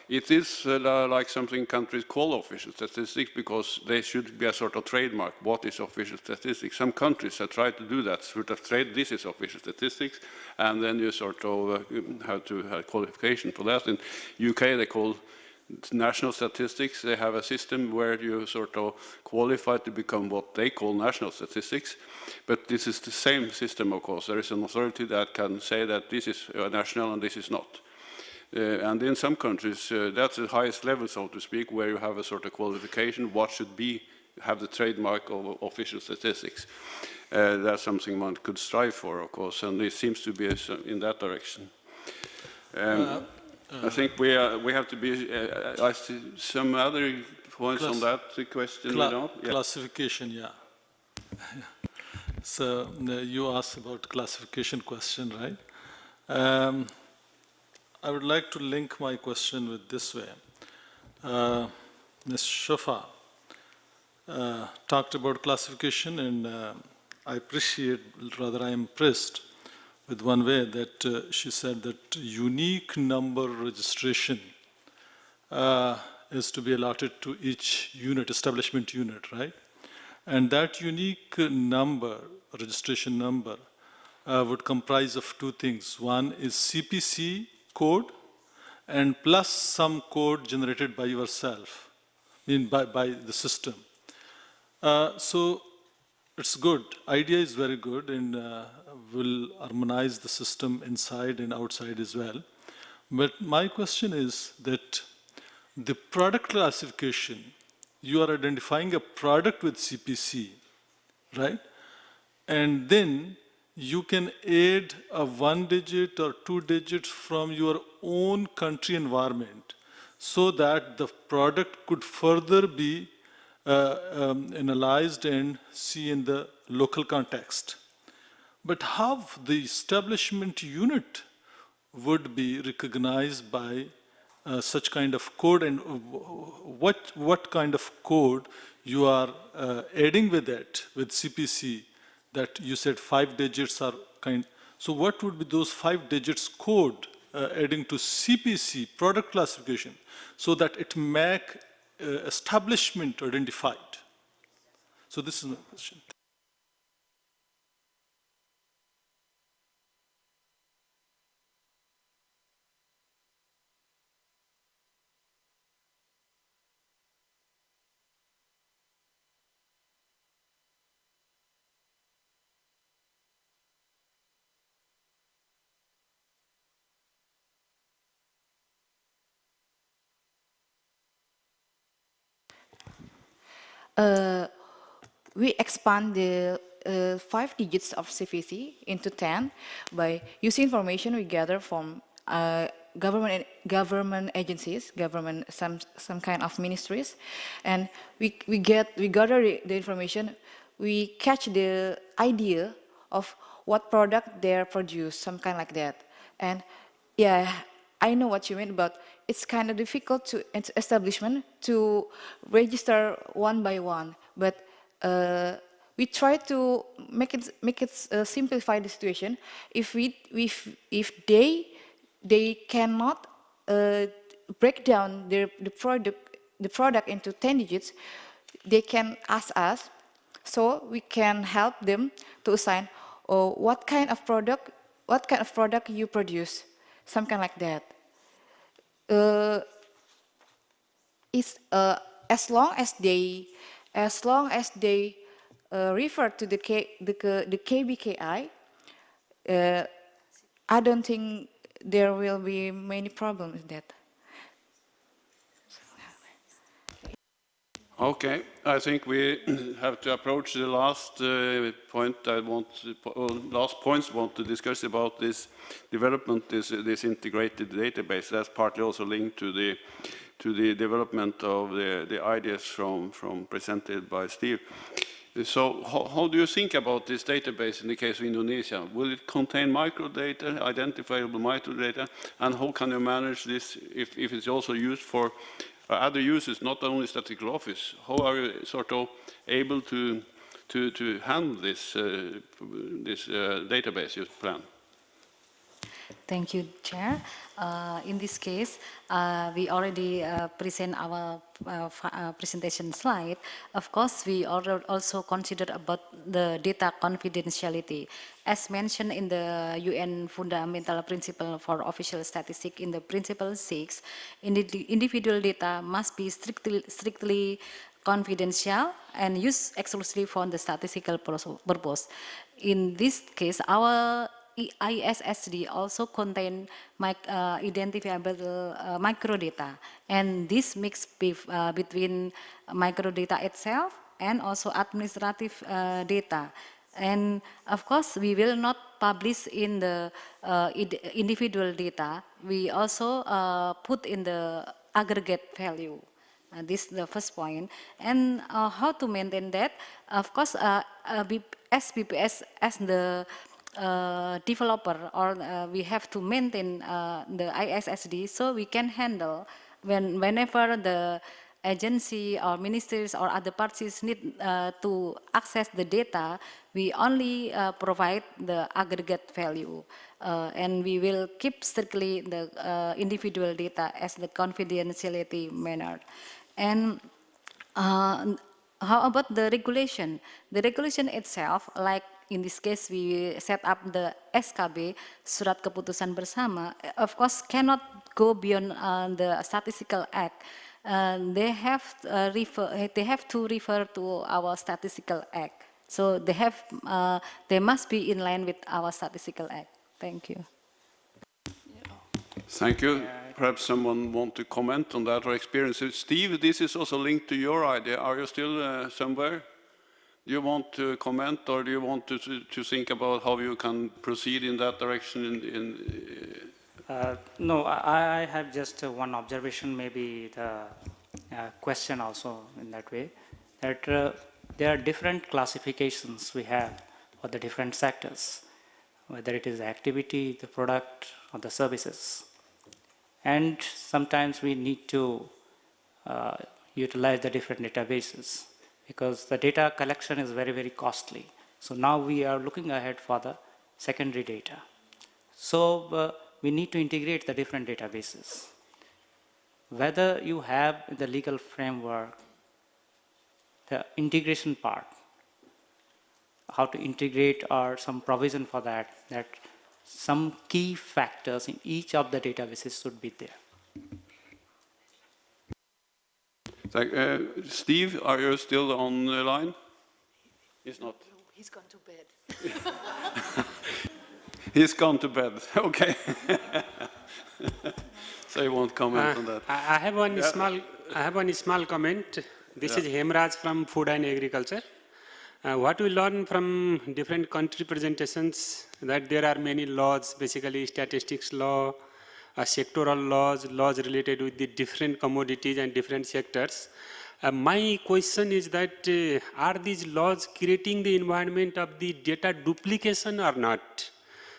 It is like something countries call official statistics because they should be a sort of trademark. What is official statistics? Some countries have tried to do that, sort of trade, this is official statistics, and then you sort of have to have qualification for that. In UK, they call national statistics. They have a system where you sort of qualify to become what they call national statistics. But this is the same system, of course. There is an authority that can say that this is national and this is not. And in some countries, that's the highest level, so to speak, where you have a sort of qualification, what should have the trademark of official statistics. That's something one could strive for, of course, and it seems to be in that direction. I think we have to be, I see some other points on that question. Classification, yeah. So you asked about classification question, right? I would like to link my question with this way. Ms. Shafa talked about classification, and I appreciate, rather I am impressed with one way that she said that unique number registration is to be allotted to each unit, establishment unit, right? And that unique number, registration number, would comprise of two things. One is CPC code, and plus some code generated by yourself, by the system. So it's good. Idea is very good, and will harmonize the system inside and outside as well. But my question is that the product classification, you are identifying a product with CPC, right? And then you can add a 1 digit or 2 digits from your own country environment so that the product could further be analyzed and see in the local context. But how the establishment unit would be recognized by such kind of code, and what kind of code you are adding with it, with CPC, that you said 5 digits are kind. So what would be those 5 digits code adding to CPC, product classification, so that it make establishment identified? So this is my question. We expand the 5 digits of CVC into 10 by using information we gather from government agencies, some kind of ministries, and we gather the information. We catch the idea of what product they produce, some kind like that. And yeah, I know what you mean, but it's kind of difficult to establishment to register one by one. But we try to make it simplify the situation. If they cannot break down the product into 10 digits, they can ask us, so we can help them to assign what kind of product you produce, something like that. As long as they refer to the KBKI, I don't think there will be many problems with that. Okay, I think we have to approach the last point last points I want to discuss about this development, this integrated database. That's partly also linked to the development of the ideas from presented by Steve. So how do you think about this database in the case of Indonesia? Will it contain microdata, identifiable microdata, and how can you manage this if it's also used for other uses, not only statistical office? How are you sort of able to handle this database you plan? Thank you, Chair. In this case, we already present our presentation slide. Of course, we also consider about the data confidentiality. As mentioned in the UN Fundamental Principle for Official Statistics in the Principle 6, individual data must be strictly confidential and used exclusively for the statistical purpose. In this case, our ISSD also contain identifiable microdata, and this mix between microdata itself and also administrative data. And of course, we will not publish in the individual data. We also put in the aggregate value. This is the first point. And how to maintain that? Of course, as BPS, as the developer, or we have to maintain the ISSD, so we can handle whenever the agency or ministries or other parties need to access the data, we only provide the aggregate value. And we will keep strictly the individual data as the confidentiality manner. And how about the regulation? The regulation itself, like in this case, we set up the SKB, Surat Keputusan Bersama, of course, cannot go beyond the Statistical Act. They have to refer to our Statistical Act. So they must be in line with our Statistical Act. Thank you. Thank you. Perhaps someone want to comment on that or experience it. Steve, this is also linked to your idea. Are you still somewhere? Do you want to comment, or do you want to think about how you can proceed in that direction? No, I have just one observation, maybe the question also in that way, that there are different classifications we have for the different sectors, whether it is the activity, the product, or the services. And sometimes we need to utilize the different databases, because the data collection is very, very costly. So now we are looking ahead for the secondary data. So we need to integrate the different databases. Whether you have the legal framework, the integration part, how to integrate or some provision for that, that some key factors in each of the databases should be there. Steve, are you still on the line? He's not. No, he's gone to bed. He's gone to bed. Okay. So you won't comment on that. I have one small comment. This is Hemraj from Food and Agriculture. What we learn from different country presentations, that there are many laws, basically statistics law, sectoral laws related with the different commodities and different sectors. My question is that are these laws creating the environment of the data duplication or not?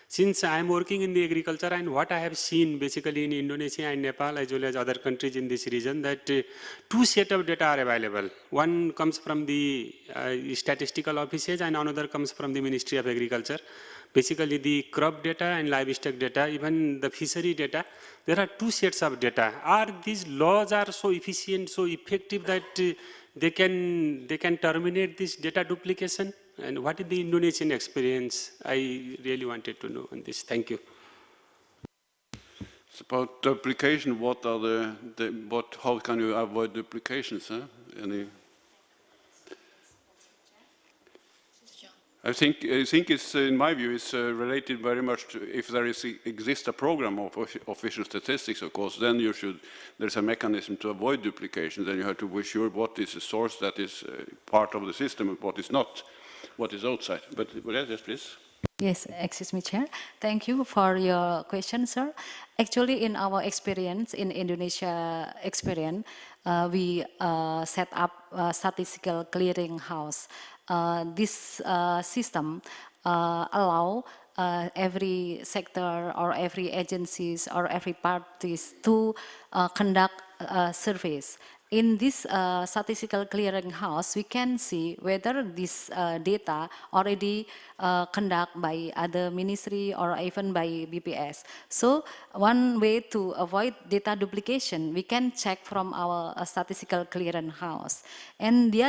Since I am working in the agriculture, and what I have seen basically in Indonesia and Nepal as well as other countries in this region, that two sets of data are available. One comes from the statistical offices and another comes from the Ministry of Agriculture. Basically the crop data and livestock data, even the fishery data, there are two sets of data. Are these laws are so efficient, so effective that they can terminate this data duplication? And what is the Indonesian experience? I really wanted to know on this. Thank you. It's about duplication. What are how can you avoid duplications? Huh? I think it's, in my view, it's related very much to if there exists a program of official statistics, of course, then there's a mechanism to avoid duplication. Then you have to be sure what is the source that is part of the system and what is not, what is outside. But yes, please. Yes, excuse me, Chair. Thank you for your question, sir. Actually, in our experience, in Indonesia experience, we set up a statistical clearinghouse. This system allow every sector or every agencies or every parties to conduct surveys. In this statistical clearinghouse, we can see whether this data already conducted by other ministry or even by BPS. So one way to avoid data duplication, we can check from our statistical clearinghouse. And the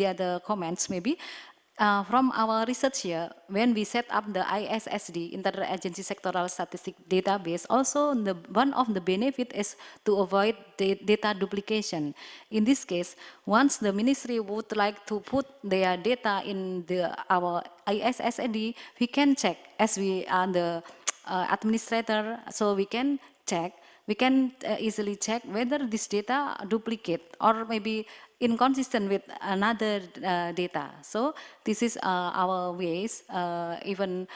other comments maybe, from our research here, when we set up the ISSD, Interagency Sectoral Statistic Database, also one of the benefit is to avoid data duplication. In this case, once the ministry would like to put their data in our ISSD, we can check as we are the administrator, so we can check we can easily check whether this data duplicate or maybe inconsistent with another data. So this is our ways even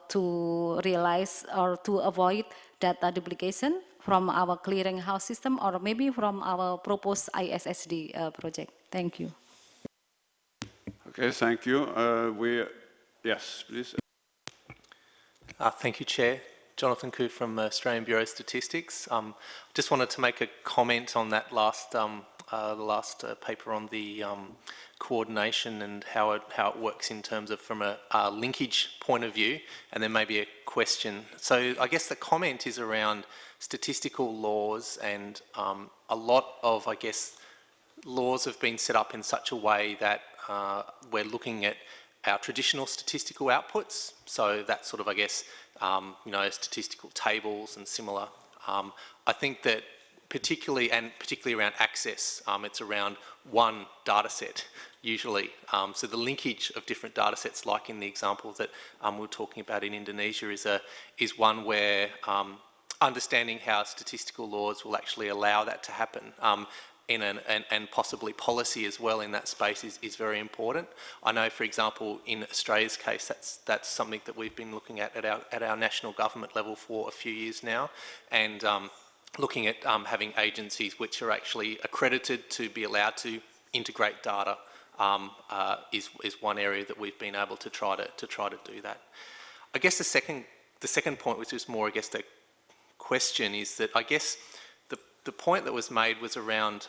to realize or to avoid data duplication from our clearinghouse system or maybe from our proposed ISSD project. Thank you. Okay, thank you. Yes, please. Thank you, Chair. Jonathan Koo from Australian Bureau of Statistics. Just wanted to make a comment on that last, the last paper on the coordination and how it works in terms of from a linkage point of view, and then maybe a question. So I guess the comment is around statistical laws, and a lot of, I guess, laws have been set up in such a way that we're looking at our traditional statistical outputs. So that's sort of, I guess, you know, statistical tables and similar. I think that particularly around access, it's around one data set usually. So the linkage of different data sets, like in the example that we were talking about in Indonesia, is one where understanding how statistical laws will actually allow that to happen. And possibly policy as well in that space is very important. I know, for example, in Australia's case, that's something that we've been looking at our national government level for a few years now, and looking at having agencies which are actually accredited to be allowed to integrate data is one area that we've been able to try to do that. I guess the second point, which is more, I guess, the question, is that I guess the point that was made was around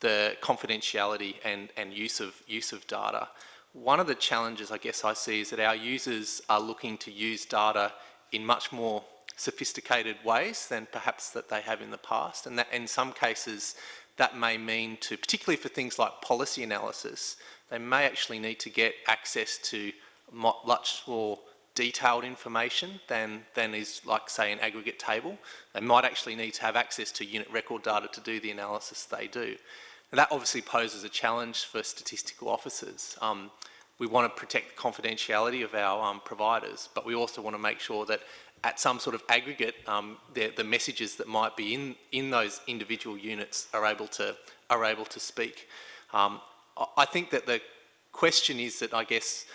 the confidentiality and use of data. One of the challenges I guess I see is that our users are looking to use data in much more sophisticated ways than perhaps that they have in the past, and that in some cases that may mean to, particularly for things like policy analysis, they may actually need to get access to much more detailed information than is, like, say, an aggregate table. They might actually need to have access to unit record data to do the analysis they do. And that obviously poses a challenge for statistical officers. We want to protect the confidentiality of our providers, but we also want to make sure that at some sort of aggregate, the messages that might be in those individual units are able to speak. I think that the question is that, I guess,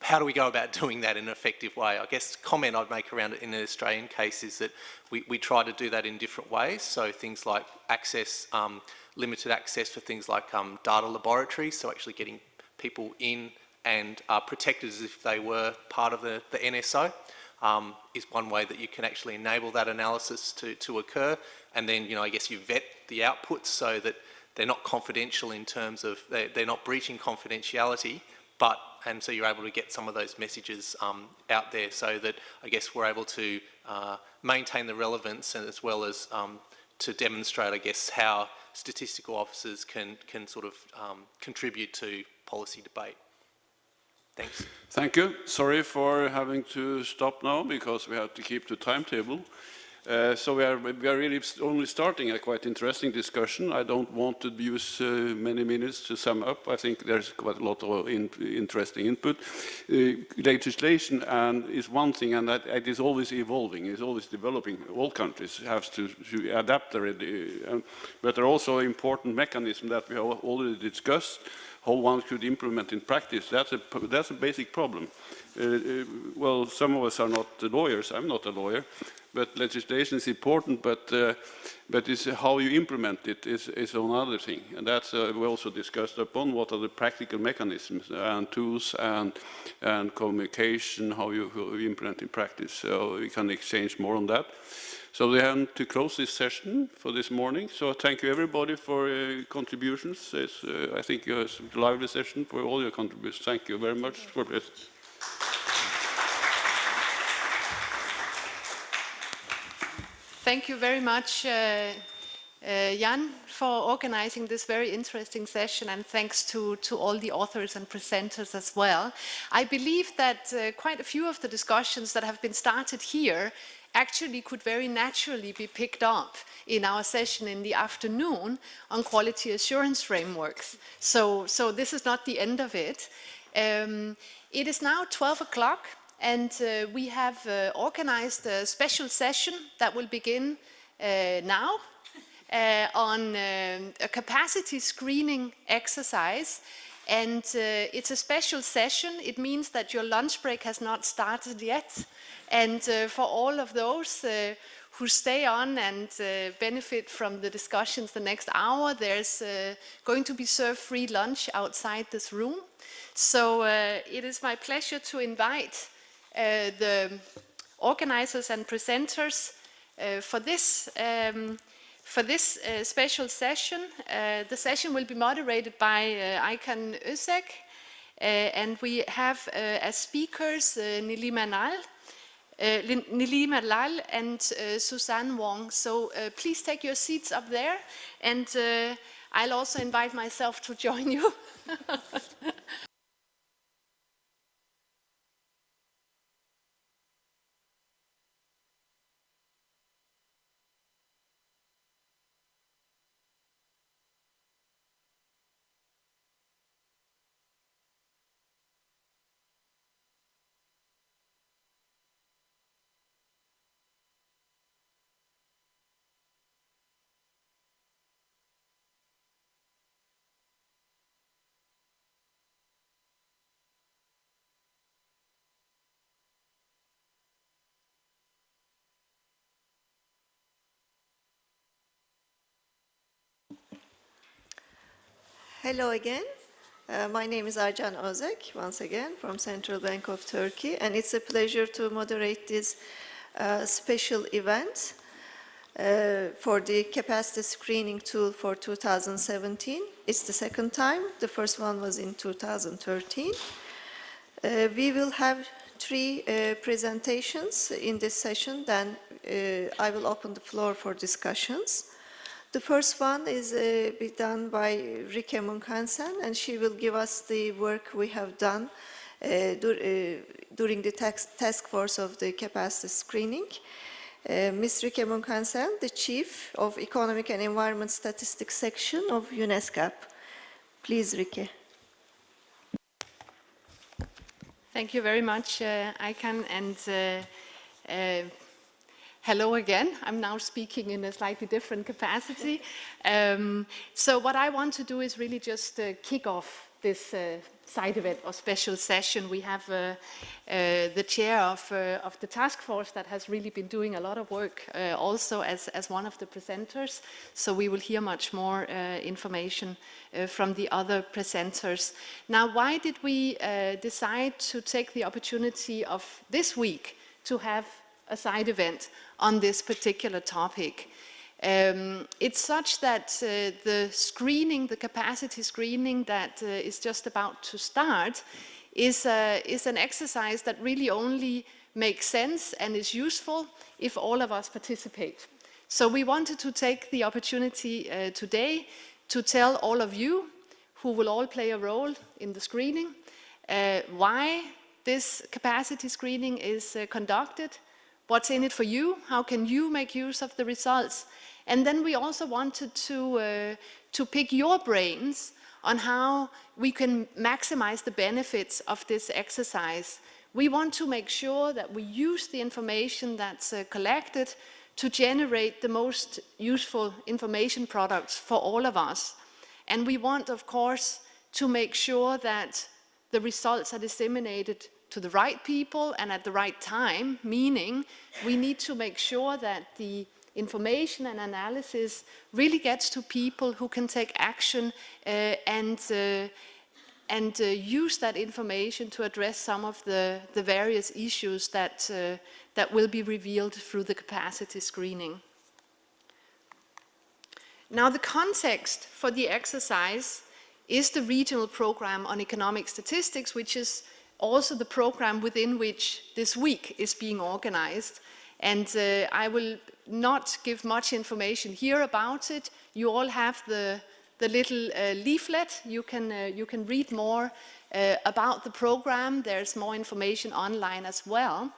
how do we go about doing that in an effective way? I guess the comment I'd make around it in the Australian case is that we try to do that in different ways. So things like access, limited access for things like data laboratories, so actually getting people in and protected as if they were part of the NSO is one way that you can actually enable that analysis to occur. And then, you know, I guess you vet the outputs so that they're not confidential in terms of, they're not breaching confidentiality, and so you're able to get some of those messages out there, so that I guess we're able to maintain the relevance, and as well as to demonstrate, I guess, how statistical officers can sort of contribute to policy debate. Thanks. Thank you. Sorry for having to stop now because we have to keep the timetable. So we are really only starting a quite interesting discussion. I don't want to use many minutes to sum up. I think there's quite a lot of interesting input. Legislation is one thing, and that it is always evolving, it's always developing. All countries have to adapt already. But there are also important mechanisms that we have already discussed, how one could implement in practice. That's a basic problem. Well, some of us are not lawyers. I'm not a lawyer. But legislation is important, but it's how you implement it is another thing. And that's we also discussed upon what are the practical mechanisms and tools and communication, how you implement in practice. So we can exchange more on that. So we have to close this session for this morning. So thank you everybody for contributions. I think it's a lively session for all your contributions. Thank you very much for this. Thank you very much, Jan, for organizing this very interesting session, and thanks to all the authors and presenters as well. I believe that quite a few of the discussions that have been started here actually could very naturally be picked up in our session in the afternoon on quality assurance frameworks. So this is not the end of it. It is now 12 o'clock. and we have organized a special session that will begin now on a capacity screening exercise. And it's a special session. It means that your lunch break has not started yet. And for all of those who stay on and benefit from the discussions the next hour, there's going to be served free lunch outside this room. So it is my pleasure to invite the organizers and presenters for this special session. The session will be moderated by Aykan Özek, and we have as speakers Nilima Lal and Susan Wong. So please take your seats up there, and I'll also invite myself to join you. Hello again. My name is Aycan Özek, once again, from Central Bank of Turkey, and it's a pleasure to moderate this special event for the capacity screening tool for 2017. It's the second time. The first one was in 2013. We will have three presentations in this session, then I will open the floor for discussions. The first one is be done by Rike Munkansen, and she will give us the work we have done during the task force of the capacity screening. Ms. Rike Munkansen, the Chief of Economic and Environment Statistics Section of UNESCAP. Please, Rike. Thank you very much, Aykan, and hello again. I'm now speaking in a slightly different capacity. So what I want to do is really just kick off this side event or special session. We have the chair of the task force that has really been doing a lot of work also as one of the presenters. So we will hear much more information from the other presenters. Now, why did we decide to take the opportunity of this week to have a side event on this particular topic? It's such that the screening, the capacity screening that is just about to start is an exercise that really only makes sense and is useful if all of us participate. So we wanted to take the opportunity today to tell all of you, who will all play a role in the screening, why this capacity screening is conducted, what's in it for you, how can you make use of the results. And then we also wanted to pick your brains on how we can maximize the benefits of this exercise. We want to make sure that we use the information that's collected to generate the most useful information products for all of us. And we want, of course, to make sure that the results are disseminated to the right people and at the right time, meaning we need to make sure that the information and analysis really gets to people who can take action and use that information to address some of the various issues that will be revealed through the capacity screening. Now, the context for the exercise is the Regional Program on Economic Statistics, which is also the program within which this week is being organized. And I will not give much information here about it. You all have the little leaflet. You can read more about the program. There's more information online as well.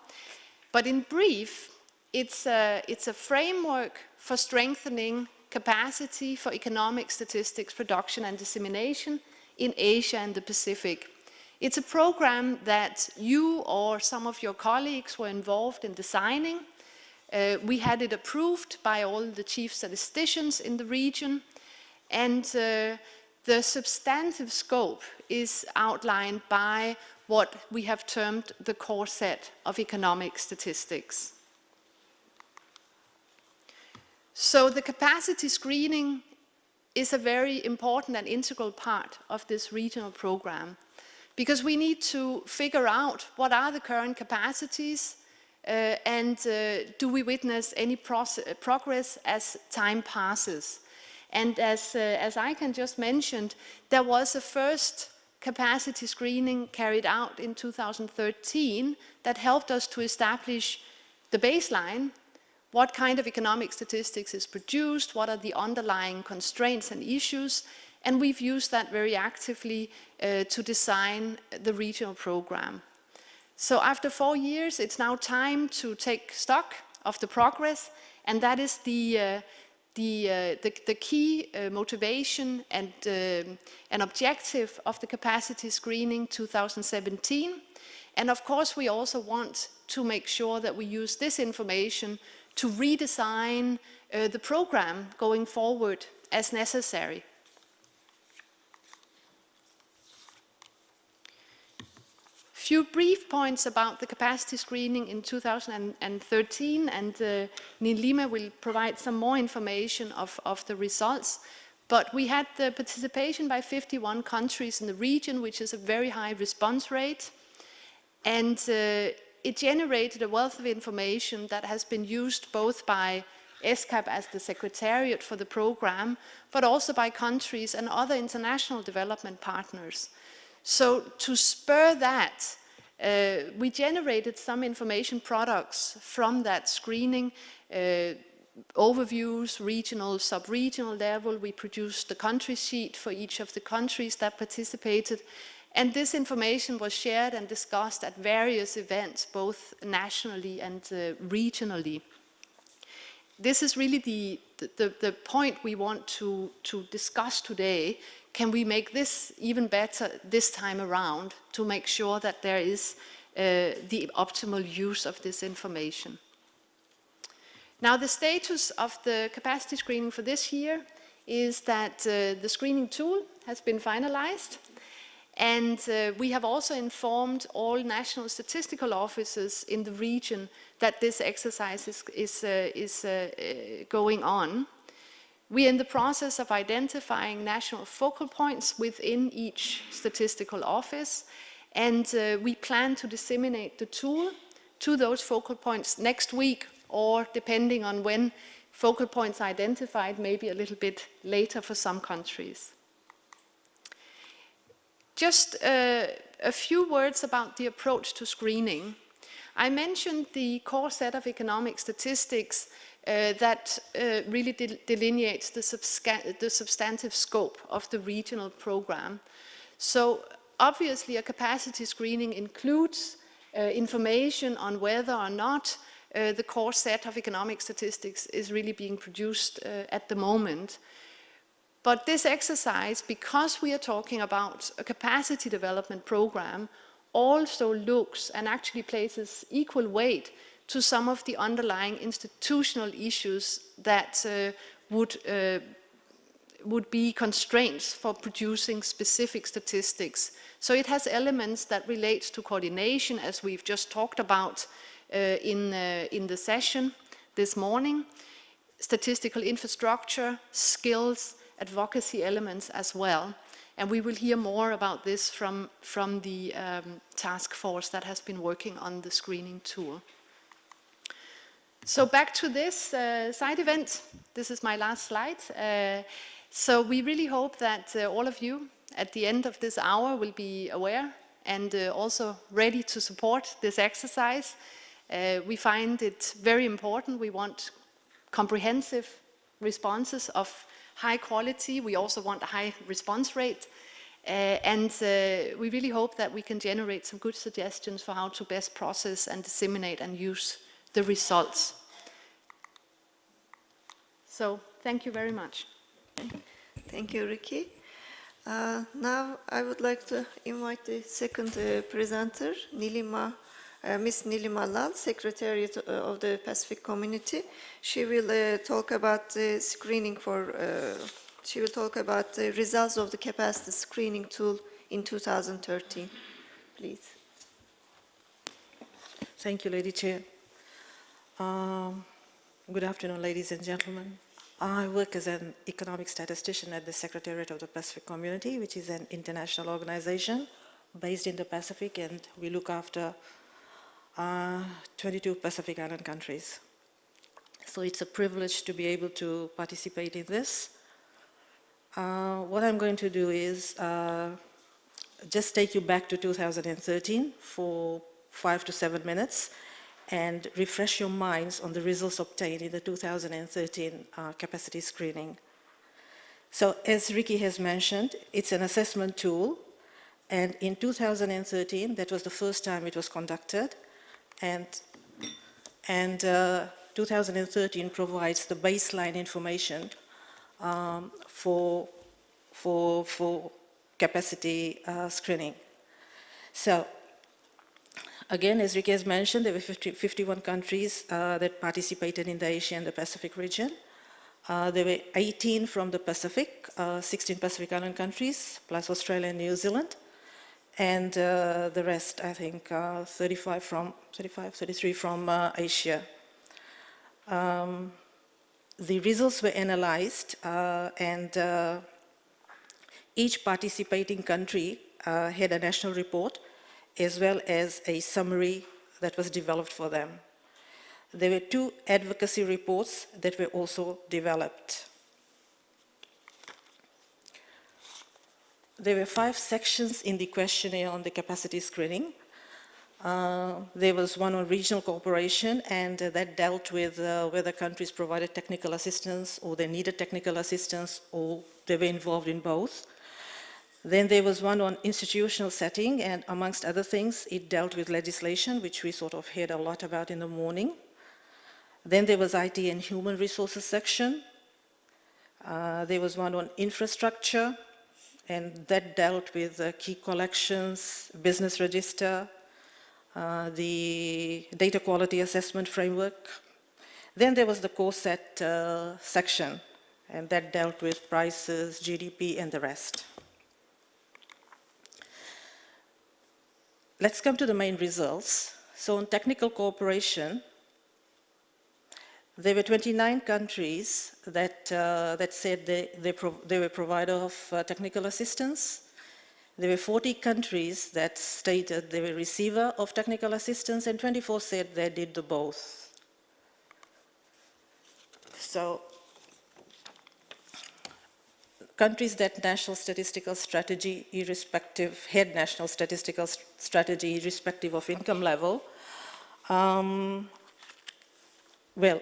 But in brief, it's a framework for strengthening capacity for economic statistics production and dissemination in Asia and the Pacific. It's a program that you or some of your colleagues were involved in designing. We had it approved by all the chief statisticians in the region, and the substantive scope is outlined by what we have termed the core set of economic statistics. So the capacity screening is a very important and integral part of this regional program, because we need to figure out what are the current capacities and do we witness any progress as time passes. And as Aikan just mentioned, there was a first capacity screening carried out in 2013 that helped us to establish the baseline. What kind of economic statistics is produced? What are the underlying constraints and issues? And we've used that very actively to design the regional program. So after 4 years, it's now time to take stock of the progress, and that is the key motivation and an objective of the capacity screening 2017. And of course, we also want to make sure that we use this information to redesign the program going forward as necessary. Few brief points about the capacity screening in 2013, and Neil Lima will provide some more information of the results. But we had the participation by 51 countries in the region, which is a very high response rate. And it generated a wealth of information that has been used both by ESCAP as the secretariat for the program, but also by countries and other international development partners. So to spur that, we generated some information products from that screening, overviews, regional, sub-regional level. We produced the country sheet for each of the countries that participated. And this information was shared and discussed at various events, both nationally and regionally. This is really the point we want to discuss today. Can we make this even better this time around to make sure that there is the optimal use of this information? Now, the status of the capacity screening for this year is that the screening tool has been finalized. And we have also informed all national statistical offices in the region that this exercise is going on. We are in the process of identifying national focal points within each statistical office, and we plan to disseminate the tool to those focal points next week, or depending on when focal points are identified, maybe a little bit later for some countries. Just a few words about the approach to screening. I mentioned the core set of economic statistics that really delineates the substantive scope of the regional program. So obviously a capacity screening includes information on whether or not the core set of economic statistics is really being produced at the moment. But this exercise, because we are talking about a capacity development program, also looks and actually places equal weight to some of the underlying institutional issues that would be constraints for producing specific statistics. So it has elements that relate to coordination, as we've just talked about in the session this morning, statistical infrastructure, skills, advocacy elements as well. And we will hear more about this from the task force that has been working on the screening tool. So back to this side event. This is my last slide. So we really hope that all of you at the end of this hour will be aware and also ready to support this exercise. We find it very important. We want comprehensive responses of high quality. We also want a high response rate. And we really hope that we can generate some good suggestions for how to best process and disseminate and use the results. So thank you very much. Thank you, Ricky. Now I would like to invite the second presenter, Miss Nilima Lal, Secretariat of the Pacific Community. She will talk about the screening she will talk about the results of the capacity screening tool in 2013. Please. Thank you, Lady Chair. Good afternoon, ladies and gentlemen. I work as an economic statistician at the Secretariat of the Pacific Community, which is an international organization based in the Pacific, and we look after 22 Pacific Island countries. So it's a privilege to be able to participate in this. What I'm going to do is just take you back to 2013 for 5 to 7 minutes and refresh your minds on the results obtained in the 2013 capacity screening. So as Ricky has mentioned, it's an assessment tool, and in 2013, that was the first time it was conducted, and 2013 provides the baseline information for capacity screening. So again, as Ricky has mentioned, there were 51 countries that participated in the Asia and the Pacific region. There were 18 from the Pacific, 16 Pacific Island countries, plus Australia and New Zealand. And the rest, I think, 33 from Asia. The results were analyzed, and each participating country had a national report as well as a summary that was developed for them. There were 2 advocacy reports that were also developed. There were 5 sections in the questionnaire on the capacity screening. There was one on regional cooperation, and that dealt with whether countries provided technical assistance or they needed technical assistance or they were involved in both. Then there was one on institutional setting, and amongst other things, it dealt with legislation, which we sort of heard a lot about in the morning. Then there was IT and human resources section. There was one on infrastructure, and that dealt with key collections, business register, the data quality assessment framework. Then there was the core set section, and that dealt with prices, GDP, and the rest. Let's come to the main results. So on technical cooperation, there were 29 countries that said they were provider of technical assistance. There were 40 countries that stated they were receiver of technical assistance, and 24 said they did the both. So countries that national statistical strategy irrespective, had national statistical strategy irrespective of income level. Well,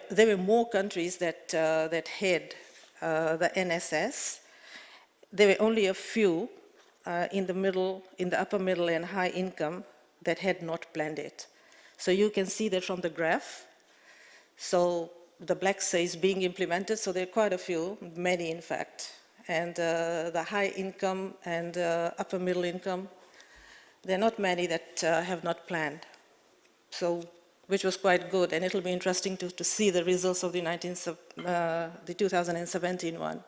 there were more countries that had the NSS. There were only a few in the upper middle and high income that had not planned it. So you can see that from the graph. So the black says being implemented, so there are quite a few, many in fact. And the high income and upper middle income, there are not many that have not planned. So, which was quite good, and it'll be interesting to see the results of the 2017 one.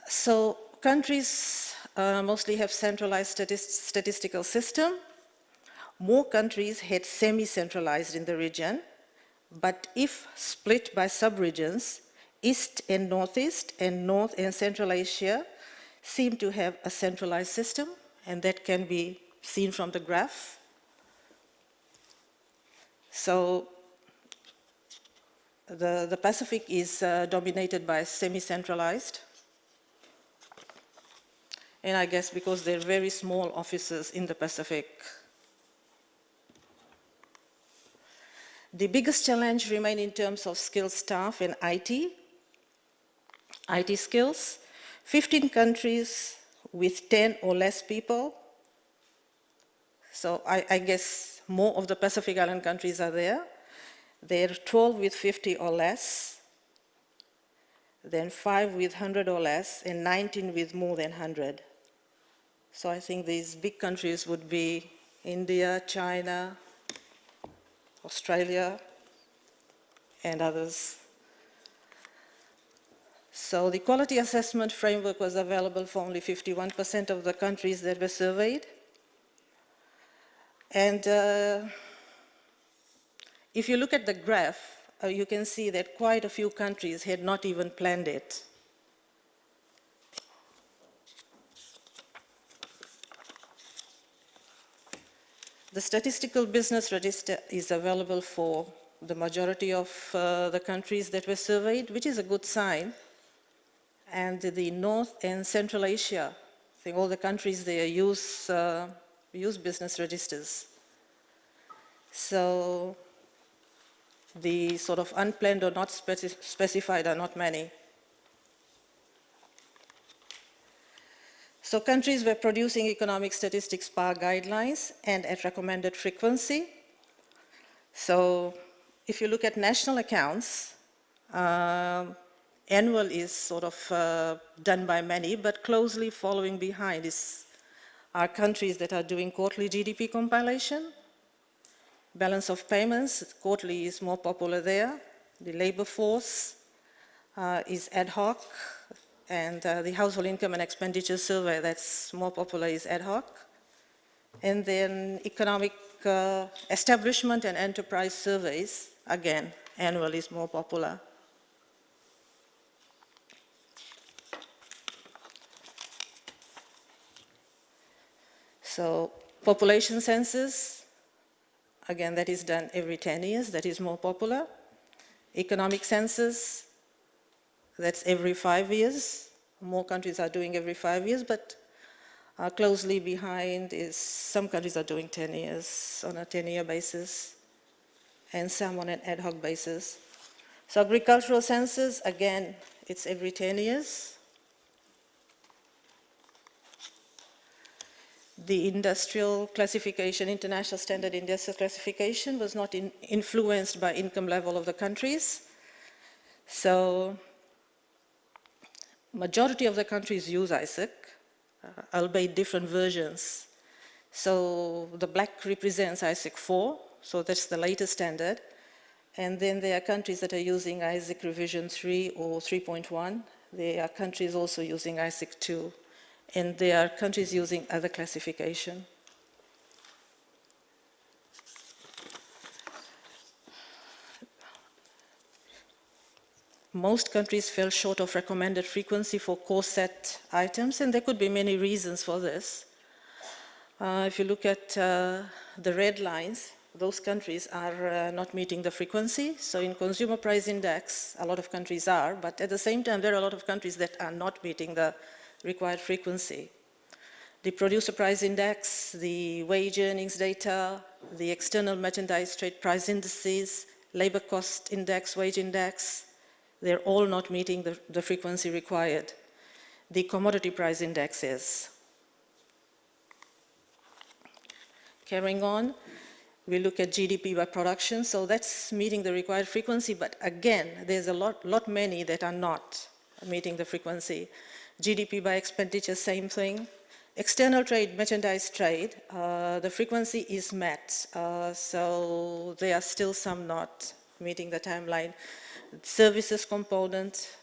So countries mostly have centralized statistical system. More countries had semi-centralized in the region, but if split by sub-regions, East and Northeast and North and Central Asia seem to have a centralized system, and that can be seen from the graph. So the Pacific is dominated by semi-centralized, and I guess because they're very small offices in the Pacific. The biggest challenge remain in terms of skilled staff and IT skills. 15 countries with 10 or less people. So I guess more of the Pacific Island countries are there. There are 12 with 50 or less. then 5 with 100 or less, and 19 with more than 100. So I think these big countries would be India, China, Australia, and others. So the quality assessment framework was available for only 51% of the countries that were surveyed. And if you look at the graph, you can see that quite a few countries had not even planned it. The statistical business register is available for the majority of the countries that were surveyed, which is a good sign. And the North and Central Asia, I think all the countries there use business registers. So the sort of unplanned or not specified are not many. So countries were producing economic statistics per guidelines and at recommended frequency. So if you look at national accounts, annual is sort of done by many, but closely following behind are countries that are doing quarterly GDP compilation. Balance of payments, quarterly is more popular there. The labor force is ad hoc, and the household income and expenditure survey that's more popular is ad hoc. And then economic establishment and enterprise surveys, again, annual is more popular. So population census, again, that is done every 10 years, that is more popular. Economic census, that's every 5 years. More countries are doing every 5 years, but closely behind is some countries are doing 10 years on a 10-year basis, and some on an ad hoc basis. So agricultural census, again, it's every 10 years. The industrial classification, international standard industrial classification, was not influenced by income level of the countries. So majority of the countries use ISIC, albeit different versions. So the black represents ISIC 4, so that's the latest standard. And then there are countries that are using ISIC revision 3 or 3.1. There are countries also using ISIC 2. And there are countries using other classification. Most countries fell short of recommended frequency for core set items, and there could be many reasons for this. If you look at the red lines, those countries are not meeting the frequency. So in consumer price index, a lot of countries are, but at the same time, there are a lot of countries that are not meeting the required frequency. The producer price index, the wage earnings data, the external merchandise trade price indices, labor cost index, wage index, they're all not meeting the frequency required. The commodity price index is. Carrying on, we look at GDP by production, so that's meeting the required frequency, but again, there's a lot many that are not meeting the frequency. GDP by expenditure, same thing. External trade, merchandise trade, the frequency is met, so there are still some not meeting the timeline. Services component,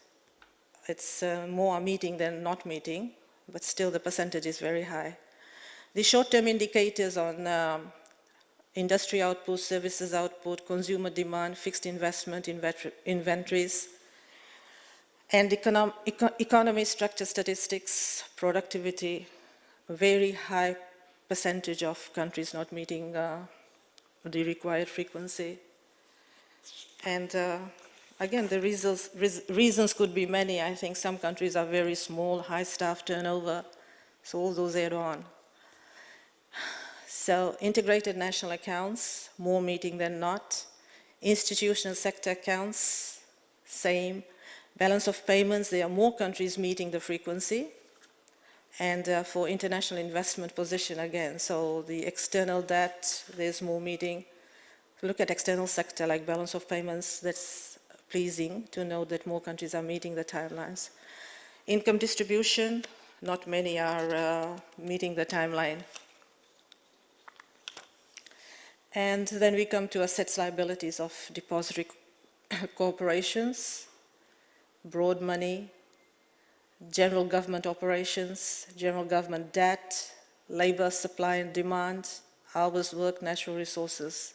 it's more meeting than not meeting, but still the percentage is very high. The short-term indicators on industry output, services output, consumer demand, fixed investment, inventories, and economy structure statistics, productivity, a very high percentage of countries not meeting the required frequency. And again, the reasons could be many. I think some countries are very small, high staff turnover, so all those add on. So integrated national accounts, more meeting than not. Institutional sector accounts, same. Balance of payments, there are more countries meeting the frequency. And for international investment position again, so the external debt, there's more meeting. Look at external sector like balance of payments, that's pleasing to know that more countries are meeting the timelines. Income distribution, not many are meeting the timeline. And then we come to assets liabilities of depository corporations, broad money, general government operations, general government debt, labor supply and demand, hours work, natural resources.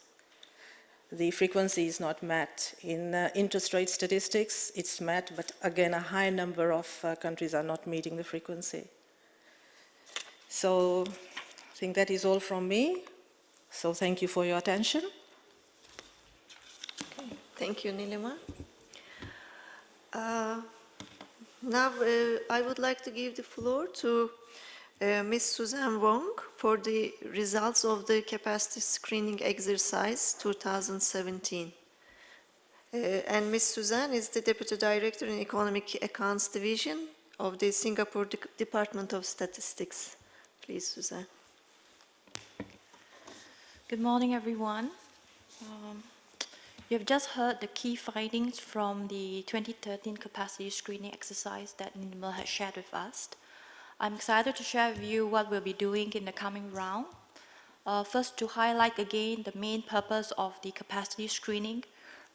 The frequency is not met. In interest rate statistics, it's met, but again, a high number of countries are not meeting the frequency. So I think that is all from me. So thank you for your attention. Okay. Thank you, Nilima. Now I would like to give the floor to Ms. Suzanne Wong for the results of the capacity screening exercise 2017. And Ms. Suzanne is the Deputy Director in Economic Accounts Division of the Singapore Department of Statistics. Please, Suzanne. Good morning, everyone. You have just heard the key findings from the 2013 capacity screening exercise that Nilima has shared with us. I'm excited to share with you what we'll be doing in the coming round. First, to highlight again the main purpose of the capacity screening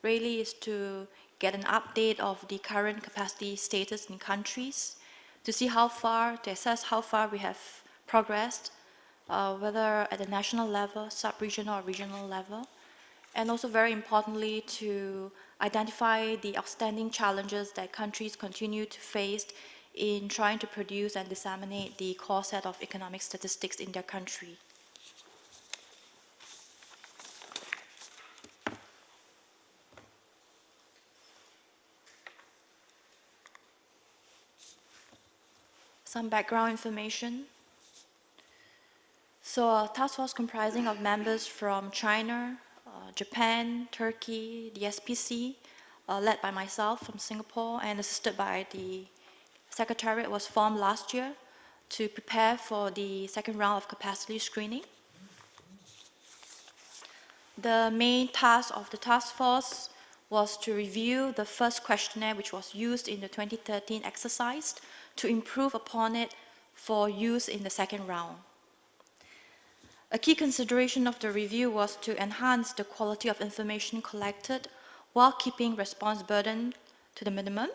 really is to get an update of the current capacity status in countries, to see how far, to assess how far we have progressed, whether at the national level, sub-regional or regional level, and also very importantly to identify the outstanding challenges that countries continue to face in trying to produce and disseminate the core set of economic statistics in their country. Some background information. So a task force comprising of members from China, Japan, Turkey, the SPC, led by myself from Singapore and assisted by the Secretariat, was formed last year to prepare for the second round of capacity screening. The main task of the task force was to review the first questionnaire which was used in the 2013 exercise to improve upon it for use in the second round. A key consideration of the review was to enhance the quality of information collected while keeping response burden to the minimum.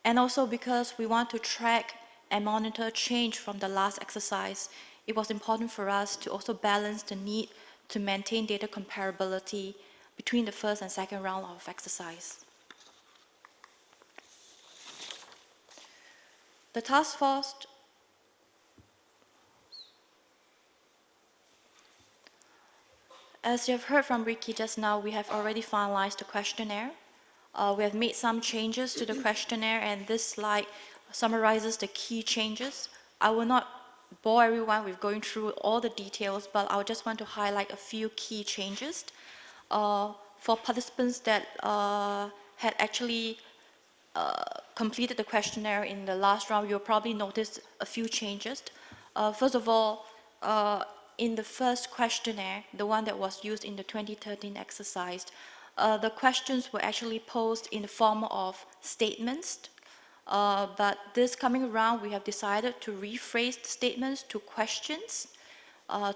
And also because we want to track and monitor change from the last exercise, it was important for us to also balance the need to maintain data comparability between the first and second round of exercise. The task force as you have heard from Ricky just now, we have already finalized the questionnaire. We have made some changes to the questionnaire, and this slide summarizes the key changes. I will not bore everyone with going through all the details, but I just want to highlight a few key changes. For participants that had actually completed the questionnaire in the last round, you'll probably notice a few changes. First of all, in the first questionnaire, the one that was used in the 2013 exercise, the questions were actually posed in the form of statements. But this coming around, we have decided to rephrase the statements to questions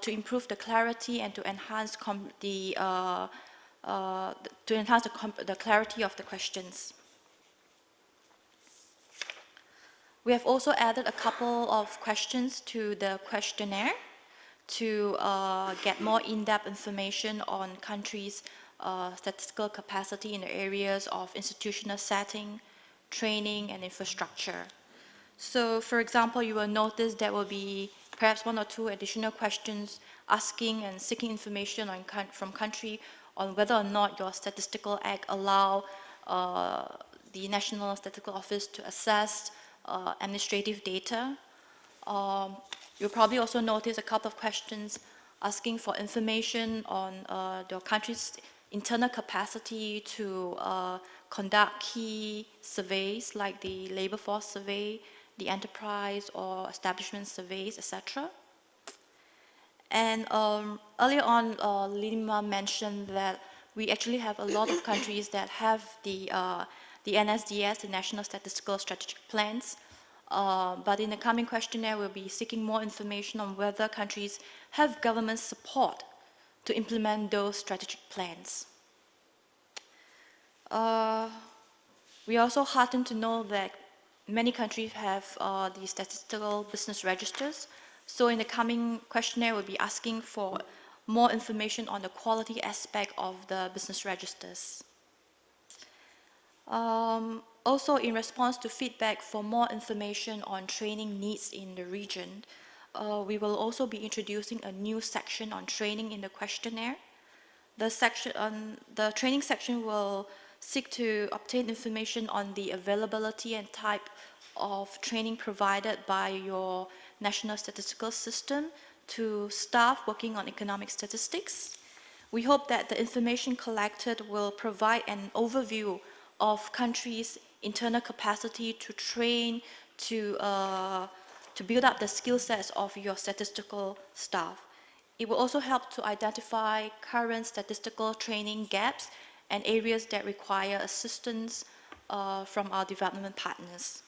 to improve the clarity and to enhance the clarity of the questions. We have also added a couple of questions to the questionnaire to get more in-depth information on countries' statistical capacity in the areas of institutional setting, training, and infrastructure. So, for example, you will notice there will be perhaps one or two additional questions asking and seeking information on, from country on whether or not your statistical act allow the National Statistical Office to assess administrative data. You'll probably also notice a couple of questions asking for information on your country's internal capacity to conduct key surveys like the labor force survey, the enterprise or establishment surveys, etc. And earlier on, Nilima mentioned that we actually have a lot of countries that have the NSDS, the National Statistical Strategic Plans, but in the coming questionnaire, we'll be seeking more information on whether countries have government support to implement those strategic plans. We are also heartened to know that many countries have the statistical business registers. So in the coming questionnaire, we'll be asking for more information on the quality aspect of the business registers. Also, in response to feedback for more information on training needs in the region, we will also be introducing a new section on training in the questionnaire. The training section will seek to obtain information on the availability and type of training provided by your national statistical system to staff working on economic statistics. We hope that the information collected will provide an overview of countries' internal capacity to train, to build up the skill sets of your statistical staff. It will also help to identify current statistical training gaps and areas that require assistance from our development partners.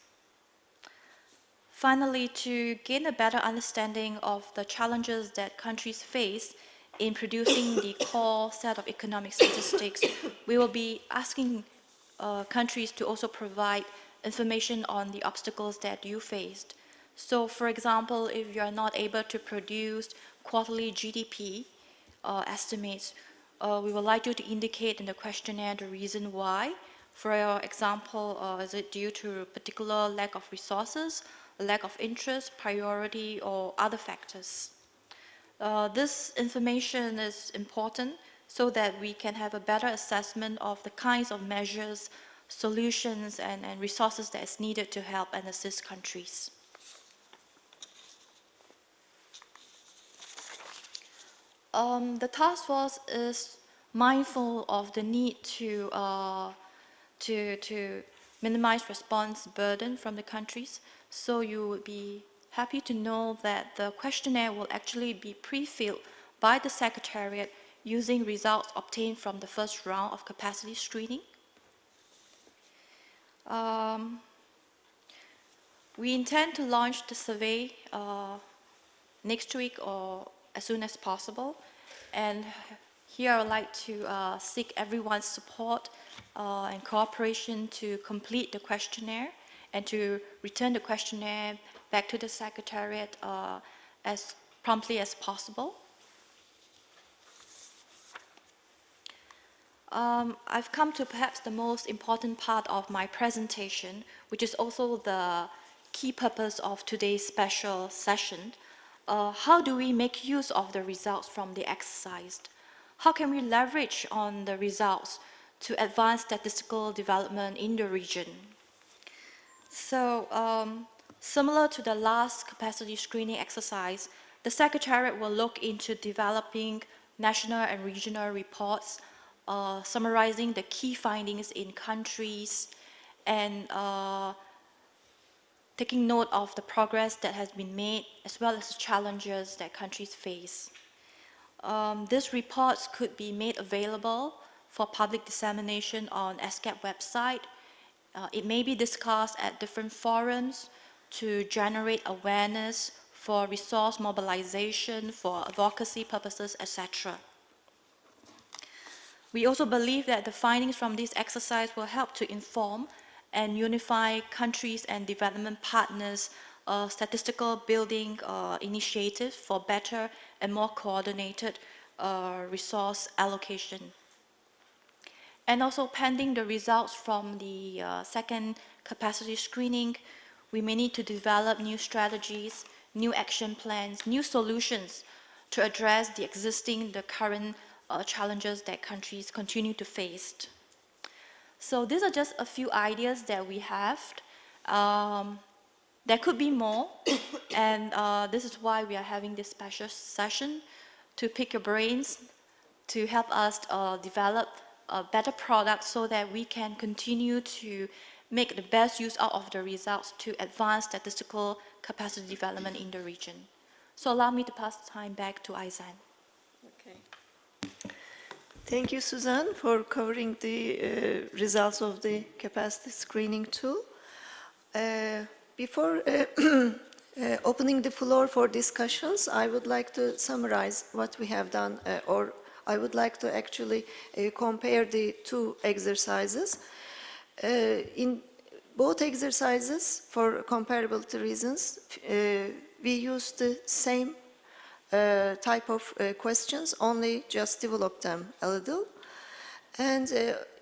Finally, to gain a better understanding of the challenges that countries face in producing the core set of economic statistics, we will be asking countries to also provide information on the obstacles that you faced. So, for example, if you are not able to produce quarterly GDP estimates, we would like you to indicate in the questionnaire the reason why. For example, is it due to a particular lack of resources, lack of interest, priority, or other factors? This information is important so that we can have a better assessment of the kinds of measures, solutions, and resources that is needed to help and assist countries. The task force is mindful of the need to minimize response burden from the countries. So you would be happy to know that the questionnaire will actually be pre-filled by the Secretariat using results obtained from the first round of capacity screening. We intend to launch the survey next week or as soon as possible. And here I would like to seek everyone's support and cooperation to complete the questionnaire and to return the questionnaire back to the Secretariat as promptly as possible. I've come to perhaps the most important part of my presentation, which is also the key purpose of today's special session. How do we make use of the results from the exercise? How can we leverage on the results to advance statistical development in the region? So, similar to the last capacity screening exercise, the Secretariat will look into developing national and regional reports summarizing the key findings in countries and taking note of the progress that has been made as well as the challenges that countries face. These reports could be made available for public dissemination on ESCAP website. It may be discussed at different forums to generate awareness for resource mobilization, for advocacy purposes, etc. We also believe that the findings from this exercise will help to inform and unify countries and development partners' statistical building initiatives for better and more coordinated resource allocation. And also pending the results from the second capacity screening, we may need to develop new strategies, new action plans, new solutions to address the current challenges that countries continue to face. So these are just a few ideas that we have. There could be more, and this is why we are having this special session to pick your brains, to help us develop a better product so that we can continue to make the best use out of the results to advance statistical capacity development in the region. So allow me to pass the time back to Aizan. Okay. Thank you, Suzanne, for covering the results of the capacity screening tool. Before opening the floor for discussions, I would like to summarize what we have done, or I would like to actually compare the two exercises. In both exercises, for comparability reasons, we used the same type of questions, only just develop them a little. And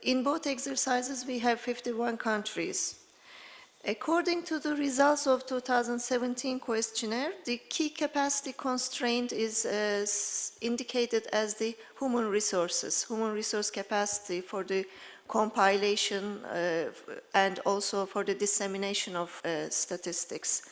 in both exercises, we have 51 countries. According to the results of 2017 questionnaire, the key capacity constraint is indicated as the human resources, human resource capacity for the compilation and also for the dissemination of statistics.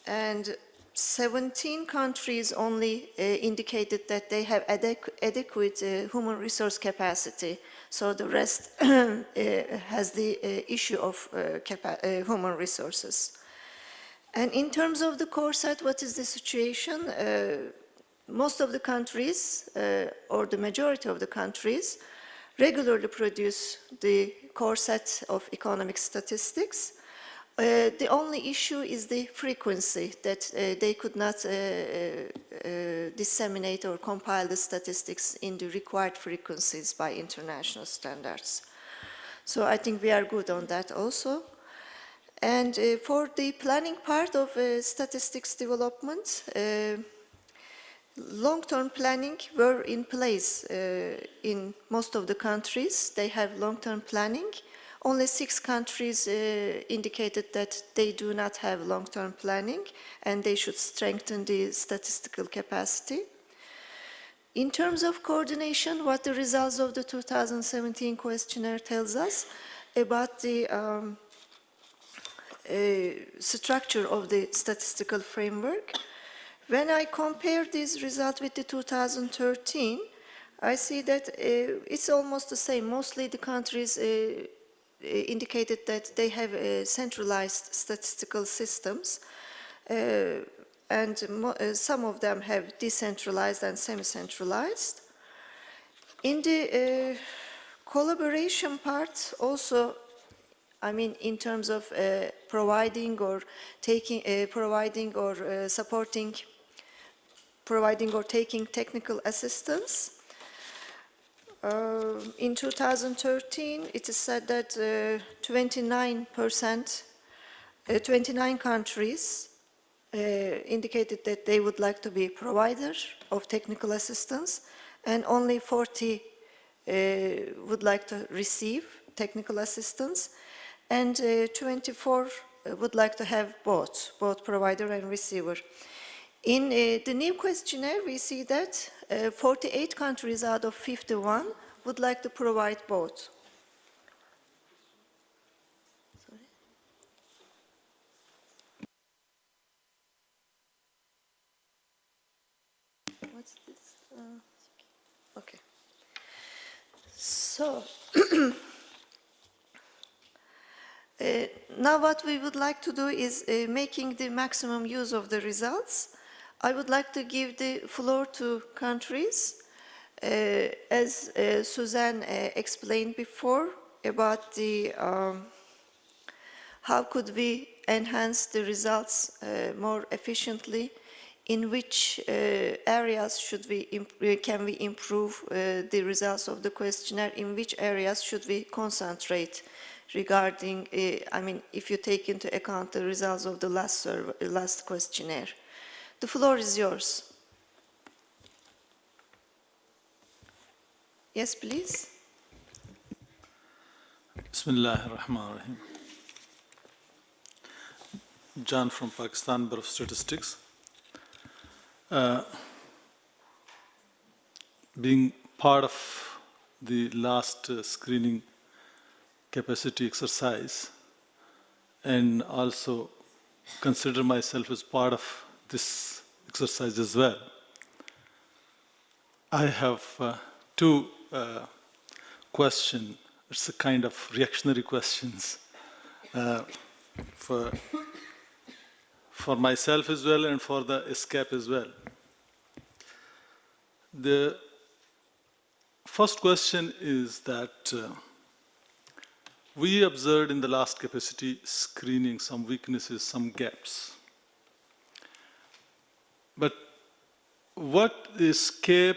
And 17 countries only indicated that they have adequate human resource capacity. So the rest has the issue of human resources. And in terms of the core set, what is the situation? Most of the countries, or the majority of the countries, regularly produce the core set of economic statistics. The only issue is the frequency, that they could not disseminate or compile the statistics in the required frequencies by international standards. So I think we are good on that also. And for the planning part of statistics development, long-term planning were in place in most of the countries. They have long-term planning. Only 6 countries indicated that they do not have long-term planning and they should strengthen the statistical capacity. In terms of coordination, what the results of the 2017 questionnaire tells us about the structure of the statistical framework. When I compare this result with the 2013, I see that it's almost the same. Mostly the countries indicated that they have centralized statistical systems, and some of them have decentralized and semi-centralized. In the collaboration part also, I mean, in terms of providing or taking, supporting, providing or taking technical assistance. In 2013, it is said that 29 countries indicated that they would like to be providers of technical assistance, and only 40 would like to receive technical assistance, and 24 would like to have both provider and receiver. In the new questionnaire, we see that 48 countries out of 51 would like to provide both. Sorry. What's this? Okay. So, now what we would like to do is making the maximum use of the results. I would like to give the floor to countries. As Suzanne explained before about the how could we enhance the results more efficiently, in which areas can we improve the results of the questionnaire, in which areas should we concentrate regarding, I mean, if you take into account the results of the last questionnaire. The floor is yours. Yes, please. Bismillah ar-Rahman ar-Rahim. John from Pakistan Bureau of Statistics. Being part of the last screening capacity exercise, and also consider myself as part of this exercise as well, I have two questions. It's a kind of reactionary questions for myself as well and for the ESCAP as well. first question is that we observed in the last capacity screening some weaknesses, some gaps. But what ESCAP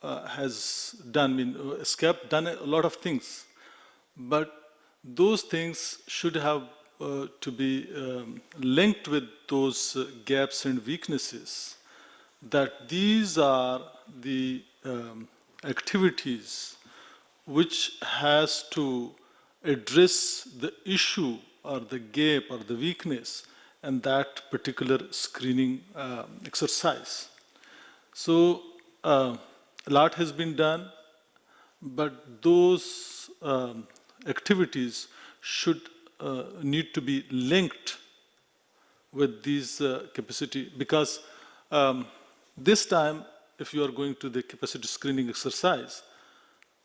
has done, ESCAP done a lot of things, but those things should have to be linked with those gaps and weaknesses, that these are the activities which has to address the issue or the gap or the weakness in that particular screening exercise. So a lot has been done, but those activities should need to be linked with these capacity, because this time, if you are going to the capacity screening exercise,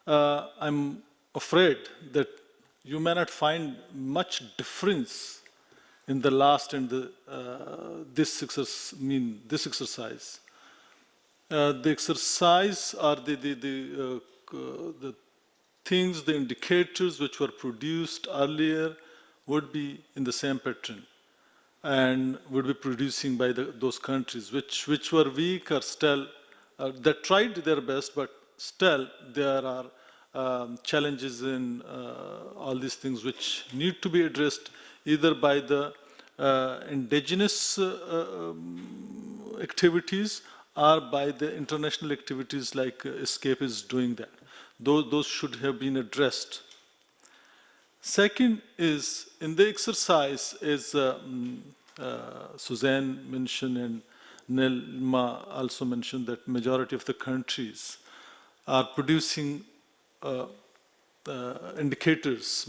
I'm afraid that you may not find much difference in the last and this exercise. The exercise or the things, the indicators which were produced earlier would be in the same pattern and would be producing by those countries which were weak or still, that tried their best, but still there are challenges in all these things which need to be addressed either by the indigenous activities or by the international activities like ESCAP is doing that. Those should have been addressed. Second is, in the exercise, as Suzanne mentioned and Nelma also mentioned, that majority of the countries are producing indicators,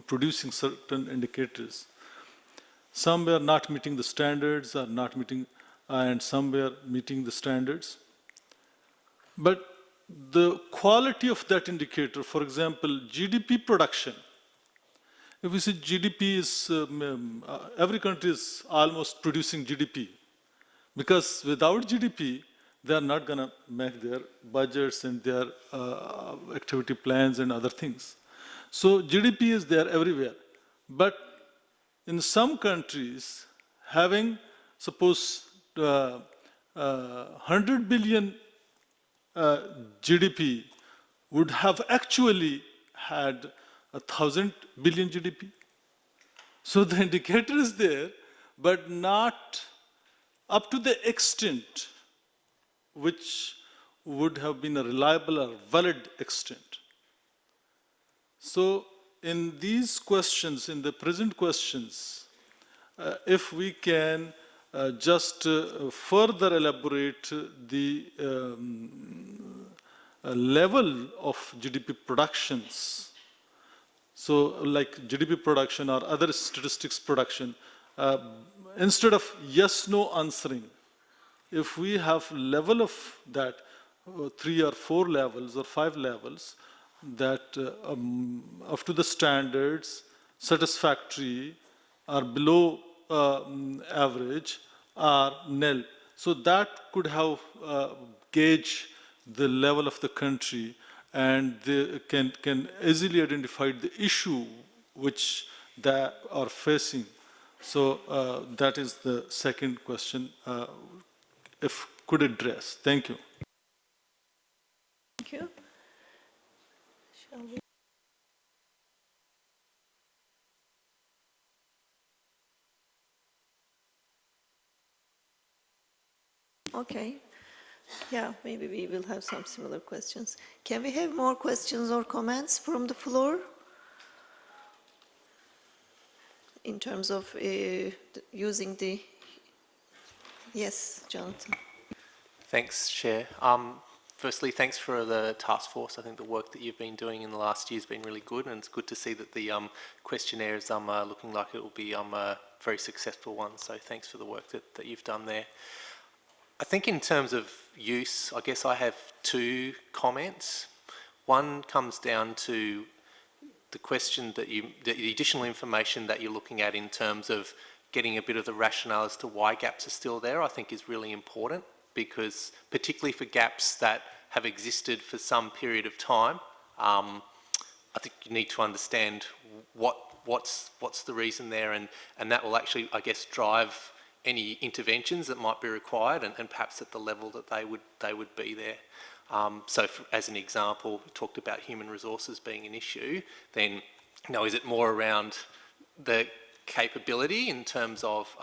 producing certain indicators. Some were not meeting the standards, or not meeting, and some were meeting the standards. But the quality of that indicator, for example, GDP production. If we see GDP is, every country is almost producing GDP, because without GDP, they are not going to make their budgets and their activity plans and other things. So GDP is there everywhere. But in some countries, having, suppose, 100 billion GDP would have actually had 1,000 billion GDP. So the indicator is there, but not up to the extent which would have been a reliable or valid extent. So in these questions, in the present questions, if we can just further elaborate the level of GDP productions, so like GDP production or other statistics production, instead of yes, no answering, if we have level of that 3 or 4 levels or 5 levels, that up to the standards, satisfactory, or below average, or nil. So that could have gauge the level of the country, and they can easily identify the issue which they are facing. So that is the second question, if could address. Thank you. Thank you. Shall we? Okay. Yeah, maybe we will have some similar questions. Can we have more questions or comments from the floor? In terms of using the... Yes, Jonathan. Thanks, Chair. Firstly, thanks for the task force. I think the work that you've been doing in the last year has been really good, and it's good to see that the questionnaire is looking like it will be a very successful one. So thanks for the work that you've done there. I think in terms of use, I guess I have 2 comments. One comes down to the question that the additional information that you're looking at in terms of getting a bit of the rationale as to why gaps are still there, I think is really important. because particularly for gaps that have existed for some period of time, I think you need to understand what's the reason there, and that will actually, I guess, drive any interventions that might be required, and perhaps at the level that they would be there. So, as an example, we talked about human resources being an issue. Then, is it more around the capability in terms of,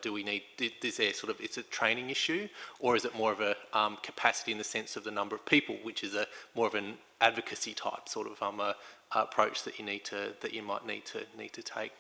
do we need? Is there sort of it's a training issue, or is it more of a capacity in the sense of the number of people, which is more of an advocacy type sort of approach that you might need to take.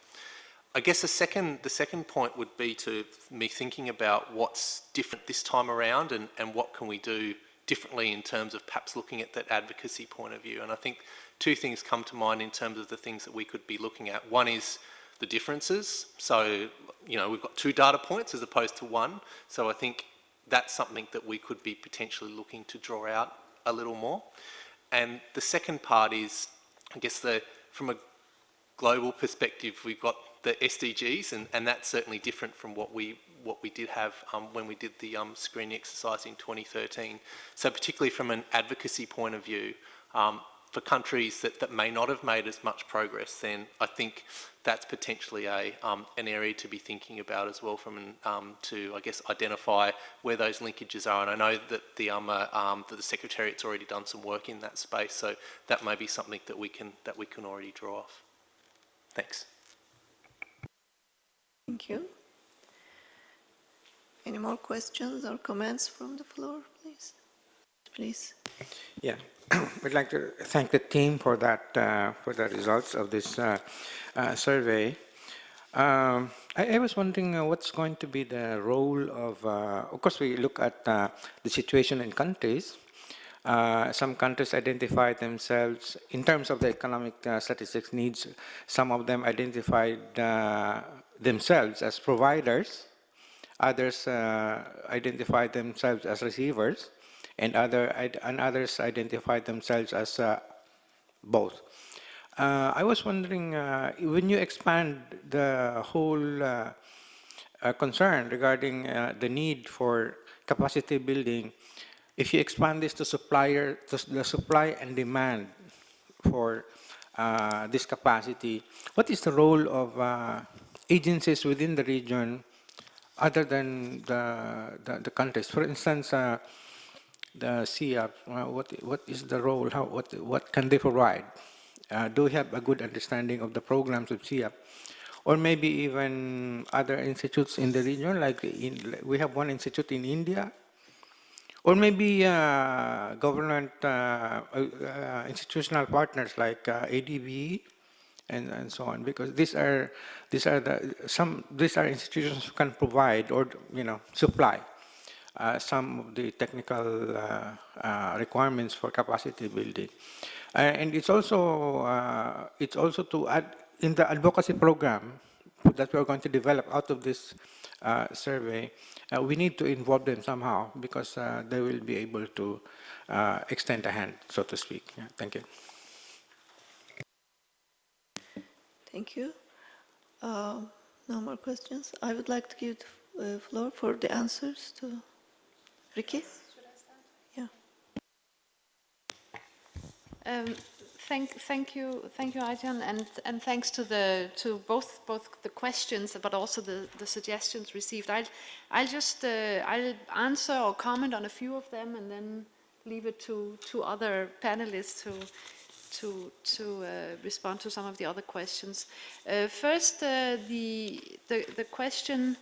I guess the second point would be to me thinking about what's different this time around, and what can we do differently in terms of perhaps looking at that advocacy point of view. And I think two things come to mind in terms of the things that we could be looking at. One is the differences. So, we've got 2 data points as opposed to 1. So I think that's something that we could be potentially looking to draw out a little more. And the second part is, I guess, from a global perspective, we've got the SDGs, and that's certainly different from what we did have when we did the screening exercise in 2013. So particularly from an advocacy point of view, for countries that may not have made as much progress, then I think that's potentially an area to be thinking about as well, to I guess identify where those linkages are. And I know that the Secretariat's already done some work in that space, so that may be something that we can already draw off. Thanks. Thank you. Any more questions or comments from the floor, please? Please. Yeah. We'd like to thank the team for that, for the results of this survey. I was wondering what's going to be the role of course, we look at the situation in countries. Some countries identify themselves, in terms of the economic statistics needs, some of them identified themselves as providers, others identify themselves as receivers, and others identify themselves as both. I was wondering, when you expand the whole concern regarding the need for capacity building, if you expand this to the supply and demand for this capacity, what is the role of agencies within the region other than the countries? For instance, the CEAP, what is the role? What can they provide? Do we have a good understanding of the programs of CEAP? Or maybe even other institutes in the region, like we have one institute in India, or maybe government institutional partners like ADB and so on, because these are institutions who can provide or supply some of the technical requirements for capacity building. And it's also to add in the advocacy program that we're going to develop out of this survey. We need to involve them somehow, because they will be able to extend a hand, so to speak. Yeah, thank you. Thank you. No more questions. I would like to give the floor for the answers to Ricky. Yeah. Thank you, Ajahn, and thanks to both the questions, but also the suggestions received. I'll answer or comment on a few of them, and then leave it to other panelists to respond to some of the other questions. First, the question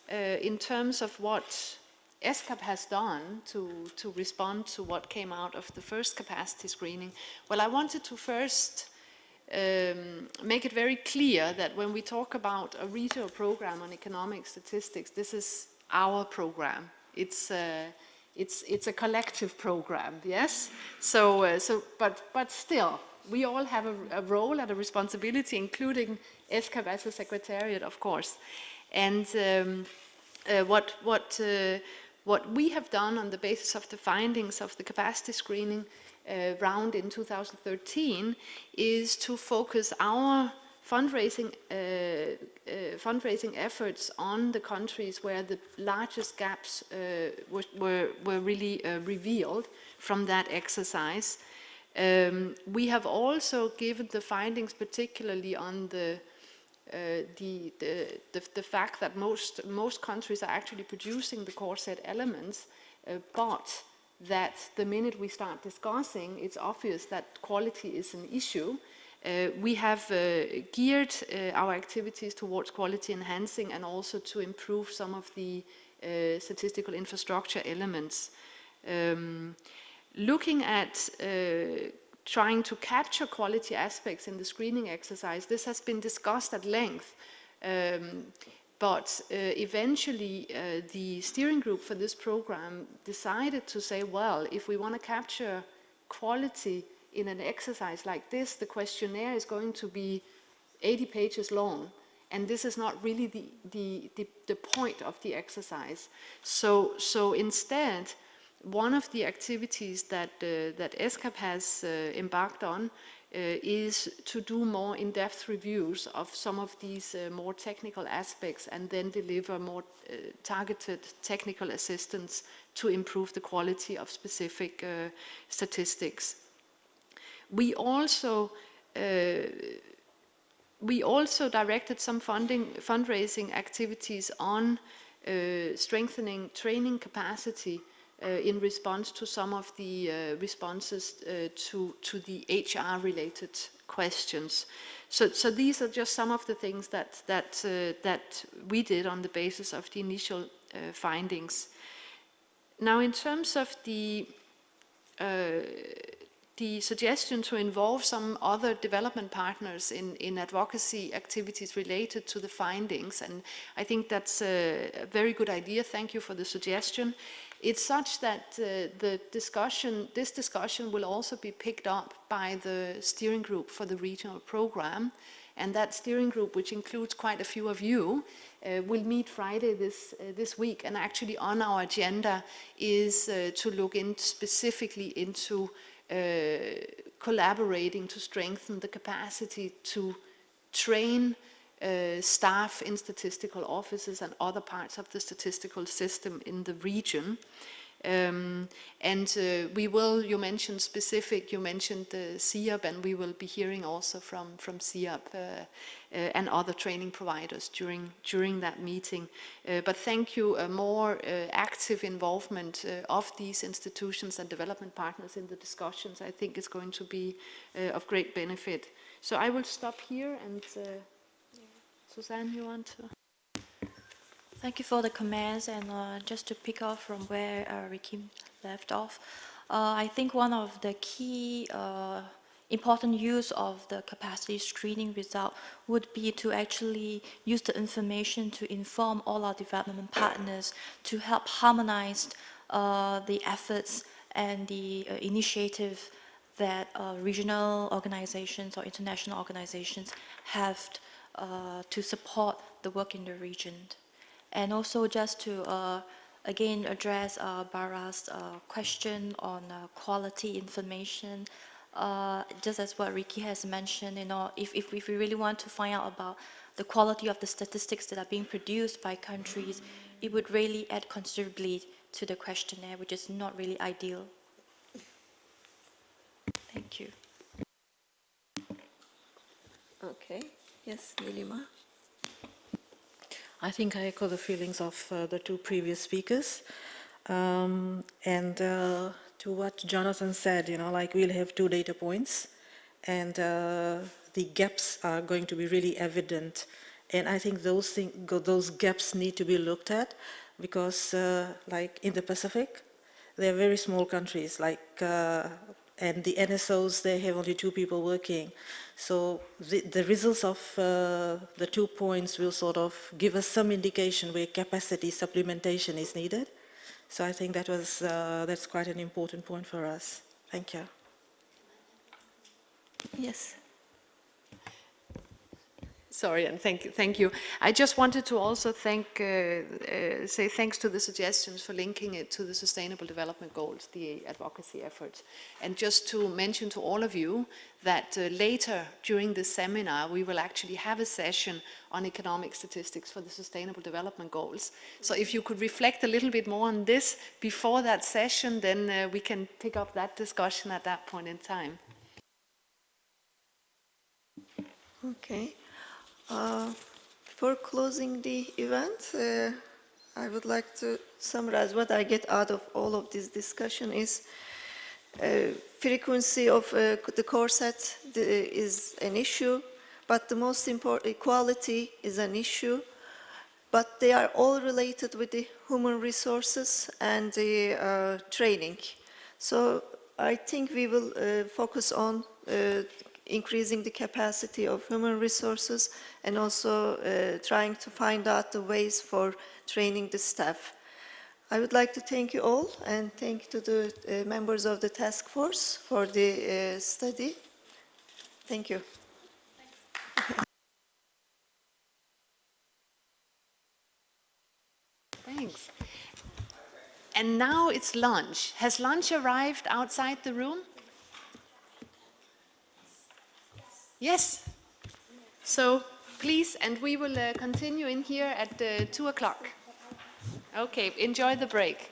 in terms of what ESCAP has done to respond to what came out of the first capacity screening. Well, I wanted to first make it very clear that when we talk about a regional program on economic statistics, this is our program. It's a collective program, yes? But still, we all have a role and a responsibility, including ESCAP as a secretariat, of course. And what we have done on the basis of the findings of the capacity screening round in 2013 is to focus our fundraising efforts on the countries where the largest gaps were really revealed from that exercise. We have also given the findings, particularly on the fact that most countries are actually producing the core set elements, but that the minute we start discussing, it's obvious that quality is an issue. We have geared our activities towards quality enhancing and also to improve some of the statistical infrastructure elements. Looking at trying to capture quality aspects in the screening exercise, this has been discussed at length, but eventually the steering group for this program decided to say, well, if we want to capture quality in an exercise like this, the questionnaire is going to be 80 pages long, and this is not really the point of the exercise. So instead, one of the activities that ESCAP has embarked on is to do more in-depth reviews of some of these more technical aspects and then deliver more targeted technical assistance to improve the quality of specific statistics. We also directed some fundraising activities on strengthening training capacity in response to some of the responses to the HR-related questions. So these are just some of the things that we did on the basis of the initial findings. Now, in terms of the suggestion to involve some other development partners in advocacy activities related to the findings, and I think that's a very good idea. Thank you for the suggestion. It's such that this discussion will also be picked up by the steering group for the regional program, and that steering group, which includes quite a few of you, will meet Friday this week, and actually on our agenda is to look specifically into collaborating to strengthen the capacity to train staff in statistical offices and other parts of the statistical system in the region. We will, you mentioned CIAP, and we will be hearing also from CIAP and other training providers during that meeting. But thank you, more active involvement of these institutions and development partners in the discussions, I think is going to be of great benefit. So I will stop here, and Suzanne, you want to? Thank you for the comments, and just to pick up from where Ricky left off, I think one of the key important use of the capacity screening result would be to actually use the information to inform all our development partners to help harmonize the efforts and the initiative that regional organizations or international organizations have to support the work in the region. And also just to again address Bara's question on quality information, just as what Ricky has mentioned, if we really want to find out about the quality of the statistics that are being produced by countries, it would really add considerably to the questionnaire, which is not really ideal. Thank you. Okay. Yes, Nilima. I think I echo the feelings of the two previous speakers. To what Jonathan said, like we'll have 2 data points, and the gaps are going to be really evident. And I think those gaps need to be looked at because, like in the Pacific, they're very small countries, and the NSOs, they have only 2 people working. So the results of the 2 points will sort of give us some indication where capacity supplementation is needed. So I think that's quite an important point for us. Thank you. Yes. Sorry, and thank you. I just wanted to also say thanks to the suggestions for linking it to the Sustainable Development Goals, the advocacy efforts. And just to mention to all of you that later during this seminar, we will actually have a session on economic statistics for the Sustainable Development Goals. So if you could reflect a little bit more on this before that session, then we can pick up that discussion at that point in time. Okay. Before closing the event, I would like to summarize what I get out of all of this discussion is frequency of the core set is an issue, but the most important, quality is an issue, but they are all related with the human resources and the training. So I think we will focus on increasing the capacity of human resources and also trying to find out the ways for training the staff. I would like to thank you all and thank to the members of the task force for the study. Thank you. Thanks. And now it's lunch. Has lunch arrived outside the room? Yes. So please, and we will continue in here at 2 o'clock. Okay, enjoy the break.